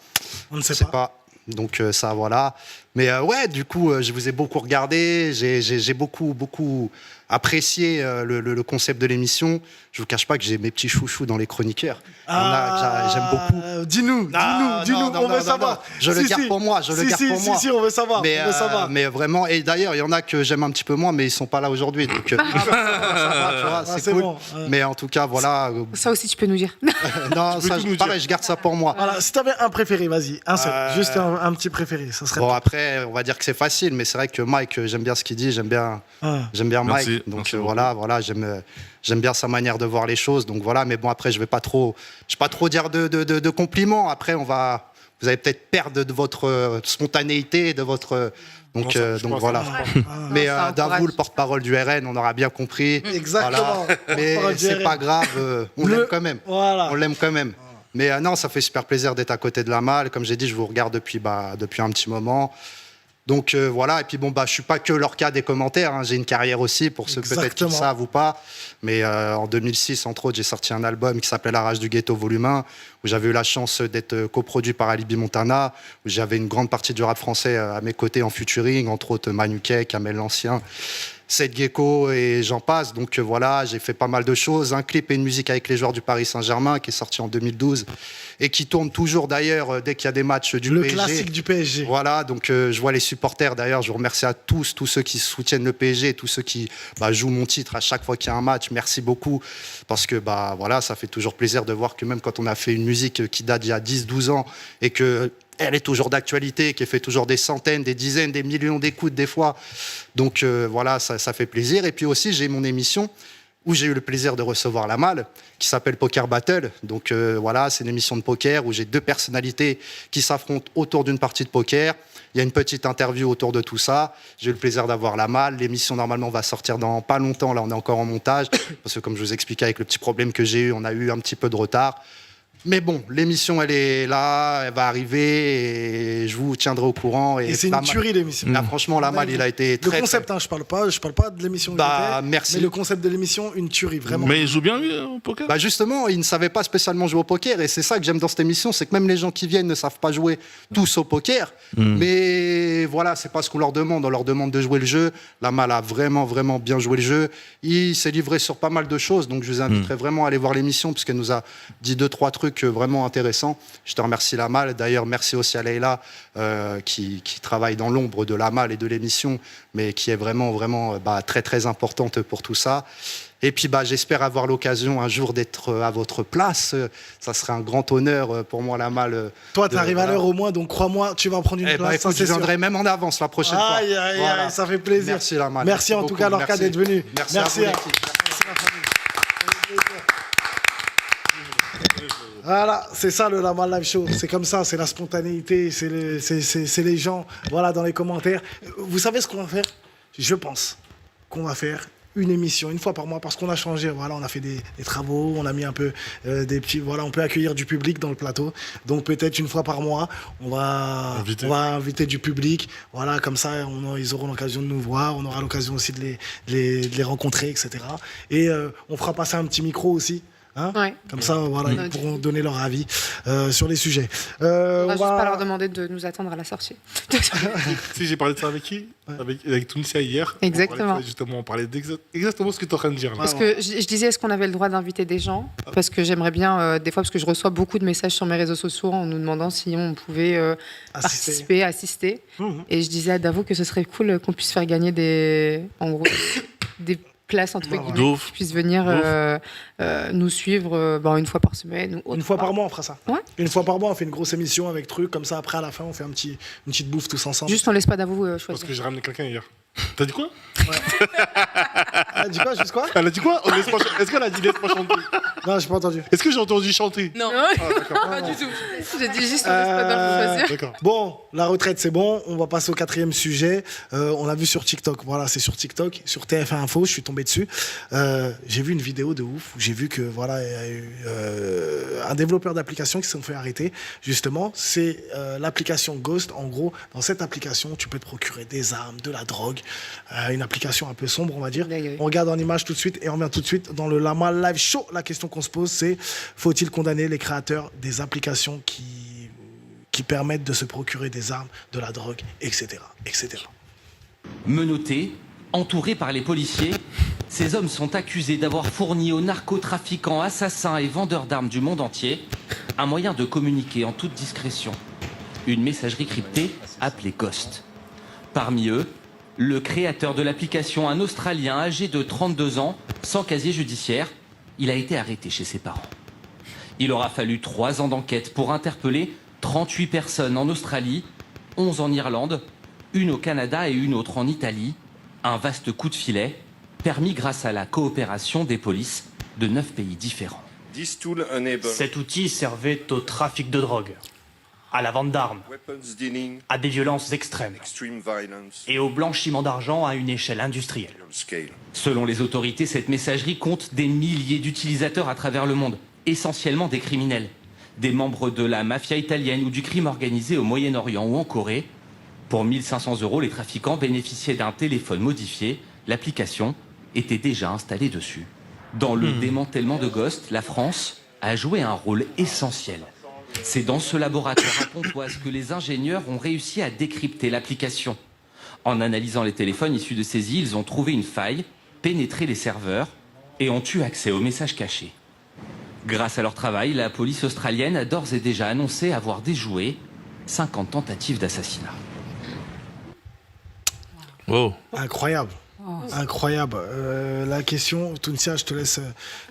on ne sait pas. Donc ça, voilà. Mais ouais, du coup, je vous ai beaucoup regardé, j'ai beaucoup apprécié le concept de l'émission. Je vous cache pas que j'ai mes petits chouchous dans les chroniqueurs. J'aime beaucoup. Dis-nous, on veut savoir. Je le garde pour moi, Si, on veut savoir. Mais vraiment, et d'ailleurs, il y en a que j'aime un petit peu moins, mais ils sont pas là aujourd'hui. Donc, ça va, tu vois, c'est cool. Bon. Mais en tout cas, voilà. Ça aussi, tu peux nous dire. Non, ça, pareil, je garde ça pour moi. Voilà, si t'avais un préféré, vas-y, un seul, juste un petit préféré, ça serait. Bon, après, on va dire que c'est facile, mais c'est vrai que Mike, j'aime bien ce qu'il dit, j'aime bien Mike. Merci, Donc merci voilà, j'aime bien sa manière de voir les choses. Donc voilà, mais bon, après, je vais pas trop dire de compliments. Après, vous allez peut-être perdre de votre spontanéité, de votre. Donc voilà. Mais Davou, le porte-parole du RN, on aura bien compris. Exactement. Voilà. Mais c'est pas grave, on l'aime quand même. Voilà. On l'aime quand même. Mais non, ça fait super plaisir d'être à côté de la malle. Comme j'ai dit, je vous regarde depuis un petit moment. Donc voilà, et puis bon, je suis pas que Lorca des commentaires, hein. J'ai une carrière aussi, pour ceux peut-être qui le savent ou pas. Mais en 2006, entre autres, j'ai sorti un album qui s'appelait La Rage du Ghetto Volume 1, où j'avais eu la chance d'être coproduit par Alibi Montana, où j'avais une grande partie du rap français à mes côtés en featuring, entre autres Manu Kay, Kamel l'Ancien, Seth Gecko et j'en passe. Donc voilà, j'ai fait pas mal de choses. Un clip et une musique avec les joueurs du Paris Saint-Germain qui est sorti en 2012 et qui tourne toujours d'ailleurs dès qu'il y a des matchs du PSG. Le classique du PSG. Voilà, donc je vois les supporters d'ailleurs. Je vous remercie à tous ceux qui soutiennent le PSG, tous ceux qui jouent mon titre à chaque fois qu'il y a un match. Merci beaucoup parce que voilà, ça fait toujours plaisir de voir que même quand on a fait une musique qui date d'il y a 10-12 ans et que elle est toujours d'actualité, qui fait toujours des centaines, des dizaines, des millions d'écoutes des fois. Donc voilà, ça fait plaisir. Et puis aussi, j'ai mon émission où j'ai eu le plaisir de recevoir la malle, qui s'appelle Poker Battle. Donc voilà, c'est une émission de poker où j'ai deux personnalités qui s'affrontent autour d'une partie de poker. Il y a une petite interview autour de tout ça. J'ai eu le plaisir d'avoir la malle. L'émission, normalement, va sortir dans pas longtemps. Là, on est encore en montage. Parce que comme je vous expliquais, avec le petit problème que j'ai eu, on a eu un petit peu de retard. Mais bon, l'émission, elle est là, elle va arriver et je vous tiendrai au courant. Et c'est une tuerie, l'émission. Là, franchement, la malle, il a été très... Le concept, je parle pas de l'émission. Merci. Mais le concept de l'émission, une tuerie, vraiment. Mais il joue bien, lui, au poker? Justement, il ne savait pas spécialement jouer au poker et c'est ça que j'aime dans cette émission, c'est que même les gens qui viennent ne savent pas jouer tous au poker. Mais voilà, c'est pas ce qu'on leur demande. On leur demande de jouer le jeu. La malle a vraiment, vraiment bien joué le jeu. Il s'est livré sur pas mal de choses, donc je vous inviterai vraiment à aller voir l'émission puisqu'elle nous a dit 2-3 trucs vraiment intéressant. Je te remercie la malle. D'ailleurs, merci aussi à Leïla qui travaille dans l'ombre de la malle et de l'émission, mais qui est vraiment, vraiment très, très importante pour tout ça. Et puis, j'espère avoir l'occasion un jour d'être à votre place. Ça serait un grand honneur pour moi, la malle. Toi, tu arrives à l'heure au moins, donc crois-moi, tu vas prendre une place. Écoute, je viendrai même en avance la prochaine fois. Aïe, ça fait plaisir. Merci la malle. Merci en tout cas, Lorca, d'être venu. Merci à vous, l'équipe. Voilà, c'est ça le La Malle Live Show. C'est comme ça, c'est la spontanéité, c'est les gens, voilà, dans les commentaires. Vous savez ce qu'on va faire? Je pense qu'on va faire une émission une fois par mois parce qu'on a changé. Voilà, on a fait des travaux, on a mis un peu des petits. Voilà, on peut accueillir du public dans le plateau. Donc peut-être une fois par mois, on va inviter du public. Voilà, comme ça, ils auront l'occasion de nous voir. On aura l'occasion aussi de les rencontrer, etc. Et on fera passer un petit micro aussi. Ouais. Comme ça, voilà, ils pourront donner leur avis sur les sujets. On va juste pas leur demander de nous attendre à la sortie. Si, j'ai parlé de ça avec qui? Avec Tunisia hier. Exactement. On parlait exactement ce que tu es en train de dire. Là. Parce que je disais, est-ce qu'on avait le droit d'inviter des gens? Parce que j'aimerais bien, des fois, parce que je reçois beaucoup de messages sur mes réseaux sociaux en nous demandant si on pouvait participer, assister. Et je disais à Davo que ce serait cool qu'on puisse faire gagner des places entre guillemets, qui puissent venir nous suivre une fois par semaine ou une fois par mois on fera ça. Ouais. Une fois par mois on fait une grosse émission avec trucs comme ça, après à la fin on fait une petite bouffe tous ensemble. Juste on laisse pas Davo choisir. Parce que j'ai ramené quelqu'un hier. T'as dit quoi? Elle a dit quoi, juste quoi? Elle a dit quoi? Est-ce qu'elle a dit laisse-moi chanter? Non, j'ai pas entendu. Est-ce que j'ai entendu chanter? Non, pas du tout. J'ai dit juste on laisse pas d'argent choisir. D'accord. Bon, la retraite, c'est bon. On va passer au 4e sujet. On l'a vu sur TikTok. Voilà, c'est sur TikTok, sur TF1 Info. Je suis tombé dessus. J'ai vu une vidéo de ouf où j'ai vu que voilà, il y a eu un développeur d'application qui s'est fait arrêter. Justement, c'est l'application Ghost. En gros, dans cette application, tu peux te procurer des armes, de la drogue. Une application un peu sombre, on va dire. On regarde en image tout de suite et on revient tout de suite dans le Lama Live Show. La question qu'on se pose, c'est faut-il condamner les créateurs des applications qui permettent de se procurer des armes, de la drogue, etc. etc. Menottés, entourés par les policiers, ces hommes sont accusés d'avoir fourni aux narcotrafiquants, assassins et vendeurs d'armes du monde entier un moyen de communiquer en toute discrétion. Une messagerie cryptée appelée Ghost. Parmi eux, le créateur de l'application, un Australien âgé de 32 ans, sans casier judiciaire, il a été arrêté chez ses parents. Il aura fallu 3 ans d'enquête pour interpeller 38 personnes en Australie, 11 en Irlande, une au Canada et une autre en Italie. Un vaste coup de filet, permis grâce à la coopération des polices de 9 pays différents. Cet outil servait au trafic de drogue, à la vente d'armes, à des violences extrêmes et au blanchiment d'argent à une échelle industrielle. Selon les autorités, cette messagerie compte des milliers d'utilisateurs à travers le monde, essentiellement des criminels, des membres de la mafia italienne ou du crime organisé au Moyen-Orient ou en Corée. Pour 1 500 €, les trafiquants bénéficiaient d'un téléphone modifié. L'application était déjà installée dessus. Dans le démantèlement de Ghost, la France a joué un rôle essentiel. C'est dans ce laboratoire à Pontoise que les ingénieurs ont réussi à décrypter l'application. En analysant les téléphones issus de saisie, ils ont trouvé une faille, pénétré les serveurs et ont eu accès aux messages cachés. Grâce à leur travail, la police australienne a d'ores et déjà annoncé avoir déjoué 50 tentatives d'assassinat. Oh. Incroyable. Incroyable. La question, Tounsia, je te laisse.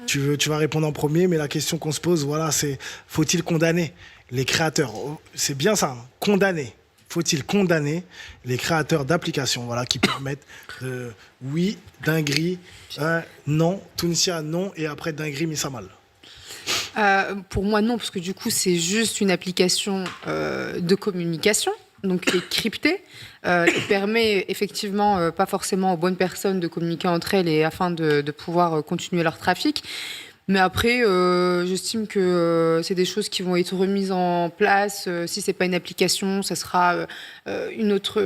Tu vas répondre en premier, mais la question qu'on se pose, voilà, c'est faut-il condamner les créateurs? C'est bien ça, hein, condamner. Faut-il condamner les créateurs d'applications, voilà, qui permettent oui, dinguerie, non, Tounsia, non, et après dinguerie, mise à mal. Pour moi, non, parce que du coup, c'est juste une application de communication, donc qui est cryptée, qui permet effectivement pas forcément aux bonnes personnes de communiquer entre elles et afin de pouvoir continuer leur trafic. Mais après, j'estime que c'est des choses qui vont être remises en place. Si c'est pas une application, ça sera une autre.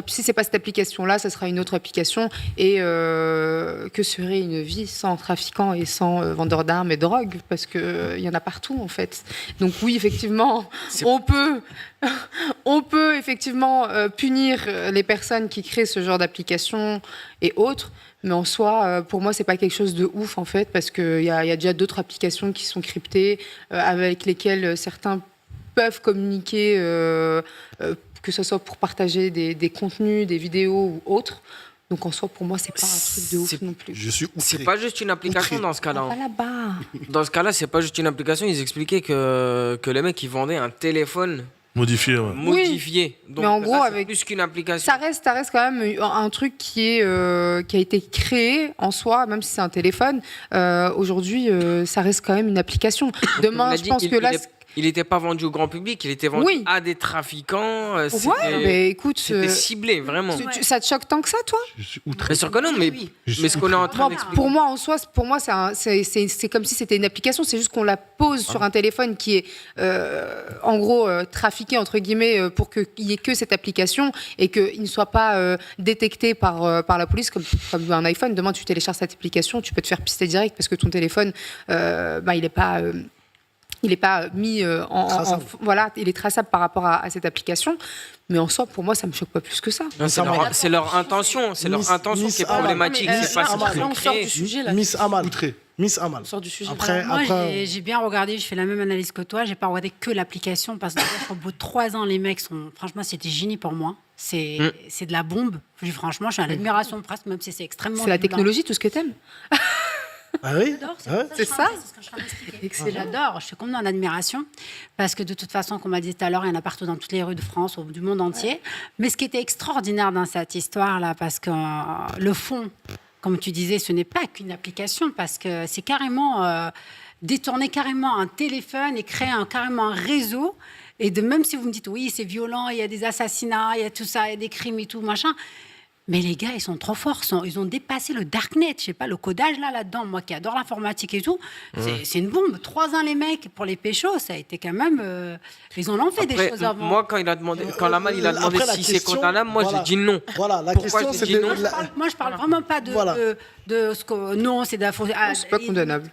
Si c'est pas cette application-là, ça sera une autre application. Et que serait une vie sans trafiquants et sans vendeurs d'armes et de drogue? Parce que il y en a partout en fait. Donc oui, effectivement, on peut effectivement punir les personnes qui créent ce genre d'application et autres. Mais en soi, pour moi, c'est pas quelque chose de ouf en fait, parce qu'il y a déjà d'autres applications qui sont cryptées, avec lesquelles certains peuvent communiquer, que ce soit pour partager des contenus, des vidéos ou autres. Donc en soi, pour moi, c'est pas un truc de ouf non plus. Je suis outré. C'est pas juste une application dans ce cas-là. Pas là-bas. Dans ce cas-là, c'est pas juste une application. Ils expliquaient que les mecs, ils vendaient un téléphone modifié. Ouais. Modifié. Oui, donc, mais en gros, c'est avec plus qu'une application. Ça reste quand même un truc qui a été créé en soi, même si c'est un téléphone. Aujourd'hui, ça reste quand même une application. Demain, je pense que là. Il n'était pas vendu au grand public, il était vendu à des trafiquants. Ouais, mais écoute. C'était ciblé, vraiment. Ça te choque tant que ça, toi? Je suis outré. Bien sûr que non, mais ce qu'on est en train d'expliquer. Pour moi, en soi, c'est comme si c'était une application. C'est juste qu'on la pose sur un téléphone qui est, en gros, trafiqué, entre guillemets, pour qu'il n'y ait que cette application et qu'il ne soit pas détecté par la police comme un iPhone. Demain, tu télécharges cette application, tu peux te faire pister direct parce que ton téléphone, il n'est pas... il n'est pas mis voilà, il est traçable par rapport à cette application. Mais en soi, pour moi, ça me choque pas plus que ça. C'est leur intention, qui est problématique. C'est pas on sort du sujet là. Miss Amal. Miss Amal. On sort du sujet. Après, moi, j'ai bien regardé, je fais la même analyse que toi. J'ai pas regardé que l'application parce que au bout de 3 ans, les mecs sont. Franchement, c'était génie pour moi. C'est de la bombe. Franchement, je suis à l'admiration presque, même si c'est extrêmement. C'est la technologie, tout ce que t'aimes. Ah oui. J'adore, C'est ça. c'est ce que je suis en train d'expliquer. J'adore, je suis complètement en admiration parce que de toute façon, comme on m'a dit tout à l'heure, il y en a partout dans toutes les rues de France ou du monde entier. Mais ce qui était extraordinaire dans cette histoire-là, parce que le fond, comme tu disais, ce n'est pas qu'une application, parce que c'est carrément détourner carrément un téléphone et créer carrément un réseau. Et même si vous me dites, oui, c'est violent, il y a des assassinats, il y a tout ça, il y a des crimes et tout, machin. Mais les gars, ils sont trop forts. Ils ont dépassé le darknet. Je sais pas, le codage là-dedans, moi qui adore l'informatique et tout, c'est une bombe. 3 ans, les mecs, pour les péchos, ça a été quand même... ils en ont fait des choses avant. Moi, quand Lamal il a demandé si c'est condamnable, moi, j'ai dit non. Voilà, la Pourquoi question, j'ai c'est dit de... non Moi, je parle vraiment pas de ce que... Non, c'est de la fausse... C'est pas condamnable.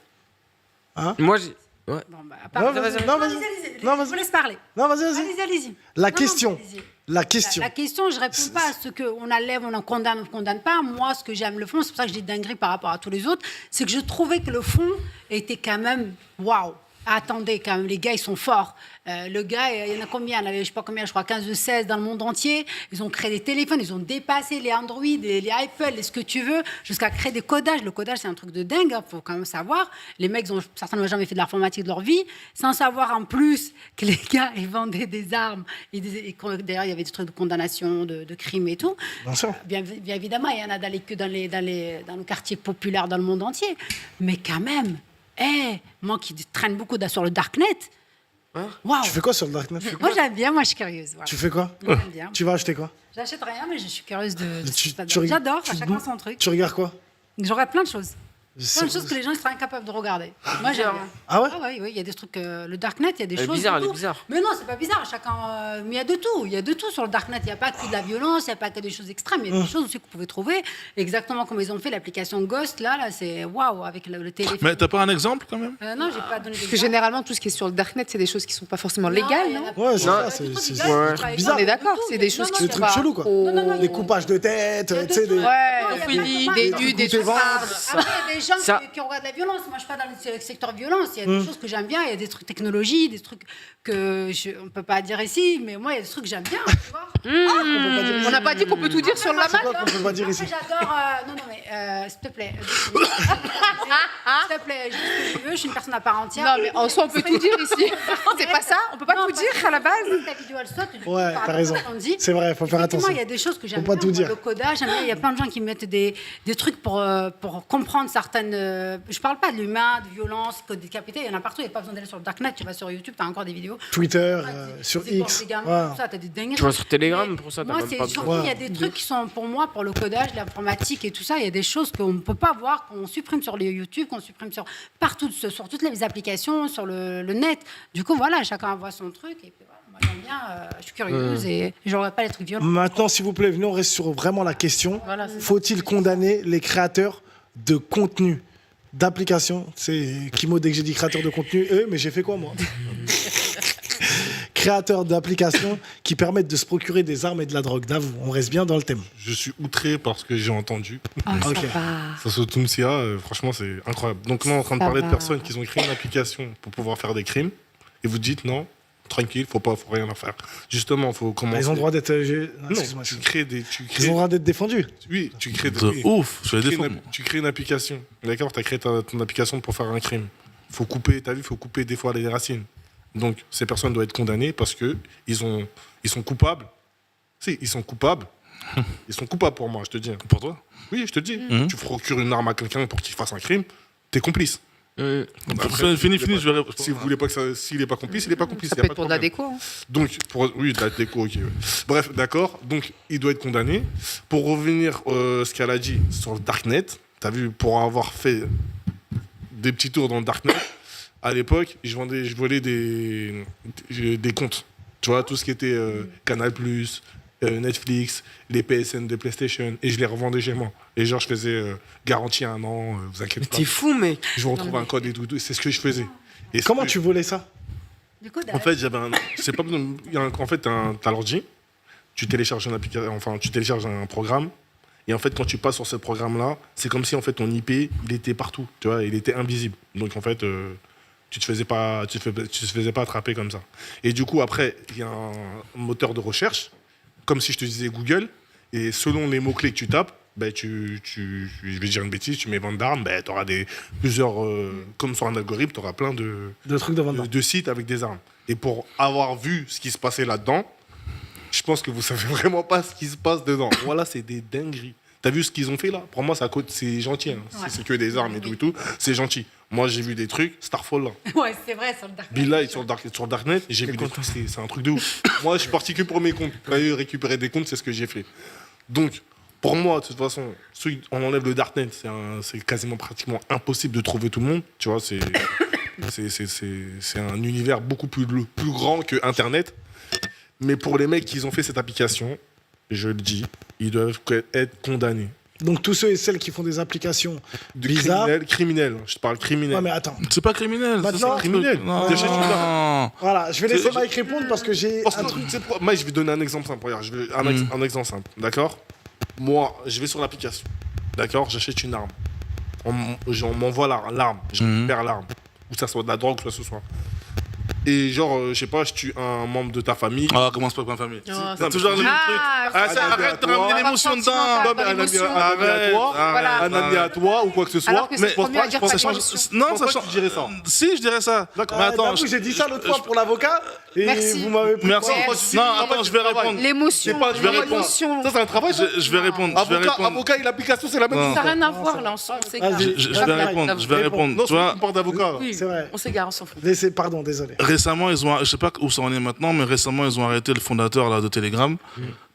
Moi, j'ai... Ouais. Bon, bah, Non, vas-y. Je vous laisse parler. Non, vas-y. Allez-y. La Non, question. allez-y. La question. La question, je réponds pas à ce qu'on enlève, on en condamne, on ne condamne pas. Moi, ce que j'aime le fond, c'est pour ça que je dis dinguerie par rapport à tous les autres, c'est que je trouvais que le fond était quand même waouh. Attendez, quand même, les gars, ils sont forts. Le gars, il y en a combien? Il y en avait, je sais pas combien, je crois 15 ou 16 dans le monde entier. Ils ont créé des téléphones, ils ont dépassé les Android, les Apple, ce que tu veux, jusqu'à créer des codages. Le codage, c'est un truc de dingue, il faut quand même savoir. Les mecs, certains n'ont jamais fait de l'informatique de leur vie, sans savoir en plus que les gars, ils vendaient des armes. D'ailleurs, il y avait des trucs de condamnation, de crimes et tout. Bien sûr. Bien évidemment, il y en a dans le quartier populaire dans le monde entier. Mais quand même... moi qui traîne beaucoup sur le darknet, waouh. Tu fais quoi sur le darknet? Moi j'aime bien, moi je suis curieuse. Voilà. Tu fais quoi? J'aime bien. Tu vas acheter quoi? J'achète rien, mais je suis curieuse de. Tu J'adore, chacun son truc. Tu regardes quoi? J'aurais plein de choses. Plein de choses que les gens ils seraient incapables de regarder. Moi j'aime bien. Ah ouais? Oui, il y a des trucs. Le darknet, il y a des choses. Bizarre, elle est bizarre. Mais non, c'est pas bizarre. Mais il y a de tout. Il y a de tout sur le darknet. Il n'y a pas que de la violence, il n'y a pas que des choses extrêmes. Il y a des choses aussi que vous pouvez trouver. Exactement comme ils ont fait l'application Ghost, là c'est waouh, avec le téléphone. Mais t'as pas un exemple quand même? Non, j'ai pas donné d'exemple. Parce que généralement, tout ce qui est sur le darknet, c'est des choses qui sont pas forcément légales, non? Ouais, c'est ça, c'est bizarre. On est d'accord, c'est des choses qui Des sont trucs pas... chelous, quoi. Des coupages de tête, tu sais, des... des nus, des trucs... Après, il y a des gens qui regardent la violence. Moi, je suis pas dans le secteur violence. Il y a des choses que j'aime bien. Il y a des trucs technologie, des trucs que on peut pas dire ici. Mais moi, il y a des trucs que j'aime bien. Tu vois On n'a pas dit qu'on peut tout dire sur le Lamal. On peut pas dire ici. J'adore. Non, mais s'il te plaît. S'il te plaît, je dis ce que je veux. Je suis une personne à part entière. Non, mais en soi, on peut tout dire ici. C'est pas ça? On peut pas tout dire à la base? Ta vidéo, elle saute. Ouais, t'as raison. C'est vrai, il faut faire attention. Il y a des choses que j'aime Faut pas bien. tout dire. Le codage, j'aime bien. Il y a plein de gens qui mettent des trucs pour comprendre certaines. Je parle pas de l'humain, de violence, code décapité. Il y en a partout. Il n'y a pas besoin d'aller sur le darknet. Tu vas sur YouTube, tu as encore des vidéos. Twitter, sur X. Des gamins, tout ça, t'as des dingueries. Tu vas sur Telegram pour ça, t'as Moi, même c'est pas surtout, besoin. il y a des trucs qui sont pour moi, pour le codage, l'informatique et tout ça, il y a des choses qu'on ne peut pas voir, qu'on supprime sur les YouTube, qu'on supprime sur toutes les applications, sur le net. Du coup, voilà, chacun voit son truc. Et puis, voilà, moi, j'aime bien, je suis curieuse et je n'aurais pas les trucs violents. Maintenant, s'il vous plaît, venez, on reste sur vraiment la question. Voilà, Faut-il condamner les créateurs de contenu, d'applications? C'est Kimo, dès que j'ai dit créateur de contenu, mais j'ai fait quoi, moi? Créateurs d'applications qui permettent de se procurer des armes et de la drogue. Dave, on reste bien dans le thème. Je suis outré parce que j'ai entendu. Ok. Ça se Toumsia, franchement, c'est incroyable. Donc, là, on est en train de parler de personnes qui ont créé une application pour pouvoir faire des crimes. Et vous dites non, tranquille, faut rien à faire. Justement, faut commencer. Ils ont le droit d'être. Non, tu crées des. Ils ont le droit d'être défendus. Oui, tu crées des. Ouf, je vais défendre. Tu crées une application. D'accord, tu as créé ton application pour faire un crime. Faut couper, t'as vu, faut couper des fois les racines. Donc, ces personnes doivent être condamnées parce que ils sont coupables. Si, ils sont coupables. Ils sont coupables pour moi, je te dis. Pour toi? Oui, je te dis. Tu procures une arme à quelqu'un pour qu'il fasse un crime, t'es complice. Après, fini, je vais... Si vous voulez pas que s'il n'est pas complice, il n'est pas complice. Ça peut être pour de la déco. Donc, oui, de la déco, ok. Ouais. Bref, d'accord. Donc, il doit être condamné. Pour revenir ce qu'elle a dit sur le Darknet, t'as vu, pour avoir fait des petits tours dans le Darknet, à l'époque, je volais des comptes. Tu vois, tout ce qui était Canal+, Netflix, les PSN de PlayStation, et je les revendais chez moi. Et genre, je faisais garantie 1 an, vous inquiétez pas. T'es fou, mec. Je vous retrouve un code et tout, c'est ce que je faisais. Et comment tu volais ça? En fait, j'avais un. C'est pas. En fait, t'as l'ordi, tu télécharges une application, enfin, tu télécharges un programme, et en fait, quand tu passes sur ce programme-là, c'est comme si en fait ton IP, il était partout, tu vois, il était invisible. Donc en fait, tu te faisais pas attraper comme ça. Et du coup, après, il y a un moteur de recherche, comme si je te disais Google, et selon les mots-clés que tu tapes, ben je vais dire une bêtise, tu mets vente d'armes, ben tu auras plusieurs, comme sur un algorithme, tu auras plein de trucs de sites avec des armes. Et pour avoir vu ce qui se passait là-dedans, je pense que vous savez vraiment pas ce qui se passe dedans. Voilà, c'est des dingueries. T'as vu ce qu'ils ont fait là? Pour moi, c'est gentil. Hein. Ouais. C'est que des armes et tout, c'est gentil. Moi, j'ai vu des trucs, Starfall là. Ouais, c'est vrai, sur le Dark Bill Light sur Darknet, j'ai vu des trucs, c'est un truc de ouf. Moi, je suis parti que pour mes comptes. Quand j'ai récupéré des comptes, c'est ce que j'ai fait. Donc, pour moi, de toute façon, on enlève le Darknet, c'est quasiment pratiquement impossible de trouver tout le monde. Tu vois, c'est un univers beaucoup plus grand que Internet. Mais pour les mecs qui ont fait cette application, je le dis, ils doivent être condamnés. Donc tous ceux et celles qui font des applications bizarres... Criminels, je te parle criminel. Ouais, mais attends. C'est pas criminel. Maintenant, c'est criminel. Voilà, je vais laisser Mike répondre parce que j'ai un truc. Mike, je vais donner un exemple simple. Regarde, un exemple simple, d'accord? Moi, je vais sur l'application, d'accord? J'achète une arme. On m'envoie l'arme, je récupère l'arme. Ou ça soit de la drogue, ou que ce soit. Et genre, je sais pas, je tue un membre de ta famille. Ah, commence pas avec ma famille. C'est toujours un truc. Arrête de ramener l'émotion dedans. Un ami à toi ou quoi que ce soit. Mais ça change. Non, ça change. Tu dirais ça? Si, je dirais ça. Mais attends, j'ai dit ça l'autre fois pour l'avocat et vous m'avez pris. Merci. Non, attends, je vais répondre. L'émotion. Je vais répondre. Ça, c'est un travail. Je vais répondre. Avocat et l'application, c'est la même chose. Ça n'a rien à voir là, on s'égare. Je vais répondre. Non, tu vois, c'est une porte d'avocat. C'est vrai. On s'égare, on s'en fout. Pardon, désolé. Récemment, je sais pas où ça en est maintenant, mais récemment, ils ont arrêté le fondateur là, de Telegram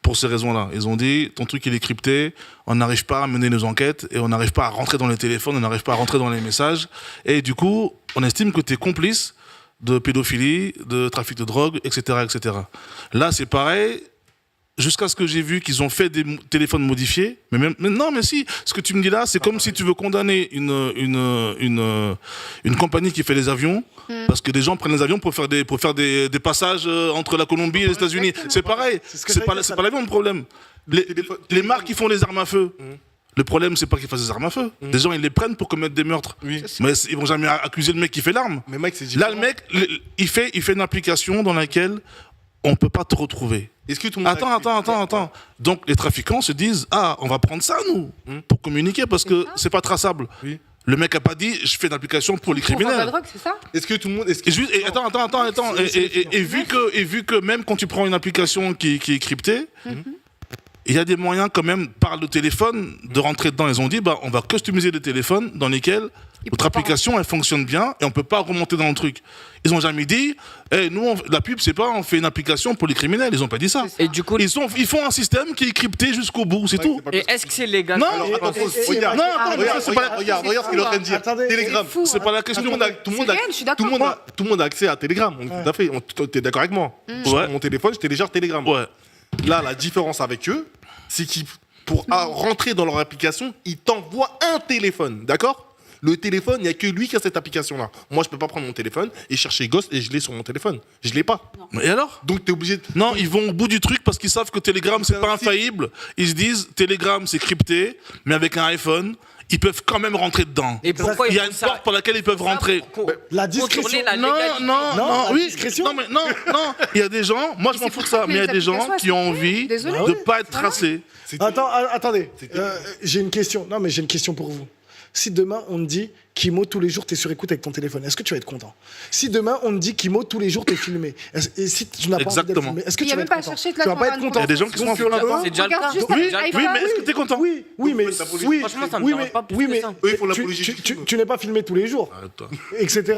pour ces raisons-là. Ils ont dit, ton truc, il est crypté, on n'arrive pas à mener nos enquêtes et on n'arrive pas à rentrer dans les téléphones, on n'arrive pas à rentrer dans les messages. Et du coup, on estime que tu es complice de pédophilie, de trafic de drogue, etc., etc. Là, c'est pareil. Jusqu'à ce que j'ai vu qu'ils ont fait des téléphones modifiés. Mais non, mais si, ce que tu me dis là, c'est comme si tu veux condamner une compagnie qui fait les avions, parce que des gens prennent les avions pour faire des passages entre la Colombie et les États-Unis. C'est pareil. C'est pas l'avion le problème. Les marques qui font les armes à feu. Le problème, c'est pas qu'ils fassent des armes à feu. Des gens, ils les prennent pour commettre des meurtres. Mais ils vont jamais accuser le mec qui fait l'arme. Mais mec, c'est là, le mec, il fait une application dans laquelle on peut pas te retrouver. Est-ce que tout le monde Attends. Donc les trafiquants se disent, on va prendre ça nous pour communiquer parce que c'est pas traçable. Le mec a pas dit, je fais une application pour les criminels. La drogue, c'est ça? Est-ce que tout le monde Attends. Et vu que même quand tu prends une application qui est cryptée, il y a des moyens quand même par le téléphone de rentrer dedans. Ils ont dit, on va customiser des téléphones dans lesquels notre application elle fonctionne bien et on peut pas remonter dans le truc. Ils ont jamais dit, nous la pub c'est pas on fait une application pour les criminels. Ils ont pas dit ça. Et du coup, ils font un système qui est crypté jusqu'au bout, c'est tout. Et est-ce que c'est légal? Non, regarde ce qu'il est en train de dire. Telegram, c'est pas la question. Tout le monde a accès à Telegram. Tout à fait. T'es d'accord avec moi? Sur mon téléphone, je télécharge Telegram. Là, la différence avec eux, c'est qu'ils, pour rentrer dans leur application, ils t'envoient un téléphone, d'accord? Le téléphone, il n'y a que lui qui a cette application-là. Moi, je peux pas prendre mon téléphone et chercher Ghost et je l'ai sur mon téléphone. Je l'ai pas. Et alors? Donc, tu es obligé de... Non, ils vont au bout du truc parce qu'ils savent que Telegram, c'est pas infaillible. Ils se disent, Telegram, c'est crypté, mais avec un iPhone, ils peuvent quand même rentrer dedans. Et pourquoi il y a une porte par laquelle ils peuvent rentrer. La discrétion. Non, il y a des gens, moi je m'en fous de ça, mais il y a des gens qui ont envie de pas être tracés. Attendez, j'ai une question. Non, mais j'ai une question pour vous. Si demain on te dit Kimo, tous les jours t'es sur écoute avec ton téléphone, est-ce que tu vas être content? Si demain on te dit Kimo, tous les jours t'es filmé, et si tu n'as pas envie d'être filmé, est-ce que tu vas être content? Tu vas pas être content. Il y a des gens qui sont en C'est déjà le cas. Oui, mais est-ce que t'es content? Oui, mais Franchement, ça me dérange pas plus que ça. tu n'es pas filmé tous les jours, etc.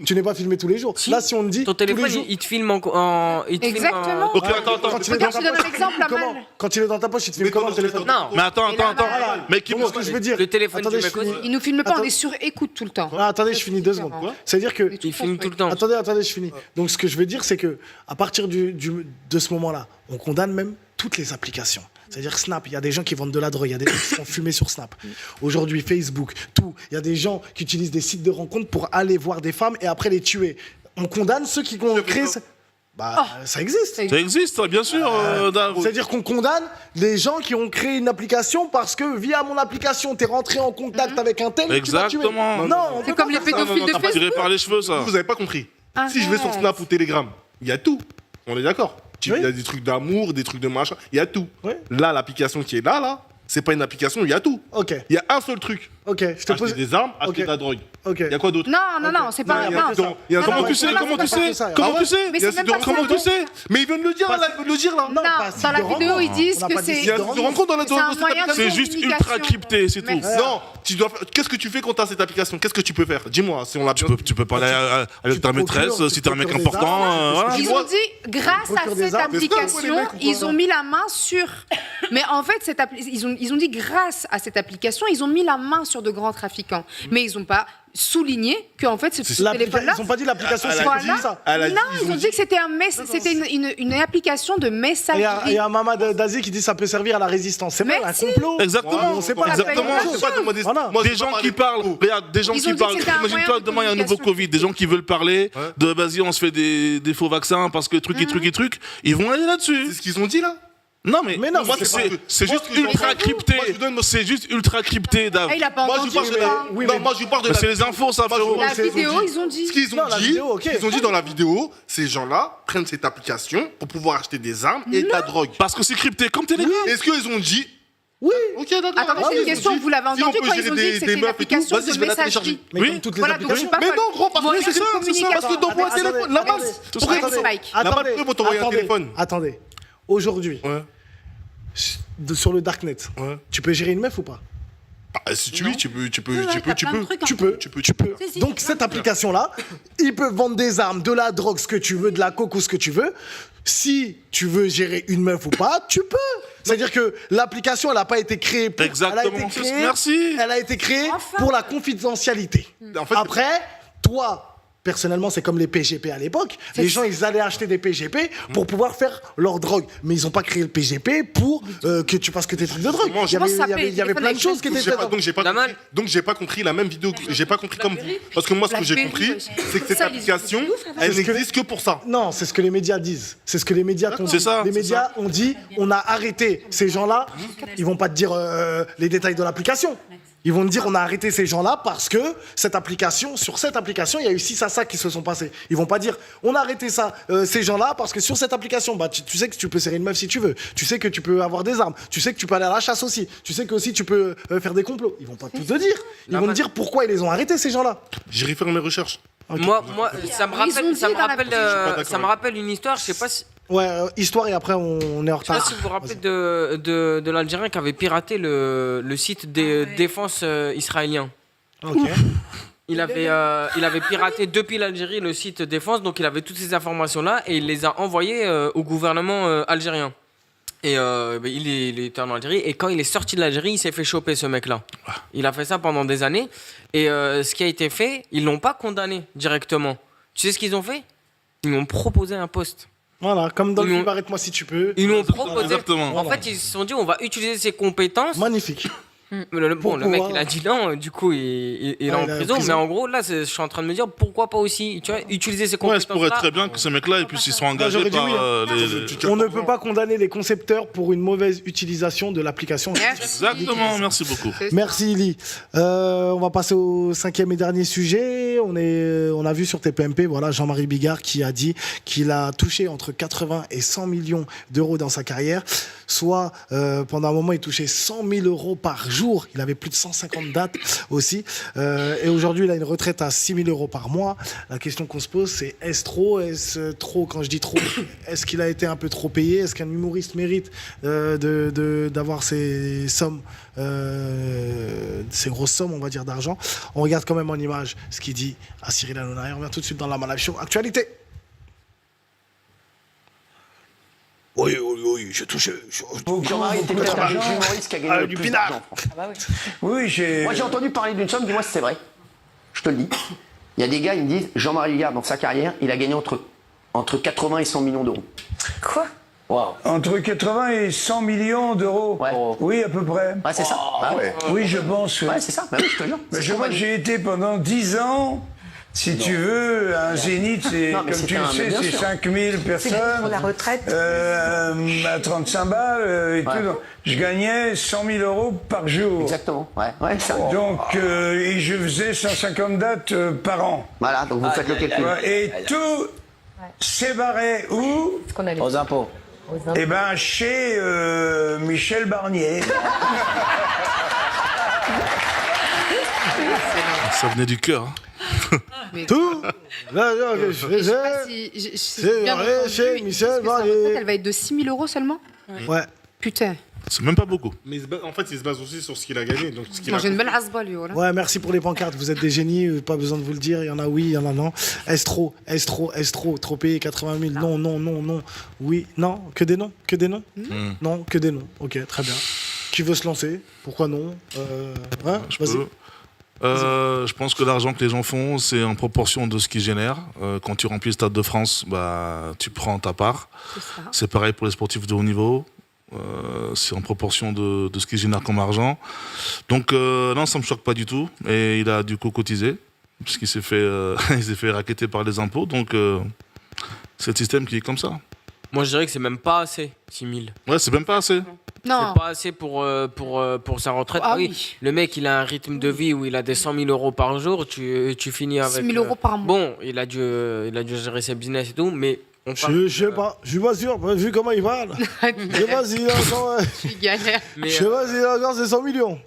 Tu n'es pas filmé tous les jours. Là, si on te dit ton téléphone, il te filme en. Exactement. Ok, attends. Regarde, je te donne un exemple, Amal. Quand il est dans ta poche, il te filme comment le téléphone? Non. Mais attends. Mais Kimo, ce que je veux dire. Le téléphone du mec aussi. Il nous filme pas, on est sur écoute tout le temps. Attendez, je finis 2 secondes. C'est-à-dire que... Il filme tout le temps. Attendez, je finis. Donc, ce que je veux dire, c'est que à partir de ce moment-là, on condamne même toutes les applications. C'est-à-dire Snap, il y a des gens qui vendent de la drogue, il y a des gens qui sont fumés sur Snap. Aujourd'hui, Facebook, tout. Il y a des gens qui utilisent des sites de rencontres pour aller voir des femmes et après les tuer. On condamne ceux qui ont créé... ça existe. Ça existe, bien sûr. C'est-à-dire qu'on condamne les gens qui ont créé une application parce que via mon application, t'es rentré en contact avec un tel et tu vas tuer. Exactement. Non, c'est comme les pédophiles de T'as pas tiré Facebook. par les cheveux, ça. Vous avez pas compris. Si je vais sur Snap ou Telegram, il y a tout. On est d'accord? Il y a des trucs d'amour, des trucs de machin, il y a tout. Là, l'application qui est là, c'est pas une application, il y a tout. Ok. Il y a un seul truc. Ok, je te pose. Acheter des armes, acheter de la drogue. Ok. Il y a quoi d'autre? Non, c'est pas. Comment tu sais? Comment tu sais? Comment tu sais? Mais c'est même pas Comment ça. tu sais? Mais il vient de le dire là, il vient de le dire là. Non, dans la vidéo, ils disent que c'est. Il y a de rencontre dans la C'est un moyen de c'est juste communication. ultra crypté, c'est tout. Merci. Non, tu dois. Qu'est-ce que tu fais quand t'as cette application? Qu'est-ce que tu peux faire? Dis-moi, si on l'a. Tu peux parler avec ta maîtresse si t'es un mec important. voilà. Ils ont dit, grâce à cette application, ils ont mis la main sur. Mais en fait, ils ont dit, grâce à cette application, ils ont mis la main sur de grands trafiquants. Mais ils n'ont pas souligné qu'en fait, ce téléphone-là. Ils n'ont pas dit l'application, c'est Voilà. ça. Non, ils ont dit que c'était une application de messagerie. Il y a un Mama d'Asie qui dit que ça peut servir à la résistance. C'est mal, un complot. Exactement. On sait pas. Des gens qui parlent. Regarde, des gens qui parlent. Imagine-toi, demain, il y a un nouveau Covid. Des gens qui veulent parler de vas-y, on se fait des faux vaccins parce que truc et truc et truc. Ils vont aller là-dessus. C'est ce qu'ils ont dit là? Non, mais moi, c'est juste ultra crypté. C'est juste ultra crypté, Dave. Il a pas entendu. Non, moi je parle de. C'est les infos, ça, frérot. La vidéo, ils ont dit. Ce qu'ils ont dit dans la vidéo, ces gens-là prennent cette application pour pouvoir acheter des armes et de la drogue. Parce que c'est crypté comme Telegram. Est-ce qu'ils ont dit? Oui. Ok, d'accord. Attendez, c'est une question, vous l'avez entendu quand ils ont dit que c'était une application de messagerie. Oui, toutes les applications. Mais non, gros, parce que c'est ça. Parce que t'envoies un téléphone. La masse. Attendez. Aujourd'hui, sur le Darknet, tu peux gérer une meuf ou pas? Si tu veux, tu peux. Donc cette application-là, ils peuvent vendre des armes, de la drogue, ce que tu veux, de la coke ou ce que tu veux. Si tu veux gérer une meuf ou pas, tu peux. C'est-à-dire que l'application, elle n'a pas été créée pour... Exactement. Merci. Elle a été créée pour la confidentialité. Après, toi... Personnellement, c'est comme les PGP à l'époque. Les gens, ils allaient acheter des PGP pour pouvoir faire leur drogue. Mais ils n'ont pas créé le PGP pour que tu fasses que tes trucs de drogue. Il y avait plein de choses qui étaient faites. Donc, j'ai pas compris la même vidéo. J'ai pas compris comme vous. Parce que moi, ce que j'ai compris, c'est que cette application, elle n'existe que pour ça. Non, c'est ce que les médias disent. C'est ce que les médias ont dit. Les médias ont dit, on a arrêté ces gens-là. Ils vont pas te dire les détails de l'application. Ils vont te dire on a arrêté ces gens-là parce que sur cette application, il y a eu ci, ça qui se sont passés. Ils vont pas dire on a arrêté ces gens-là parce que sur cette application, bah, tu sais que tu peux serrer une meuf si tu veux. Tu sais que tu peux avoir des armes. Tu sais que tu peux aller à la chasse aussi. Tu sais que aussi tu peux faire des complots. Ils vont pas tout te dire. Ils vont te dire pourquoi ils les ont arrêtés ces gens-là. J'irai faire mes recherches. Okay. Moi, ça me rappelle une histoire, je sais pas si... Ouais, histoire et après on est en retard. Je sais pas si vous vous rappelez de l'Algérien qui avait piraté le site des défenses israélien. Ok. Il avait piraté depuis l'Algérie le site défense, donc il avait toutes ces informations-là et il les a envoyées au gouvernement algérien. Et il était en Algérie et quand il est sorti de l'Algérie, il s'est fait choper ce mec-là. Il a fait ça pendant des années et ce qui a été fait, ils l'ont pas condamné directement. Tu sais ce qu'ils ont fait? Ils lui ont proposé un poste. Voilà, comme dans le film Arrête-moi si tu peux. Ils l'ont proposé. Exactement. En fait, ils se sont dit on va utiliser ses compétences. Magnifique. Le mec il a dit non, du coup il est en prison. Mais en gros là je suis en train de me dire pourquoi pas aussi utiliser ses compétences. Ça pourrait être très bien que ces mecs-là et puis ils sont engagés par On ne peut pas condamner les concepteurs pour une mauvaise utilisation de l'application. Exactement, merci beaucoup. Merci Ili. On va passer au 5e et dernier sujet. On a vu sur TPMP, voilà, Jean-Marie Bigard qui a dit qu'il a touché entre 80 et 100 millions d'euros dans sa carrière. Soit pendant un moment il touchait 100 000 euros par jour. Il avait plus de 150 dates aussi. Et aujourd'hui, il a une retraite à 6 000 euros par mois. La question qu'on se pose, c'est est-ce trop? Est-ce trop? Quand je dis trop, est-ce qu'il a été un peu trop payé? Est-ce qu'un humoriste mérite d'avoir ces sommes, ces grosses sommes, on va dire, d'argent? On regarde quand même en image ce qu'il dit à Cyril Hanouna. Et on revient tout de suite dans la Live Show. Actualité. Oui, j'ai touché. Jean-Marie était peut-être un humoriste qui a gagné le plus d'argent en France. Ah bah oui. Moi j'ai entendu parler d'une somme, dis-moi si c'est vrai. Je te le dis. Il y a des gars, ils me disent, Jean-Marie Bigard, dans sa carrière, il a gagné entre 80 et 100 millions d'euros. Quoi? Wow. Entre 80 et 100 millions d'euros. Ouais. Oui, à peu près. Ouais, c'est ça. Bah, ouais. Oui, je pense. Ouais, c'est ça. Bah, oui, je te jure. Moi, j'ai été pendant 10 ans. Si tu veux, un zénith, c'est, comme tu le sais, c'est 5000 personnes. Pour la retraite. À 35 balles et tout. Donc, je gagnais 100 000 euros par jour. Exactement, ouais ça. Donc, et je faisais 150 dates par an. Voilà, donc vous faites le calcul. Et tout s'est barré où? Aux impôts. Eh ben, chez Michel Barnier. Ça venait du cœur. Hein. Tout là, que je faisais, c'est vrai chez Michel Barnier. Elle va être de 6 000 € seulement. Ouais. Putain. C'est même pas beaucoup. Mais en fait, il se base aussi sur ce qu'il a gagné. Donc, ce qu'il J'ai une belle hasba, lui. Voilà. Ouais, merci pour les pancartes. Vous êtes des génies, pas besoin de vous le dire. Il y en a oui, il y en a non. Estro, trop payé, 80 000. Non. Oui, non, que des noms. Non, que des noms. Ok, très bien. Qui veut se lancer? Pourquoi non? Vas-y. Je pense que l'argent que les gens font, c'est en proportion de ce qu'ils génèrent. Quand tu remplis le Stade de France, bah, tu prends ta part. C'est pareil pour les sportifs de haut niveau. C'est en proportion de ce qu'ils génèrent comme argent. Donc non, ça me choque pas du tout. Et il a du coup cotisé, puisqu'il s'est fait, il s'est fait racketter par les impôts. Donc c'est le système qui est comme ça. Moi, je dirais que c'est même pas assez, 6 000. Ouais, c'est même pas assez. Non. C'est pas assez pour sa retraite. Ah oui. Le mec, il a un rythme de vie où il a des 100 000 € par jour. Tu finis avec... 6 000 € par mois. Bon, il a dû gérer ses business et tout, mais... Je sais pas, je suis pas sûr, vu comment il parle. Je sais pas s'il a encore. Je sais pas s'il a encore ses 100 millions.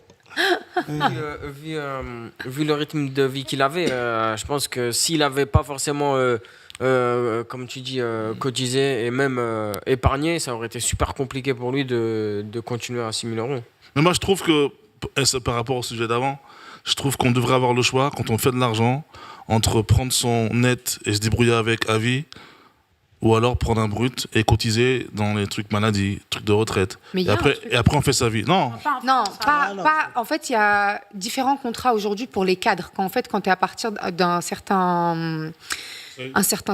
Vu le rythme de vie qu'il avait, je pense que s'il avait pas forcément, comme tu dis, cotisé et même épargné, ça aurait été super compliqué pour lui de continuer à 6 000 €. Mais moi, je trouve que, par rapport au sujet d'avant, je trouve qu'on devrait avoir le choix, quand on fait de l'argent, entre prendre son net et se débrouiller avec à vie, ou alors prendre un brut et cotiser dans les trucs maladie, trucs de retraite. Mais et après, on fait sa vie. Non. Non, pas. En fait, il y a différents contrats aujourd'hui pour les cadres. Quand tu es à partir d'un certain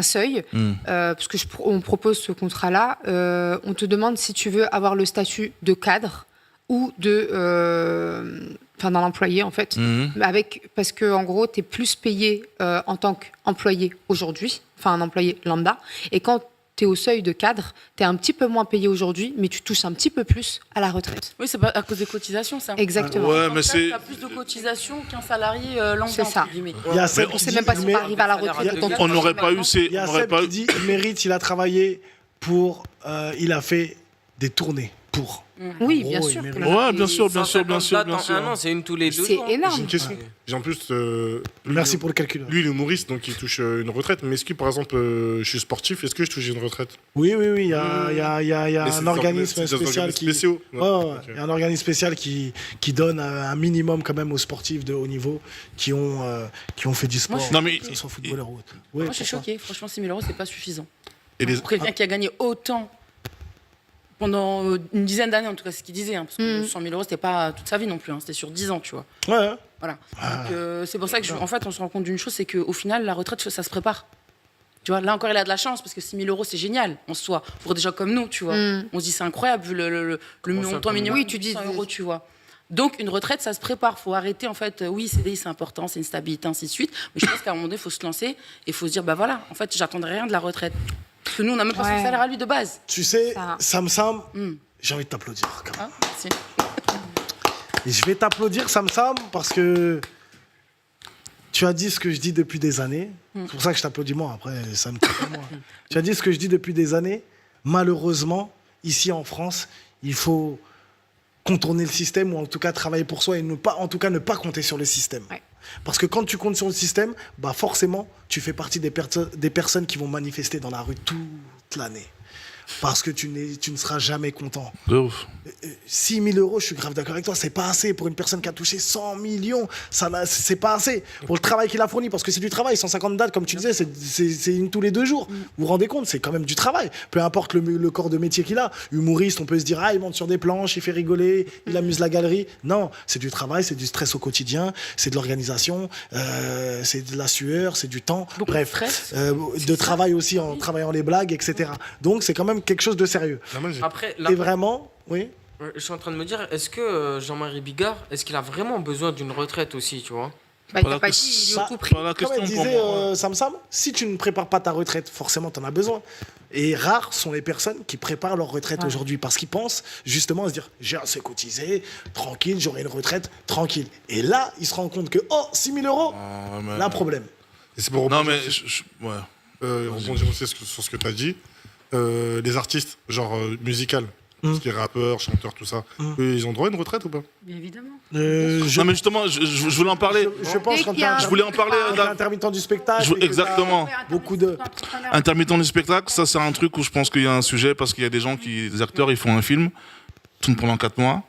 seuil, parce que on propose ce contrat-là, on te demande si tu veux avoir le statut de cadre ou d'un employé en fait, parce que en gros tu es plus payé en tant qu'employé aujourd'hui, enfin un employé lambda, et quand tu es au seuil de cadre, tu es un petit peu moins payé aujourd'hui, mais tu touches un petit peu plus à la retraite. Oui, c'est pas à cause des cotisations, ça. Exactement. Ouais, mais c'est... Tu as plus de cotisations qu'un salarié lambda. C'est ça. On sait même pas si on arrive à la retraite. On n'aurait pas eu ces... Il y a Seb qui dit, il mérite, il a travaillé pour... il a fait des tournées pour... Oui, bien sûr. Ouais, bien sûr. Non, c'est une tous les 2 jours. C'est énorme. J'ai une question. J'ai en plus. Merci pour le calcul. Lui, il est humoriste, donc il touche une retraite. Mais est-ce que, par exemple, je suis sportif, est-ce que je touche une retraite? Oui. Il y a un organisme spécial qui. Il y a un organisme spécial qui donne un minimum quand même aux sportifs de haut niveau qui ont fait du sport. Non, mais. Ils sont footballeurs ou autre. Moi, je suis choquée. Franchement, 6 000 €, c'est pas suffisant. Et Pour quelqu'un qui a gagné autant. Pendant une dizaine d'années, en tout cas, c'est ce qu'il disait. Hein, parce que 100 000 €, c'était pas toute sa vie non plus. Hein, c'était sur 10 ans, tu vois. Ouais. Voilà. Donc, c'est pour ça que, en fait, on se rend compte d'une chose, c'est qu'au final, la retraite, ça se prépare. Tu vois, là encore, il a de la chance, parce que 6 000 €, c'est génial, en soi. Pour des gens comme nous, tu vois. On se dit, c'est incroyable, vu le montant minimum. Oui, tu dis 100 €, tu vois. Donc, une retraite, ça se prépare. Il faut arrêter, en fait. Oui, CDI, c'est important, c'est une stabilité, ainsi de suite. Mais je pense qu'à un moment donné, il faut se lancer et il faut se dire, bah voilà, en fait, j'attendrai rien de la retraite. Parce que nous, on n'a même pas son salaire à lui de base. Tu sais, Sam, j'ai envie de t'applaudir. Ah, merci. Et je vais t'applaudir, Sam, parce que tu as dit ce que je dis depuis des années. C'est pour ça que je t'applaudis moi. Après, ça me touche pas moi. Tu as dit ce que je dis depuis des années. Malheureusement, ici en France, il faut contourner le système ou en tout cas travailler pour soi et ne pas compter sur le système. Ouais. Parce que quand tu comptes sur le système, bah forcément, tu fais partie des personnes qui vont manifester dans la rue toute l'année. Parce que tu ne seras jamais content. De ouf. 6 000 €, je suis grave d'accord avec toi, c'est pas assez pour une personne qui a touché 100 millions. C'est pas assez pour le travail qu'il a fourni, parce que c'est du travail. 150 dates, comme tu disais, c'est une tous les 2 jours. Vous vous rendez compte, c'est quand même du travail. Peu importe le corps de métier qu'il a. Humoriste, on peut se dire, il monte sur des planches, il fait rigoler, il amuse la galerie. Non, c'est du travail, c'est du stress au quotidien, c'est de l'organisation, c'est de la sueur, c'est du temps. Bref, de travail aussi en travaillant les blagues, etc. Donc c'est quand même quelque chose de sérieux. Après, et vraiment, oui. Je suis en train de me dire, est-ce que Jean-Marie Bigard, est-ce qu'il a vraiment besoin d'une retraite aussi, tu vois? Il n'a pas dit, il est au tout prix. Comme elle disait Sam, si tu ne prépares pas ta retraite, forcément tu en as besoin. Et rares sont les personnes qui préparent leur retraite aujourd'hui, parce qu'ils pensent justement à se dire, j'ai assez cotisé, tranquille, j'aurai une retraite, tranquille. Et là, ils se rendent compte que, 6 000 €, là, problème. Et c'est pour non, mais rebondir aussi sur ce que tu as dit. les artistes, genre musical, tout ce qui est rappeur, chanteur, tout ça, eux, ils ont droit à une retraite ou pas? Bien évidemment. Non, mais justement, je voulais en parler. Je pense qu'on Je voulais en parler. intermittent du spectacle. et que Exactement. t'as Beaucoup de. Intermittent du spectacle, ça c'est un truc où je pense qu'il y a un sujet parce qu'il y a des gens des acteurs, ils font un film, tournent pendant 4 mois,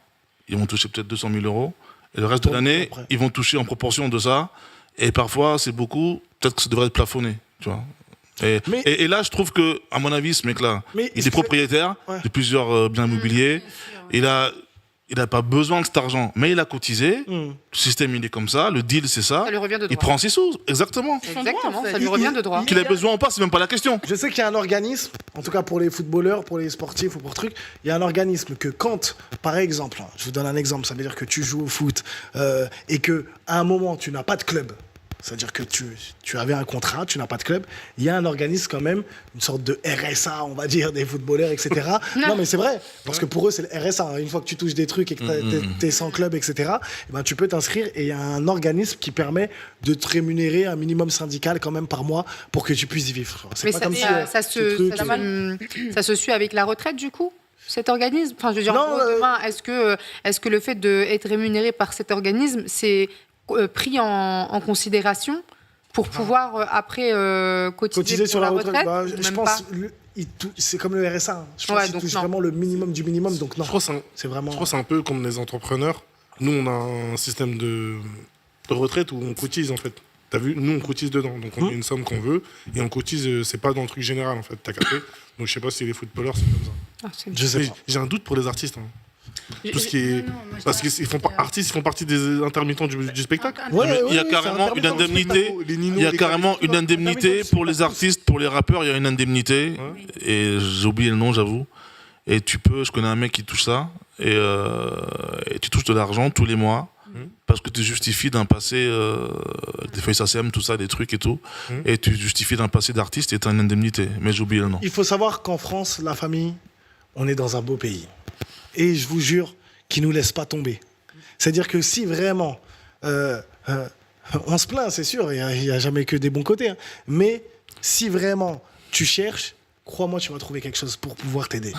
ils vont toucher peut-être 200 000 euros, et le reste de l'année, ils vont toucher en proportion de ça, et parfois c'est beaucoup, peut-être que ça devrait être plafonné, tu vois. Et là, je trouve que, à mon avis, ce mec-là, il est propriétaire de plusieurs biens immobiliers, il n'a pas besoin de cet argent, mais il a cotisé. Le système, il est comme ça. Le deal, c'est ça. Ça lui revient de droit. Il prend ses sous. Exactement. Exactement, ça lui revient de droit. Qu'il ait besoin ou pas, c'est même pas la question. Je sais qu'il y a un organisme, en tout cas pour les footballeurs, pour les sportifs ou pour trucs, il y a un organisme que quand, par exemple, je vous donne un exemple, ça veut dire que tu joues au foot et que à un moment tu n'as pas de club. C'est-à-dire que tu avais un contrat, tu n'as pas de club. Il y a un organisme quand même, une sorte de RSA, on va dire, des footballeurs, etc. Non, mais c'est vrai, parce que pour eux, c'est le RSA. Une fois que tu touches des trucs et que tu es sans club, etc., eh ben, tu peux t'inscrire et il y a un organisme qui permet de te rémunérer un minimum syndical quand même par mois pour que tu puisses y vivre. Mais ça se suit avec la retraite, du coup, cet organisme? Enfin, je veux dire, en gros, demain, est-ce que le fait d'être rémunéré par cet organisme, c'est pris en considération pour pouvoir après cotiser sur la retraite, je pense c'est comme le RSA. Hein. Je pense qu'il touche vraiment le minimum du minimum. Donc non, je crois que c'est un peu comme les entrepreneurs. Nous, on a un système de retraite où on cotise en fait. T'as vu, nous on cotise dedans, donc on met une somme qu'on veut et on cotise. C'est pas dans le truc général en fait. T'as capté? Donc je sais pas si les footballeurs c'est comme ça. Je sais pas. J'ai un doute pour les artistes. Hein. Tout ce qui est parce qu'ils font artistes, ils font partie des intermittents du spectacle. Il y a carrément une indemnité. Il y a carrément une indemnité pour les artistes, pour les rappeurs. Il y a une indemnité et j'ai oublié le nom, j'avoue. Et je connais un mec qui touche ça et tu touches de l'argent tous les mois parce que tu justifies d'un passé avec des feuilles SACEM, tout ça, des trucs et tout, et tu justifies d'un passé d'artiste et tu as une indemnité. Mais j'ai oublié le nom. Il faut savoir qu'en France, la famille, on est dans un beau pays. Et je vous jure qu'il ne nous laisse pas tomber. C'est-à-dire que si vraiment... on se plaint, c'est sûr, il n'y a jamais que des bons côtés. Hein. Mais si vraiment tu cherches, crois-moi, tu vas trouver quelque chose pour pouvoir t'aider.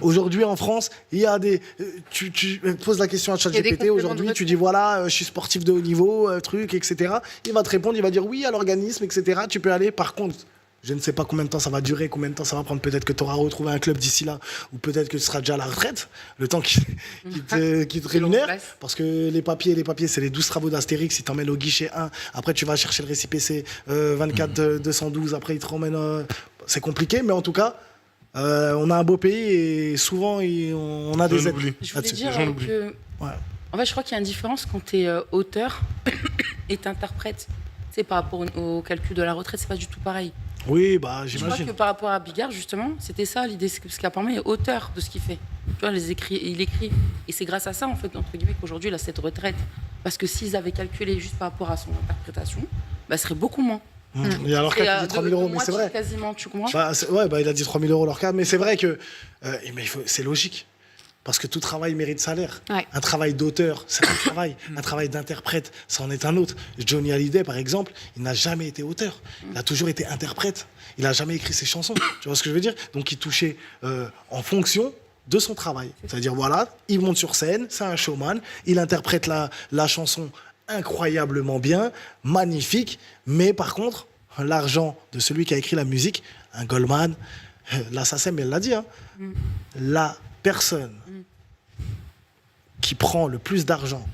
Aujourd'hui, en France, il y a des... Tu poses la question à ChatGPT aujourd'hui, tu dis voilà, je suis sportif de haut niveau, truc, etc. Il va te répondre, il va dire oui à l'organisme, etc. Tu peux aller. Par contre... Je ne sais pas combien de temps ça va durer, combien de temps ça va prendre. Peut-être que tu auras retrouvé un club d'ici là, ou peut-être que tu seras déjà à la retraite, le temps qui te rémunère. Parce que les papiers, c'est les 12 travaux d'Astérix. Ils t'emmènent au guichet 1. Après, tu vas chercher le récipicé 24 212. Après, ils te ramènent. C'est compliqué, mais en tout cas, on a un beau pays et souvent, on a des aides. Je voulais dire que. En fait, je crois qu'il y a une différence quand tu es auteur et t'interprètes. Tu sais, par rapport au calcul de la retraite, c'est pas du tout pareil. Oui, bah j'imagine. Je crois que par rapport à Bigard, justement, c'était ça l'idée, parce qu'apparemment, il est auteur de ce qu'il fait. Tu vois, il écrit. Et c'est grâce à ça, en fait, entre guillemets, qu'aujourd'hui, il a cette retraite. Parce que s'ils avaient calculé juste par rapport à son interprétation, bah, ce serait beaucoup moins. Et alors qu'il a dit 3 000 euros, mais c'est vrai. Quasiment, tu comprends? Il a dit 3 000 euros leur cas, mais c'est vrai que c'est logique. Parce que tout travail mérite salaire. Ouais. Un travail d'auteur, c'est un travail. Un travail d'interprète, ça en est un autre. Johnny Hallyday, par exemple, il n'a jamais été auteur. Il a toujours été interprète. Il n'a jamais écrit ses chansons. Tu vois ce que je veux dire? Donc il touchait en fonction de son travail. C'est-à-dire, voilà, il monte sur scène, c'est un showman, il interprète la chanson incroyablement bien, magnifique, mais par contre, l'argent de celui qui a écrit la musique, un Goldman, la SACEM, elle l'a dit, hein, la personne qui prend le plus d'argent,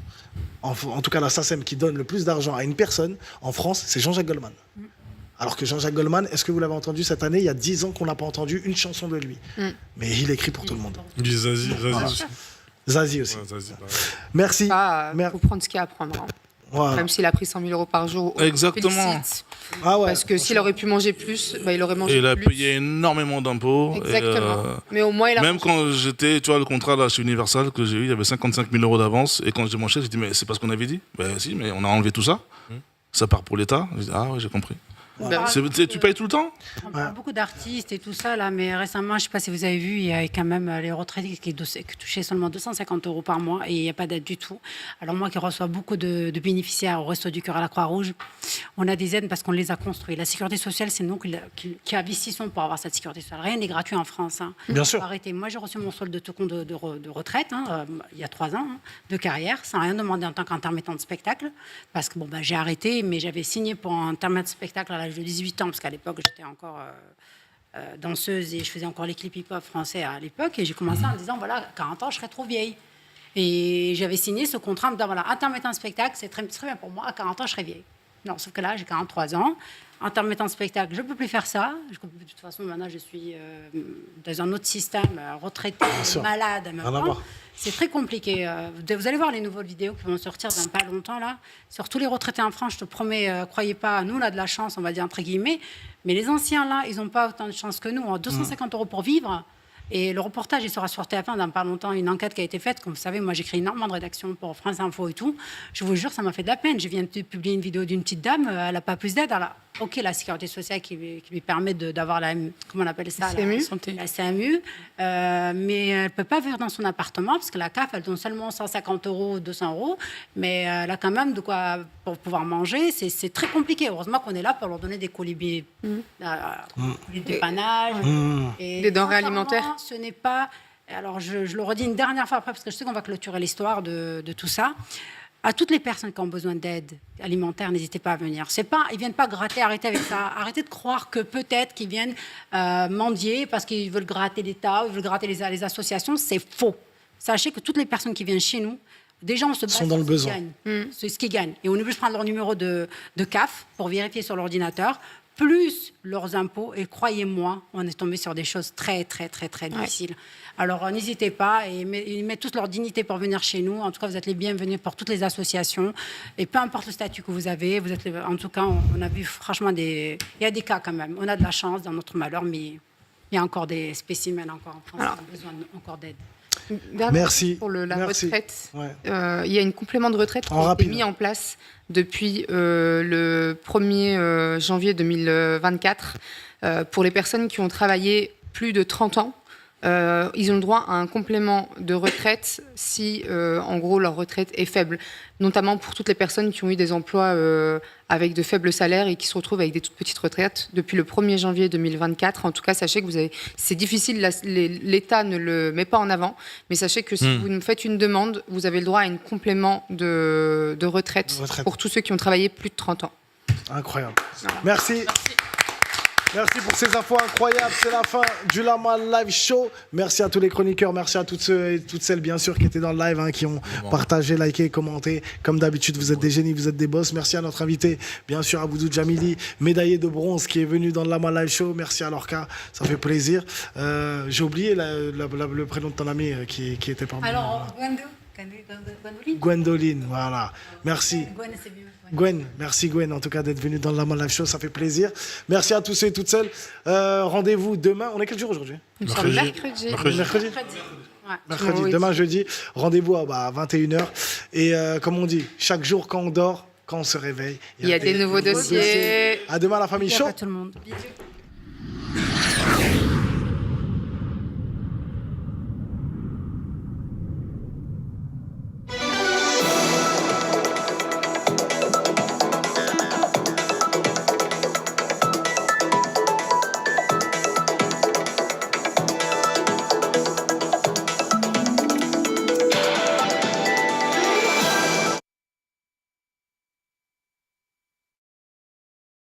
en tout cas la SACEM qui donne le plus d'argent à une personne en France, c'est Jean-Jacques Goldman. Alors que Jean-Jacques Goldman, est-ce que vous l'avez entendu cette année? Il y a 10 ans qu'on n'a pas entendu une chanson de lui. Mais il écrit pour tout le monde. Zazie aussi. Zazie aussi. Ouais, Zazie, merci. Il faut prendre ce qu'il y a à prendre. Hein. Voilà. Même s'il a pris 100 000 euros par jour. Exactement. Parce que s'il aurait pu manger plus, il aurait mangé plus. Et il a payé énormément d'impôts. Exactement. Mais au moins, il a même quand j'étais, tu vois, le contrat là, chez Universal que j'ai eu, il y avait 55 000 euros d'avance. Et quand j'ai mon chef, j'ai dit, mais c'est pas ce qu'on avait dit? Ben si, mais on a enlevé tout ça. Ça part pour l'État. J'ai dit, ah ouais, j'ai compris. Tu payes tout le temps? On parle beaucoup d'artistes et tout ça, là, mais récemment, je ne sais pas si vous avez vu, il y a quand même les retraités qui touchaient seulement 250 € par mois et il n'y a pas d'aide du tout. Alors moi qui reçois beaucoup de bénéficiaires au Resto du Cœur à la Croix-Rouge, on a des aides parce qu'on les a construits. La sécurité sociale, c'est nous qui investissons pour avoir cette sécurité sociale. Rien n'est gratuit en France. Hein. Bien sûr. Arrêtez. Moi, j'ai reçu mon solde de compte de retraite il y a 3 ans de carrière, sans rien demander en tant qu'intermittent de spectacle, parce que j'ai arrêté, mais j'avais signé pour un intermittent de spectacle à l'âge de 18 ans, parce qu'à l'époque, j'étais encore danseuse et je faisais encore les clips hip-hop français à l'époque, et j'ai commencé en disant, voilà, 40 ans, je serai trop vieille. Et j'avais signé ce contrat en me disant, voilà, intermittent de spectacle, c'est très bien pour moi, à 40 ans, je serai vieille. Non, sauf que là, j'ai 43 ans. Intermittent de spectacle, je ne peux plus faire ça. De toute façon, maintenant, je suis dans un autre système, retraité, malade. C'est très compliqué. Vous allez voir les nouvelles vidéos qui vont sortir dans pas longtemps, là. Sur tous les retraités en France, je te promets, croyez pas, nous, on a de la chance, on va dire entre guillemets. Mais les anciens, là, ils n'ont pas autant de chance que nous. 250 € pour vivre. Et le reportage, il sera sur TF1 dans pas longtemps, une enquête qui a été faite. Comme vous savez, moi, j'écris énormément de rédaction pour France Info et tout. Je vous jure, ça m'a fait de la peine. Je viens de publier une vidéo d'une petite dame, elle n'a pas plus d'aide. OK, la sécurité sociale qui lui permet d'avoir la, comment on appelle ça, la CMU, mais elle ne peut pas vivre dans son appartement parce que la CAF, elle donne seulement 150 €, 200 €, mais elle a quand même de quoi pour pouvoir manger. C'est très compliqué. Heureusement qu'on est là pour leur donner des colibris, des dépannage, des denrées alimentaires. Ce n'est pas... Alors, je le redis une dernière fois après, parce que je sais qu'on va clôturer l'histoire de tout ça. À toutes les personnes qui ont besoin d'aide alimentaire, n'hésitez pas à venir. Ils ne viennent pas gratter, arrêtez avec ça. Arrêtez de croire que peut-être qu'ils viennent mendier parce qu'ils veulent gratter l'État, ils veulent gratter les associations. C'est faux. Sachez que toutes les personnes qui viennent chez nous, déjà, on se base sur ce qu'ils gagnent. C'est ce qu'ils gagnent. Et on est obligé de prendre leur numéro de CAF pour vérifier sur l'ordinateur, plus leurs impôts. Et croyez-moi, on est tombé sur des choses très, très, très, très difficiles. Alors, n'hésitez pas. Et ils mettent toute leur dignité pour venir chez nous. En tout cas, vous êtes les bienvenus pour toutes les associations. Et peu importe le statut que vous avez, en tout cas, on a vu franchement il y a des cas quand même. On a de la chance dans notre malheur, mais il y a encore des spécimens encore en France qui ont besoin encore d'aide. Merci. Pour la retraite, il y a une complément de retraite qui a été mis en place depuis le 1er janvier 2024 pour les personnes qui ont travaillé plus de 30 ans. Ils ont le droit à un complément de retraite si, en gros, leur retraite est faible, notamment pour toutes les personnes qui ont eu des emplois avec de faibles salaires et qui se retrouvent avec des toutes petites retraites depuis le 1er janvier 2024. En tout cas, sachez que c'est difficile, l'État ne le met pas en avant, mais sachez que si vous nous faites une demande, vous avez le droit à un complément de retraite pour tous ceux qui ont travaillé plus de 30 ans. Incroyable. Voilà. Merci. Merci pour ces infos incroyables. C'est la fin du Lama Live Show. Merci à tous les chroniqueurs. Merci à toutes ceux et toutes celles, bien sûr, qui étaient dans le live, qui ont partagé, liké, commenté. Comme d'habitude, vous êtes des génies, vous êtes des boss. Merci à notre invité, bien sûr, Aboudou Djamili, médaillé de bronze, qui est venu dans le Lama Live Show. Merci à Lorca, ça fait plaisir. J'ai oublié le prénom de ton ami qui était parmi nous. Alors, Gwendoline, voilà. Merci. Gwen, merci Gwen, en tout cas d'être venue dans le Lama Live Show, ça fait plaisir. Merci à tous et toutes celles. Rendez-vous demain. On est quel jour aujourd'hui ? Mercredi. Mercredi. Demain, jeudi. Rendez-vous à 21h. Et comme on dit, chaque jour, quand on dort, quand on se réveille, il y a des nouveaux dossiers. À demain, la famille Show. Tout le monde. Bisous.